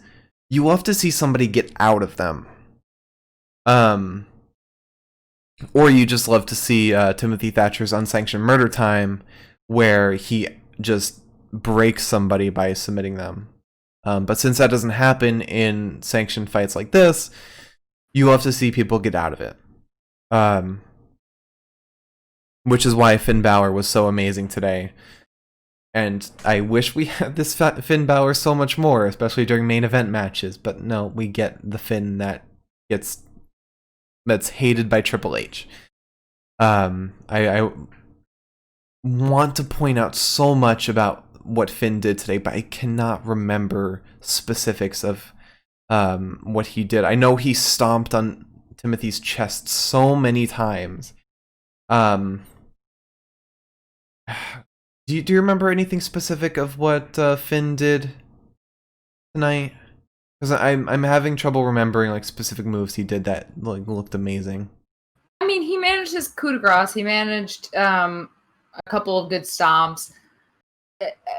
You love to see somebody get out of them. Or you just love to see Timothy Thatcher's unsanctioned murder time, where he just breaks somebody by submitting them. But since that doesn't happen in sanctioned fights like this, you love to see people get out of it. Which is why Finn Balor was so amazing today. And I wish we had this Finn Balor so much more, especially during main event matches. But no, we get the Finn that's hated by Triple H. I want to point out so much about what Finn did today, but I cannot remember specifics of what he did. I know he stomped on Timothy's chest so many times. Do you remember anything specific of what Finn did tonight? Because I'm having trouble remembering like specific moves he did that like looked amazing. I mean, he managed his coup de grace. He managed a couple of good stomps,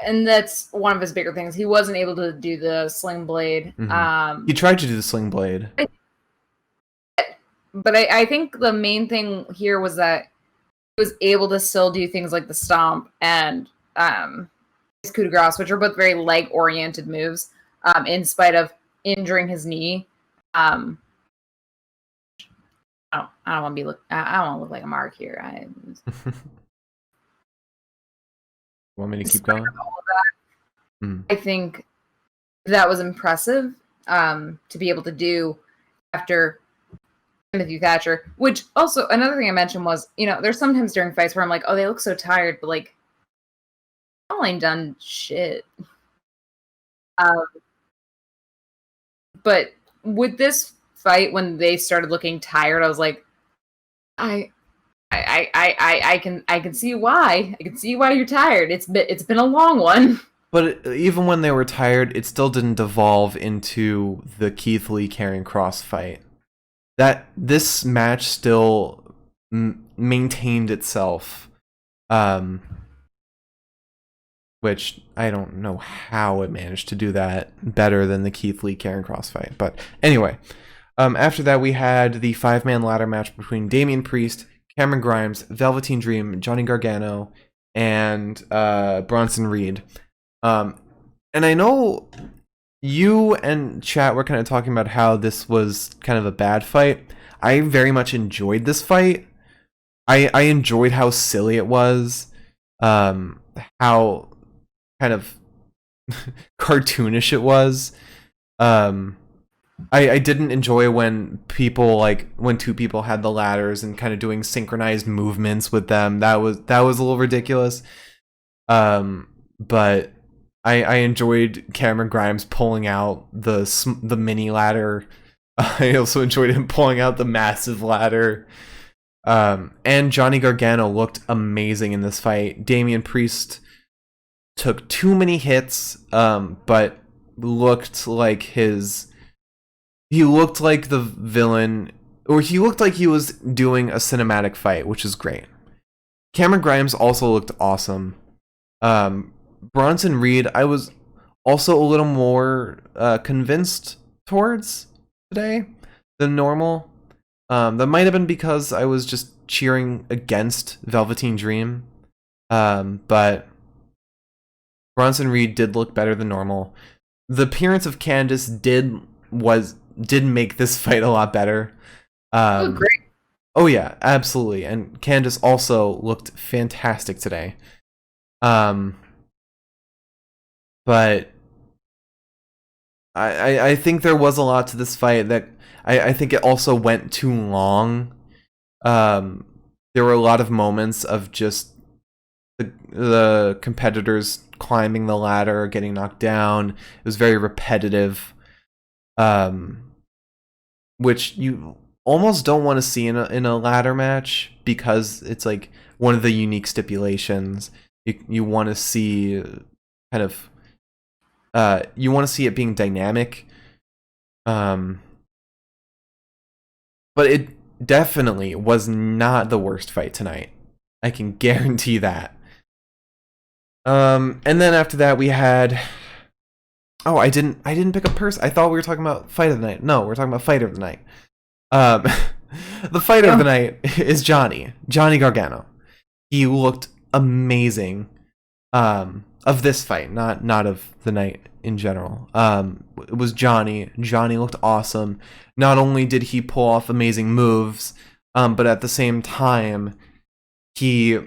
and that's one of his bigger things. He wasn't able to do the sling blade. Mm-hmm. He tried to do the sling blade, but I think the main thing here was that he was able to still do things like the stomp and his coup de grace, which are both very leg-oriented moves, in spite of injuring his knee. I don't want to look like a mark here. Want me to keep going? I think that was impressive to be able to do after Timothy Thatcher. Which also, another thing I mentioned was, there's sometimes during fights where I'm like, oh, they look so tired, but like, I ain't done shit. But with this fight, when they started looking tired, I was like, I can see why. I can see why you're tired. It's been a long one. But even when they were tired, it still didn't devolve into the Keith Lee Karrion Kross fight. That this match still maintained itself, which I don't know how it managed to do that better than the Keith Lee Karrion Kross fight. But anyway, after that we had the 5-man ladder match between Damian Priest, Cameron Grimes, Velveteen Dream, Johnny Gargano, and Bronson Reed. And I know you and chat were kind of talking about how this was kind of a bad fight. I very much enjoyed this fight. I enjoyed how silly it was, how kind of cartoonish it was. I didn't enjoy when two people had the ladders and kind of doing synchronized movements with them. That was a little ridiculous. But I enjoyed Cameron Grimes pulling out the mini ladder. I also enjoyed him pulling out the massive ladder. And Johnny Gargano looked amazing in this fight. Damian Priest took too many hits, but looked like he looked like the villain, or he looked like he was doing a cinematic fight, which is great. Cameron Grimes also looked awesome. Bronson Reed, I was also a little more convinced towards today than normal. That might have been because I was just cheering against Velveteen Dream. But Bronson Reed did look better than normal. The appearance of Candice did make this fight a lot better. Great. Oh yeah, absolutely. And Candice also looked fantastic today. But I think there was a lot to this fight that I think it also went too long. There were a lot of moments of just the competitors climbing the ladder, getting knocked down. It was very repetitive, which you almost don't want to see in a ladder match, because it's like one of the unique stipulations. You want to see kind of you want to see it being dynamic, but it definitely was not the worst fight tonight. I can guarantee that. And then after that we had. Oh, I didn't pick a person. I thought we were talking about fight of the night. No, we're talking about fighter of the night. Um, the fighter of the night is Johnny Gargano. He looked amazing. Of this fight, not of the night in general. It was Johnny. Johnny looked awesome. Not only did he pull off amazing moves, but at the same time, he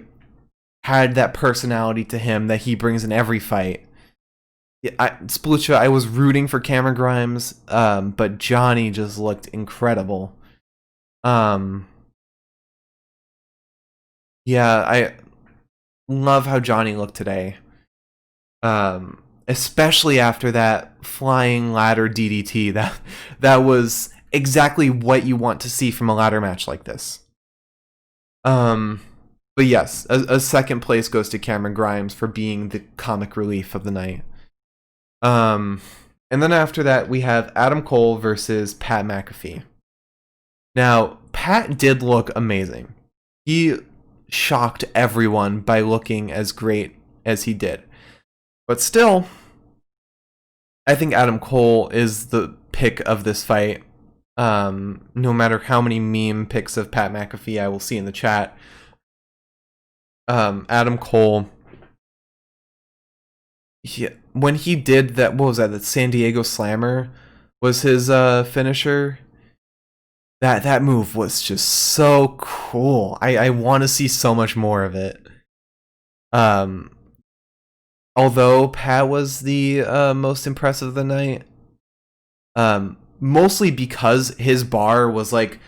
had that personality to him that he brings in every fight. Splucha, I was rooting for Cameron Grimes, but Johnny just looked incredible. Yeah, I love how Johnny looked today. Especially after that flying ladder DDT. That was exactly what you want to see from a ladder match like this. But yes, a second place goes to Cameron Grimes for being the comic relief of the night. And then after that, we have Adam Cole versus Pat McAfee. Now, Pat did look amazing. He shocked everyone by looking as great as he did. But still, I think Adam Cole is the pick of this fight. No matter how many meme pics of Pat McAfee I will see in the chat. Adam Cole, when he did that, what was that? The San Diego Slammer was his finisher. That move was just so cool. I want to see so much more of it. Although Pat was the most impressive of the night, mostly because his bar was like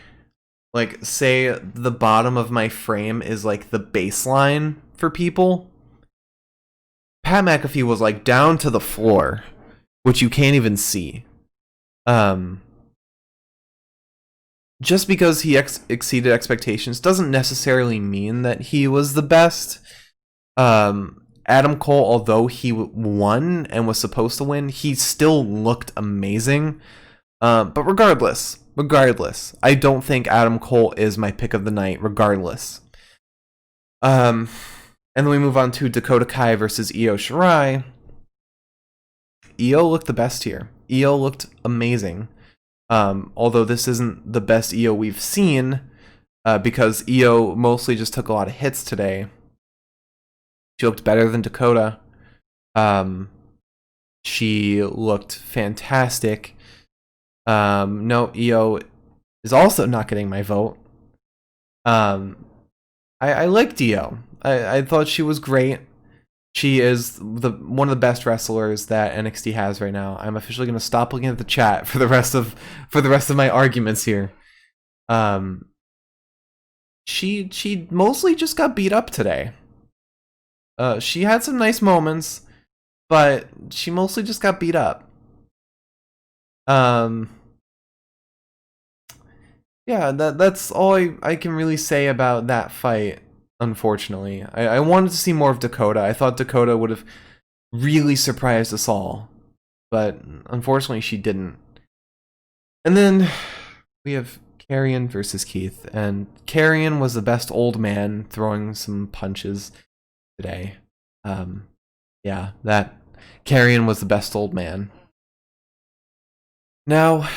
say the bottom of my frame is like the baseline for people. Pat McAfee was like down to the floor, which you can't even see. Just because he exceeded expectations doesn't necessarily mean that he was the best. Adam Cole, although he won and was supposed to win, he still looked amazing. But regardless, I don't think Adam Cole is my pick of the night, regardless. And then we move on to Dakota Kai versus Io Shirai. Io looked the best here. Io looked amazing. Although this isn't the best Io we've seen, because Io mostly just took a lot of hits today. She looked better than Dakota. She looked fantastic. No, Io is also not getting my vote. I liked Io. I thought she was great. She is one of the best wrestlers that NXT has right now. I'm officially going to stop looking at the chat for the rest of my arguments here. She mostly just got beat up today. She had some nice moments, but she mostly just got beat up. Yeah, that's all I can really say about that fight, unfortunately. I wanted to see more of Dakota. I thought Dakota would have really surprised us all, but unfortunately she didn't. And then we have Karrion versus Keith, and Karrion was the best old man throwing some punches today. Yeah, that Karrion was the best old man. Now,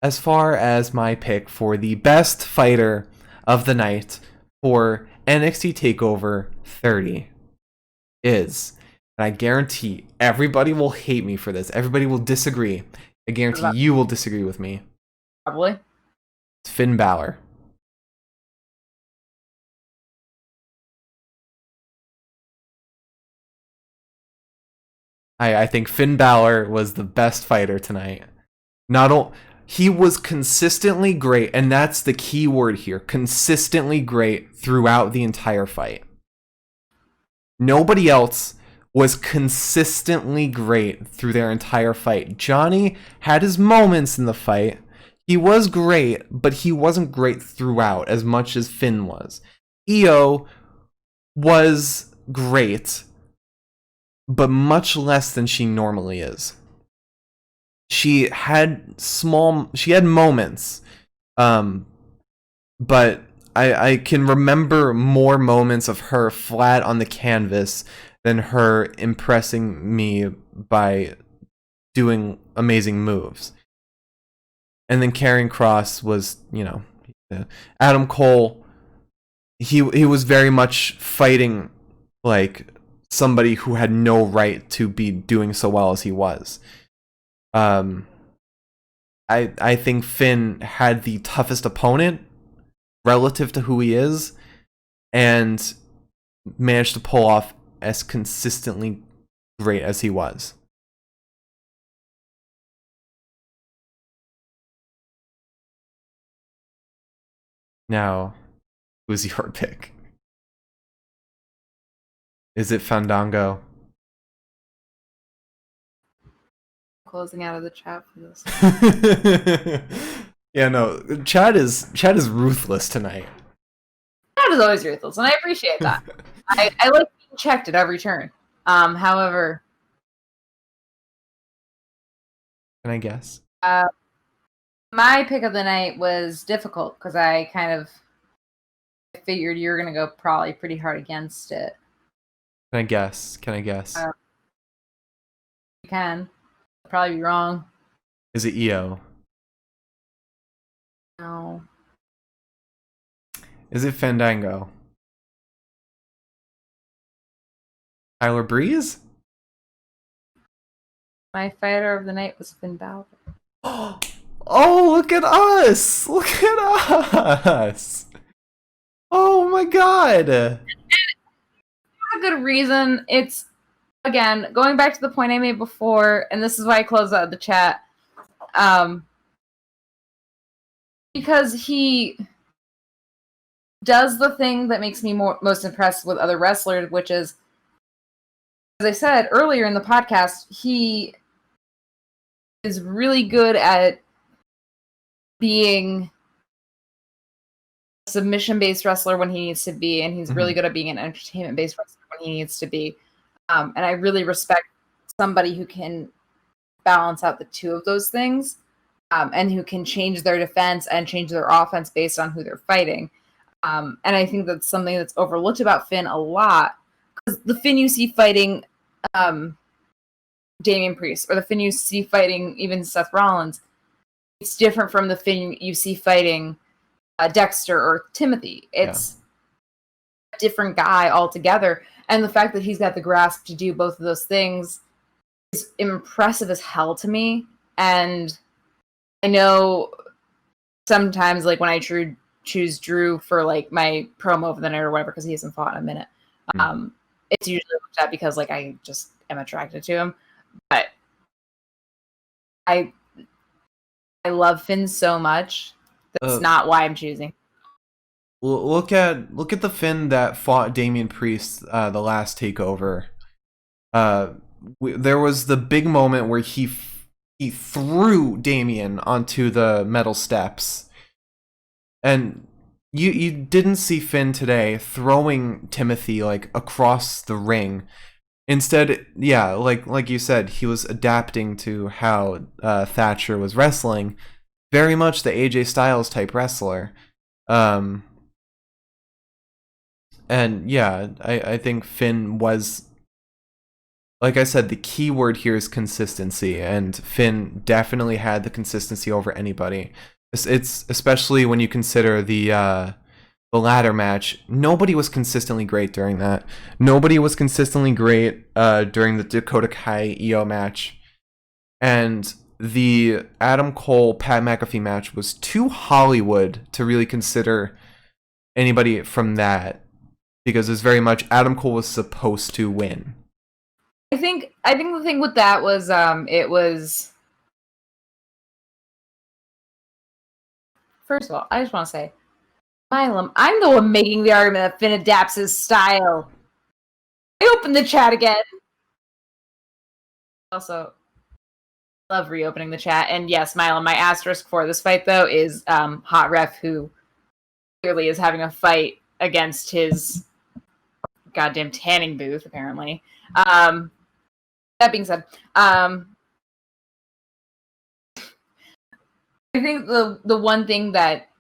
as far as my pick for the best fighter of the night for NXT TakeOver 30 is, and I guarantee everybody will hate me for this. Everybody will disagree. I guarantee you will disagree with me. Probably. It's Finn Balor. I think Finn Balor was the best fighter tonight. He was consistently great, and that's the key word here. Consistently great throughout the entire fight. Nobody else was consistently great through their entire fight. Johnny had his moments in the fight. He was great, but he wasn't great throughout as much as Finn was. Io was great, but much less than she normally is. She had moments, but I can remember more moments of her flat on the canvas than her impressing me by doing amazing moves. And then Karrion Kross was, Adam Cole. He was very much fighting like somebody who had no right to be doing so well as he was. I think Finn had the toughest opponent relative to who he is, and managed to pull off as consistently great as he was. Now, who's your pick? Is it Fandango? Closing out of the chat for this. Yeah, no. Chad is ruthless tonight. Chad is always ruthless, and I appreciate that. I like being checked at every turn. However, can I guess? My pick of the night was difficult because I kind of figured you were going to go probably pretty hard against it. Can I guess? You can. I'll probably be wrong. Is it EO? No. Is it Fandango? Tyler Breeze? My fighter of the night was Finn Balor. Oh, look at us! Look at us! Oh my god! A good reason. It's, again, going back to the point I made before, and this is why I closed out the chat. Because he does the thing that makes me most impressed with other wrestlers, which is, as I said earlier in the podcast, he is really good at being a submission-based wrestler when he needs to be, and he's really good at being an entertainment-based wrestler when he needs to be. And I really respect somebody who can balance out the two of those things, and who can change their defense and change their offense based on who they're fighting. And I think that's something that's overlooked about Finn a lot. Because the Finn you see fighting Damian Priest, or the Finn you see fighting even Seth Rollins, it's different from the Finn you see fighting Dexter or Timothy. It's a different guy altogether. And the fact that he's got the grasp to do both of those things is impressive as hell to me. And I know sometimes, like, when I choose Drew for, like, my promo of the night or whatever, because he hasn't fought in a minute, it's usually looked at because, like, I just am attracted to him. But I love Finn so much. That's not why I'm choosing. Look at the Finn that fought Damian Priest the last Takeover. There was the big moment where he threw Damian onto the metal steps, and you didn't see Finn today throwing Timothy like across the ring. Instead, yeah, like you said, he was adapting to how Thatcher was wrestling, very much the AJ Styles type wrestler. And yeah, I think Finn was, like I said, the key word here is consistency, and Finn definitely had the consistency over anybody. It's especially when you consider the ladder match. Nobody was consistently great during that. Nobody was consistently great during the Dakota Kai EO match. And the Adam Cole Pat McAfee match was too Hollywood to really consider anybody from that, because it's very much Adam Cole was supposed to win. I think the thing with that was it was, first of all, I just want to say, Milam, I'm the one making the argument that Finn adapts his style. I opened the chat again. Also, love reopening the chat. And yes, Milam, my asterisk for this fight, though, is Hot Ref, who clearly is having a fight against his goddamn tanning booth, apparently. That being said, I think the one thing that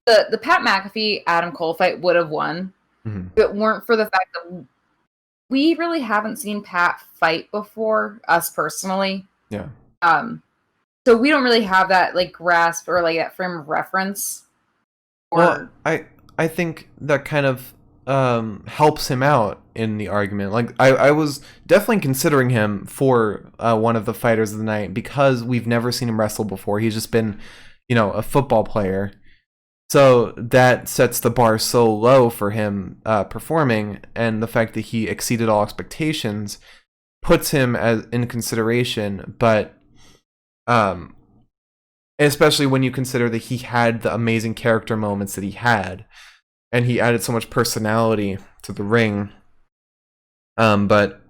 the Pat McAfee Adam Cole fight would have won if it weren't for the fact that we really haven't seen Pat fight before, us personally. Yeah. So we don't really have that like grasp or like that frame of reference. Well, I think that kind of helps him out in the argument. Like I was definitely considering him for one of the fighters of the night because we've never seen him wrestle before. He's just been, a football player. So that sets the bar so low for him performing, and the fact that he exceeded all expectations puts him as in consideration. But especially when you consider that he had the amazing character moments that he had, and he added so much personality to the ring. But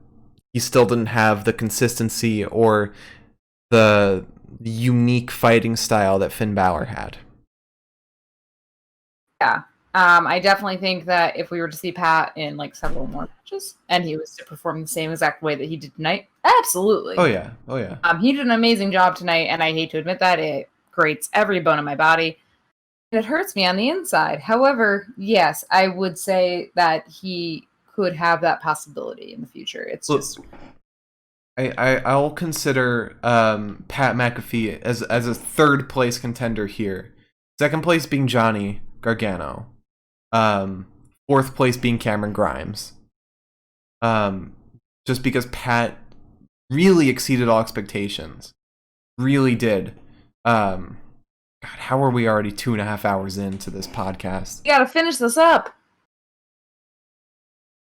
he still didn't have the consistency or the unique fighting style that Finn Balor had. Yeah. I definitely think that if we were to see Pat in like several more matches and he was to perform the same exact way that he did tonight, absolutely. Oh yeah. He did an amazing job tonight, and I hate to admit that it grates every bone in my body. And it hurts me on the inside. However, yes, I would say that he could have that possibility in the future. It's just I'll consider Pat McAfee as a third place contender here. Second place being Johnny Gargano. Fourth place being Cameron Grimes. Just because Pat really exceeded all expectations. Really did. God, how are we already 2.5 hours into this podcast? You gotta finish this up.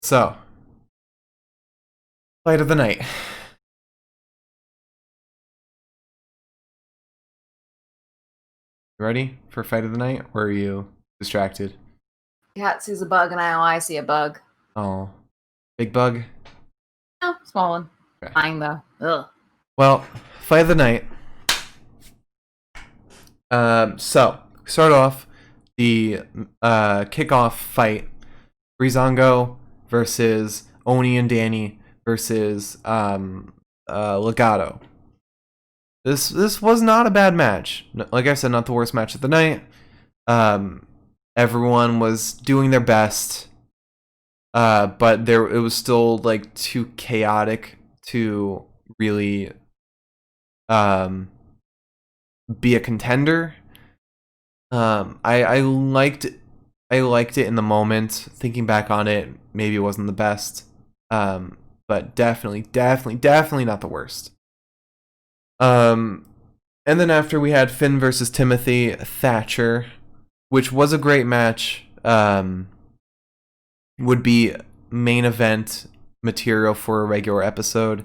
So, fight of the night. You ready for fight of the night? Or are you distracted? Cat sees a bug, and I see a bug. Oh, big bug? No, small one. Okay. Flying though. Ugh. Well, fight of the night. So start off the kickoff fight: Breezango versus Oni and Danny versus Legato. This was not a bad match. Like I said, not the worst match of the night. Everyone was doing their best, but it was still like too chaotic to really be a contender. I liked it in the moment. Thinking back on it, maybe it wasn't the best, but definitely not the worst. And then after we had Finn versus Timothy Thatcher, which was a great match. Would be main event material for a regular episode.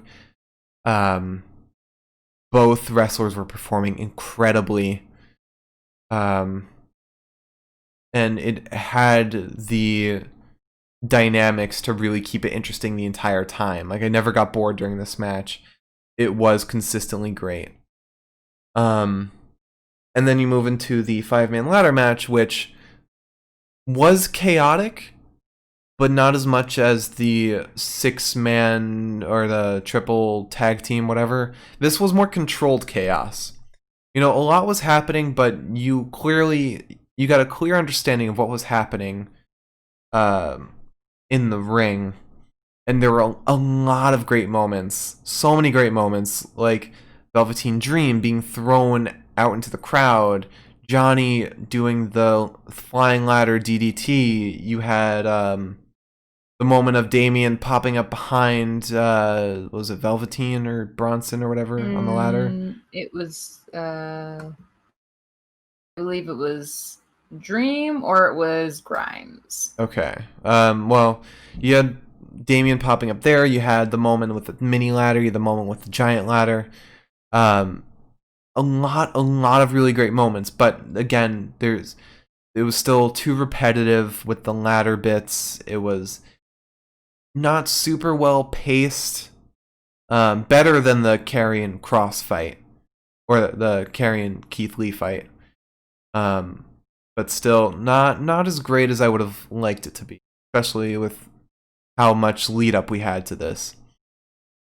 Both wrestlers were performing incredibly. And it had the dynamics to really keep it interesting the entire time. Like, I never got bored during this match. It was consistently great. And then you move into the 5-man ladder match, which was chaotic, but not as much as the 6-man or the triple tag team, whatever. This was more controlled chaos. A lot was happening, but you got a clear understanding of what was happening in the ring. And there were a lot of great moments. So many great moments, like Velveteen Dream being thrown out into the crowd, Johnny doing the flying ladder DDT. You had the moment of Damien popping up behind, was it Velveteen or Bronson or whatever on the ladder? It was, I believe it was Dream or it was Grimes. Okay. Well, you had Damien popping up there. You had the moment with the mini ladder. You had the moment with the giant ladder. A lot of really great moments. But again, it was still too repetitive with the ladder bits. It was not super well paced. Better than the Karrion Kross fight or the Karrion Keith Lee fight. But still not as great as I would have liked it to be, especially with how much lead up we had to this.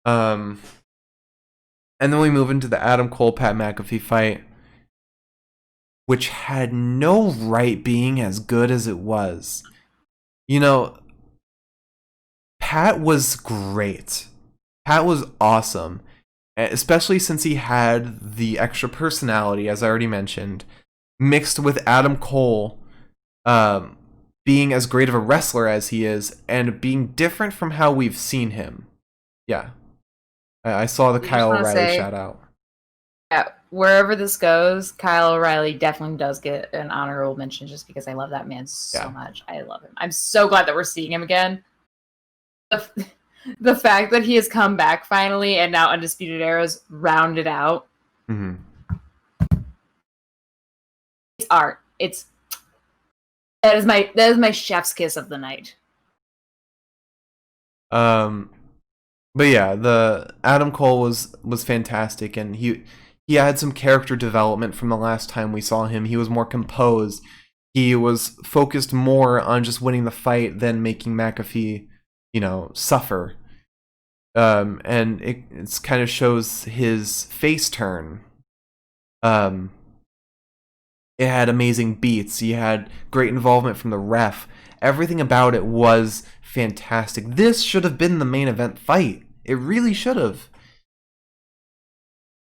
And then we move into the Adam Cole Pat McAfee fight, which had no right being as good as it was. Pat Pat was great. Pat was awesome, especially since he had the extra personality, as I already mentioned, mixed with Adam Cole being as great of a wrestler as he is, and being different from how we've seen him. Yeah. I saw the Kyle O'Reilly shout out. Yeah, wherever this goes, Kyle O'Reilly definitely does get an honorable mention just because I love that man so much. I love him. I'm so glad that we're seeing him again. The fact that he has come back finally and now Undisputed Era's rounded out. Mm-hmm. It's art. That is my chef's kiss of the night. But yeah, the Adam Cole was fantastic, and he had some character development from the last time we saw him. He was more composed. He was focused more on just winning the fight than making McAfee, suffer. And it kind of shows his face turn. It had amazing beats. He had great involvement from the ref. Everything about it was fantastic. This should have been the main event fight. It really should have.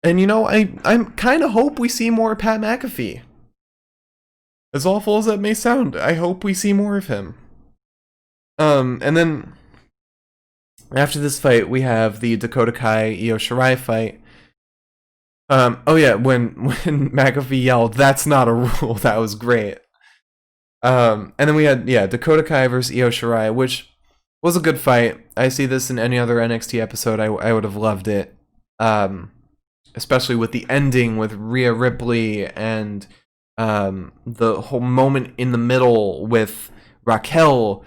And I kind of hope we see more Pat McAfee. As awful as that may sound, I hope we see more of him. And then after this fight, we have the Dakota Kai Io Shirai fight. Oh yeah, when McAfee yelled, "That's not a rule," that was great. And then we had Dakota Kai versus Io Shirai, which was a good fight. I see this in any other NXT episode. I would have loved it. Especially with the ending with Rhea Ripley and the whole moment in the middle with Raquel.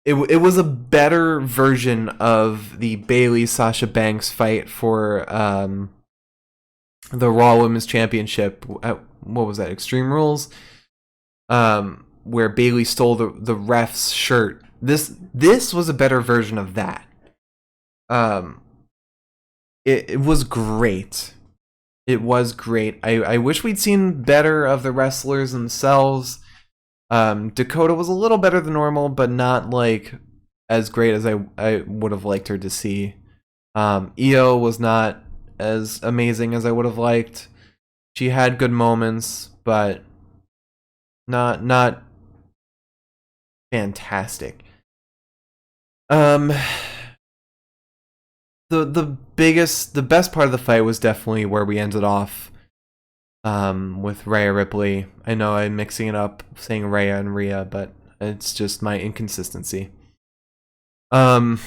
It was a better version of the Bayley Sasha Banks fight for the Raw Women's Championship. What was that? Extreme Rules, where Bayley stole the ref's shirt. This was a better version of that. It was great. It was great. I wish we'd seen better of the wrestlers themselves. Dakota was a little better than normal, but not like as great as I would have liked her to see. Io was not as amazing as I would have liked. She had good moments, but not fantastic. The best part of the fight was definitely where we ended off with Rhea Ripley. I know I'm mixing it up saying Rhea and Rhea, but it's just my inconsistency. But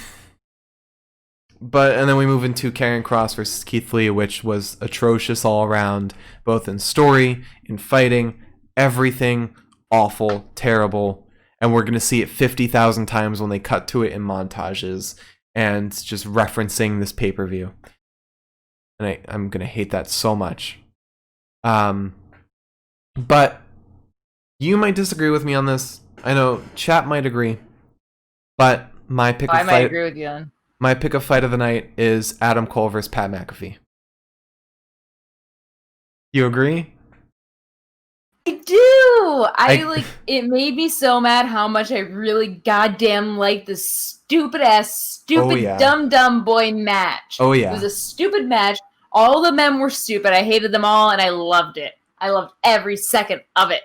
and then we move into Karrion Kross versus Keith Lee, which was atrocious all around, both in story, in fighting, everything awful, terrible. And we're gonna see it 50,000 times when they cut to it in montages and just referencing this pay-per-view. And I'm gonna hate that so much. But you might disagree with me on this. I know chat might agree, but my pick I might agree with you then. My pick of fight of the night is Adam Cole versus Pat McAfee. You agree? I do. I like. It made me so mad how much I really goddamn like this stupid dumb boy match. Oh yeah. It was a stupid match. All the men were stupid. I hated them all, and I loved it. I loved every second of it.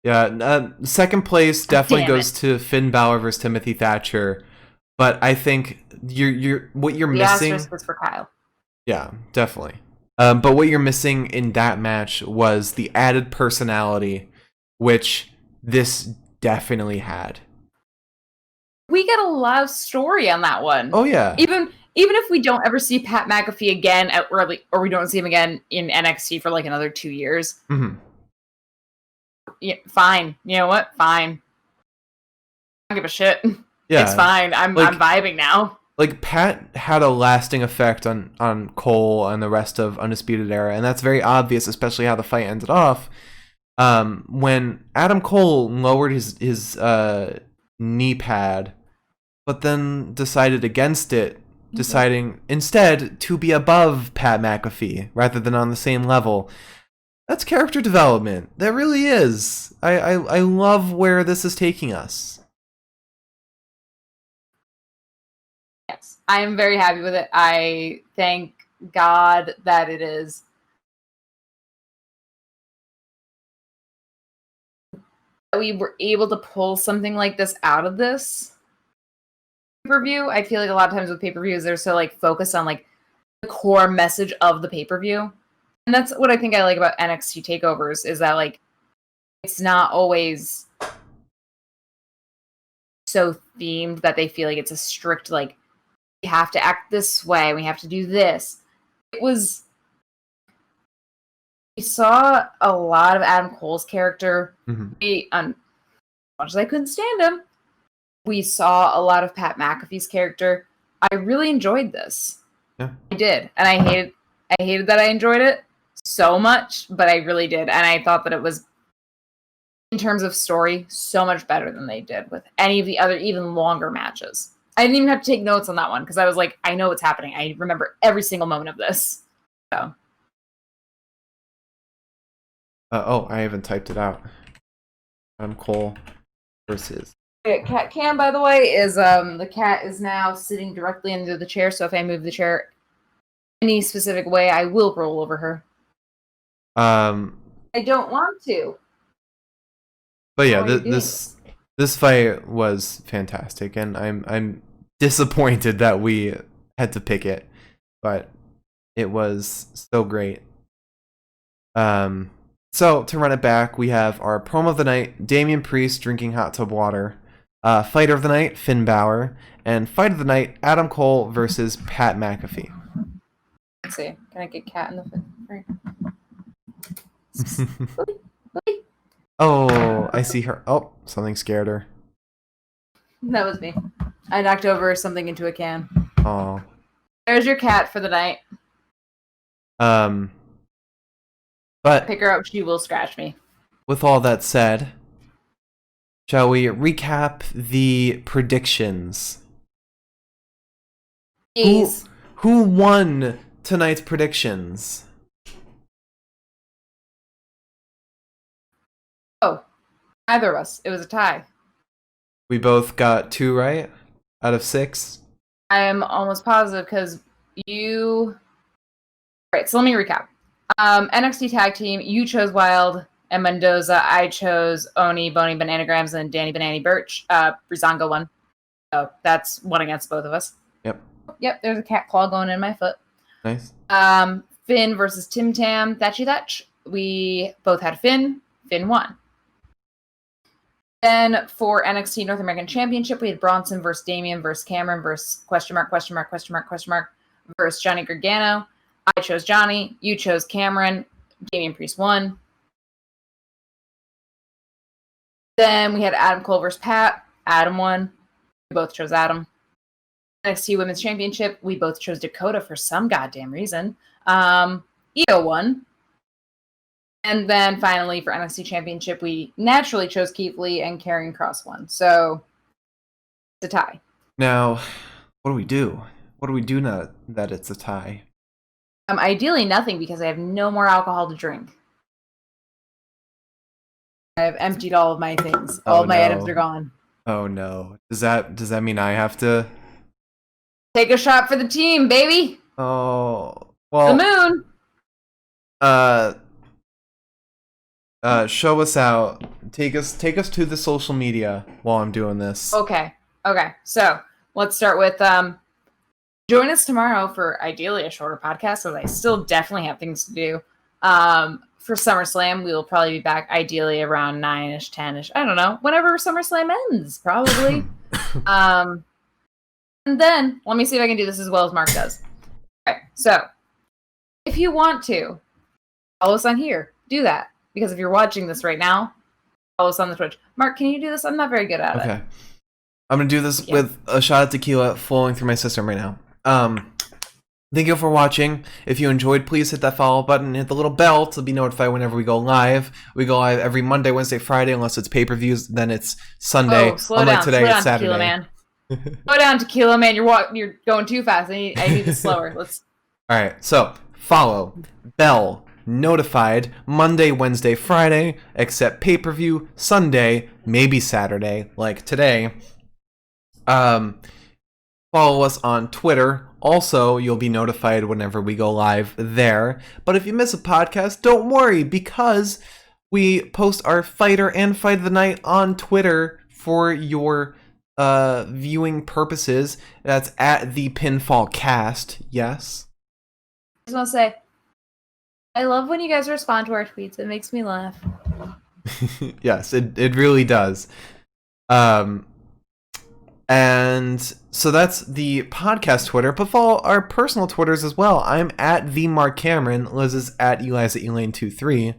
Yeah. Second place definitely goes to Finn Balor versus Timothy Thatcher. But I think what you're missing. The asterisk was for Kyle. Yeah, definitely. But what you're missing in that match was the added personality, which this definitely had. We got a lot of story on that one. Oh yeah. Even if we don't ever see Pat McAfee again, or we don't see him again in NXT for like another 2 years. Mm-hmm. Yeah, fine. You know what? Fine. I don't give a shit. Yeah, it's fine. I'm vibing now. Like, Pat had a lasting effect on Cole and the rest of Undisputed Era, and that's very obvious, especially how the fight ended off. When Adam Cole lowered his knee pad, but then decided against it, deciding instead to be above Pat McAfee rather than on the same level. That's character development. That really is. I love where this is taking us. Yes, I am very happy with it. I thank God that it is. That we were able to pull something like this out of this pay-per-view. I feel like a lot of times with pay-per-views, they're so like focused on like the core message of the pay-per-view. And that's what I think I like about NXT takeovers is that like it's not always so themed that they feel like it's a strict like we have to act this way, we have to do this. We saw a lot of Adam Cole's character. As much as I couldn't stand him, we saw a lot of Pat McAfee's character. I really enjoyed this. Yeah. I did. And I hated that I enjoyed it so much, but I really did. And I thought that it was, in terms of story, so much better than they did with any of the other even longer matches. I didn't even have to take notes on that one because I was like, I know what's happening. I remember every single moment of this. So. I haven't typed it out. Adam Cole versus. Cat cam, by the way, is the cat is now sitting directly under the chair. So if I move the chair any specific way, I will roll over her. I don't want to. But yeah, this fight was fantastic, and I'm disappointed that we had to pick it, but it was so great. So to run it back, we have our promo of the night: Damian Priest drinking hot tub water. Fighter of the night: Finn Balor, and fight of the night: Adam Cole versus Pat McAfee. Let's see. Can I get cat in the frame? Oh, I see her. Oh, something scared her. That was me. I knocked over something into a can. Oh. There's your cat for the night. But pick her up, she will scratch me. With all that said, shall we recap the predictions? Please. Who won tonight's predictions? Oh, neither of us. It was a tie. We both got 2 right out of 6. I am almost positive because you. All right, so let me recap. NXT Tag Team, you chose Wild and Mendoza. I chose Oni, Bony Bananagrams, and Danny Banani Birch. Brizongo won. So that's one against both of us. Yep, there's a cat claw going in my foot. Nice. Finn versus Tim Tam, Thatchy Thatch. We both had Finn. Finn won. Then for NXT North American Championship, we had Bronson versus Damian versus Cameron versus .. versus Johnny Gargano. I chose Johnny. You chose Cameron. Damian Priest won. Then we had Adam Cole versus Pat. Adam won. We both chose Adam. NXT Women's Championship, we both chose Dakota for some goddamn reason. Io won. And then finally for NXT Championship, we naturally chose Keith Lee and Karrion Kross won. So it's a tie. Now, what do we do? What do we do now that it's a tie? Ideally nothing because I have no more alcohol to drink. I have emptied all of my things. All of my items are gone. Oh no. Does that mean I have to take a shot for the team, baby? Oh, well. The moon. Show us out. Take us to the social media while I'm doing this. Okay. So let's start with join us tomorrow for ideally a shorter podcast, because I still definitely have things to do. For SummerSlam, we will probably be back ideally around 9-ish, 10-ish. I don't know. Whenever SummerSlam ends, probably. And then let me see if I can do this as well as Mark does. Okay. So if you want to follow us on here, do that. Because if you're watching this right now, follow us on the Twitch. Mark, can you do this? I'm not very good at it. Okay. I'm going to do this with a shot of tequila flowing through my system right now. Thank you for watching. If you enjoyed, please hit that follow button and hit the little bell to be notified whenever we go live. We go live every Monday, Wednesday, Friday, unless it's pay-per-views. Then it's Sunday. Slow down, today, it's Saturday. Tequila Man. Slow down, Tequila Man. You're going too fast. I need this slower. All right. So follow, bell, notified Monday, Wednesday, Friday, except pay-per-view Sunday, maybe Saturday, like today. Follow Follow us on Twitter. Also, you'll be notified whenever we go live there. But if you miss a podcast, don't worry, because we post our Fighter and Fight of the Night on Twitter for your viewing purposes. That's at the Pinfall Cast. Yes. I just want to say, I love when you guys respond to our tweets. It makes me laugh. Yes, it really does. And so that's the podcast Twitter, but follow our personal Twitters as well. I'm at the Mark Cameron. Liz is at Eliza Elaine23.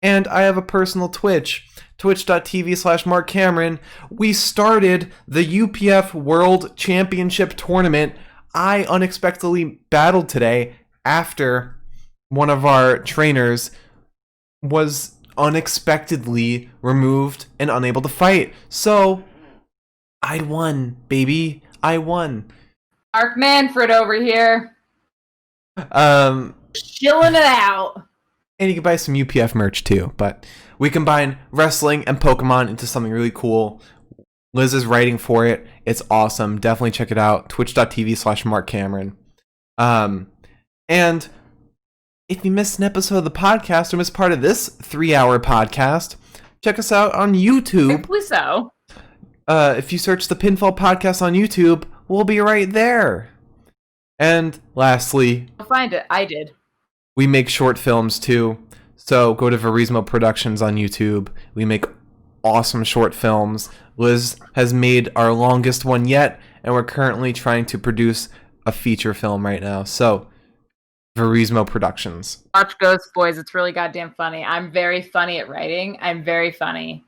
And I have a personal Twitch, twitch.tv/Mark Cameron. We started the UPF World Championship Tournament. I unexpectedly battled today after one of our trainers was unexpectedly removed and unable to fight. So I won, baby. I won. Mark Manfred over here. Chilling it out. And you can buy some UPF merch too. But we combine wrestling and Pokemon into something really cool. Liz is writing for it. It's awesome. Definitely check it out. Twitch.tv/Mark Cameron. And if you missed an episode of the podcast or missed part of this 3-hour podcast, check us out on YouTube. Simply so. If you search the Pinfall Podcast on YouTube, we'll be right there. And lastly, You'll find it. I did. We make short films too. So go to Verismo Productions on YouTube. We make awesome short films. Liz has made our longest one yet, and we're currently trying to produce a feature film right now. So Verismo Productions. Watch Ghost Boys. It's really goddamn funny. I'm very funny at writing. I'm very funny.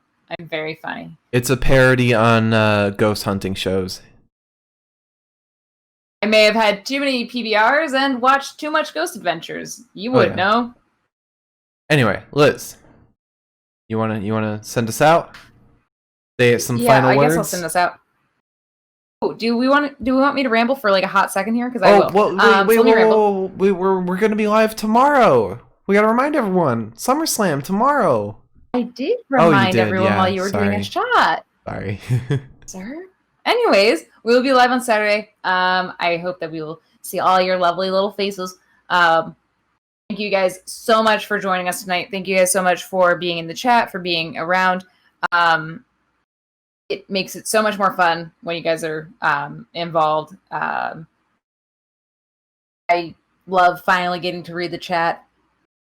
It's a parody on ghost hunting shows. I may have had too many PBRs and watched too much Ghost Adventures. You would know. Anyway, Liz, you wanna send us out? Say some final words. I guess I'll send us out. Oh, do we want me to ramble for like a hot second here? Because I will. Well, we're gonna be live tomorrow. We gotta remind everyone. SummerSlam tomorrow. I did remind everyone while you were doing a shot. Sorry. Sir? Anyways, we will be live on Saturday. I hope that we will see all your lovely little faces. Thank you guys so much for joining us tonight. Thank you guys so much for being in the chat, for being around. It makes it so much more fun when you guys are involved. I love finally getting to read the chat.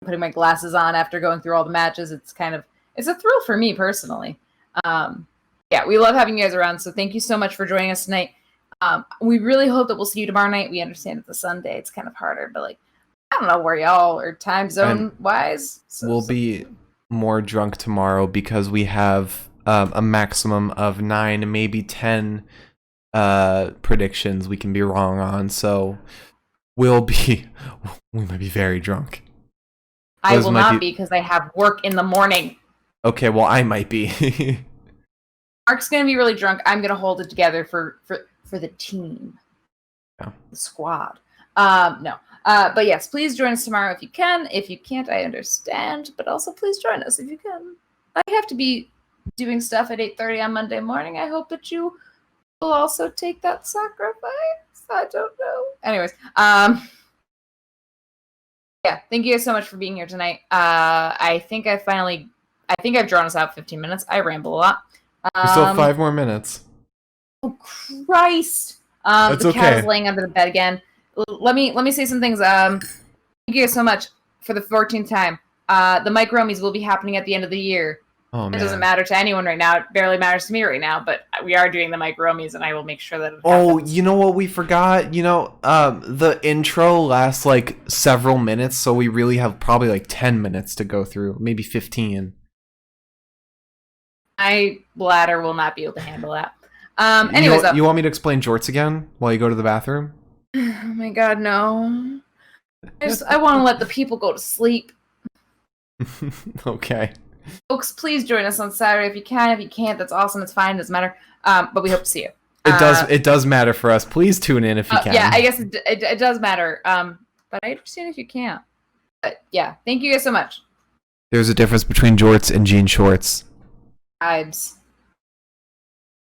Putting my glasses on after going through all the matches. It's a thrill for me personally. We love having you guys around. So thank you so much for joining us tonight. We really hope that we'll see you tomorrow night. We understand it's a Sunday. It's kind of harder, but I don't know where y'all are time zone wise. We'll be more drunk tomorrow because we have a maximum of 9, maybe 10 predictions we can be wrong on. So we might be very drunk. I will not be because I have work in the morning. Okay, well, I might be. Mark's going to be really drunk. I'm going to hold it together for the team. Yeah. The squad. No. But yes, please join us tomorrow if you can. If you can't, I understand. But also, please join us if you can. I have to be doing stuff at 8:30 on Monday morning. I hope that you will also take that sacrifice. I don't know. Anyways, thank you guys so much for being here tonight. I think I've drawn us out 15 minutes. I ramble a lot. We still have 5 more minutes. Oh Christ! That's the cat okay. is laying under the bed again. Let me say some things. Thank you guys so much for the 14th time. The Mike Romies will be happening at the end of the year. Oh, man. It doesn't matter to anyone right now. It barely matters to me right now, but we are doing the Mike Romies, and I will make sure that it happens. You know what we forgot? The intro lasts several minutes, so we really have probably 10 minutes to go through, maybe 15. My bladder will not be able to handle that. Anyways, you want me to explain jorts again while you go to the bathroom? Oh my god, no. I want to let the people go to sleep. Okay. Folks, please join us on Saturday if you can. If you can't, that's awesome. It's fine. It doesn't matter. But we hope to see you. It does matter for us. Please tune in if you can. Yeah, I guess it does matter. But I understand if you can't. But yeah, thank you guys so much. There's a difference between jorts and jean shorts. Vibes.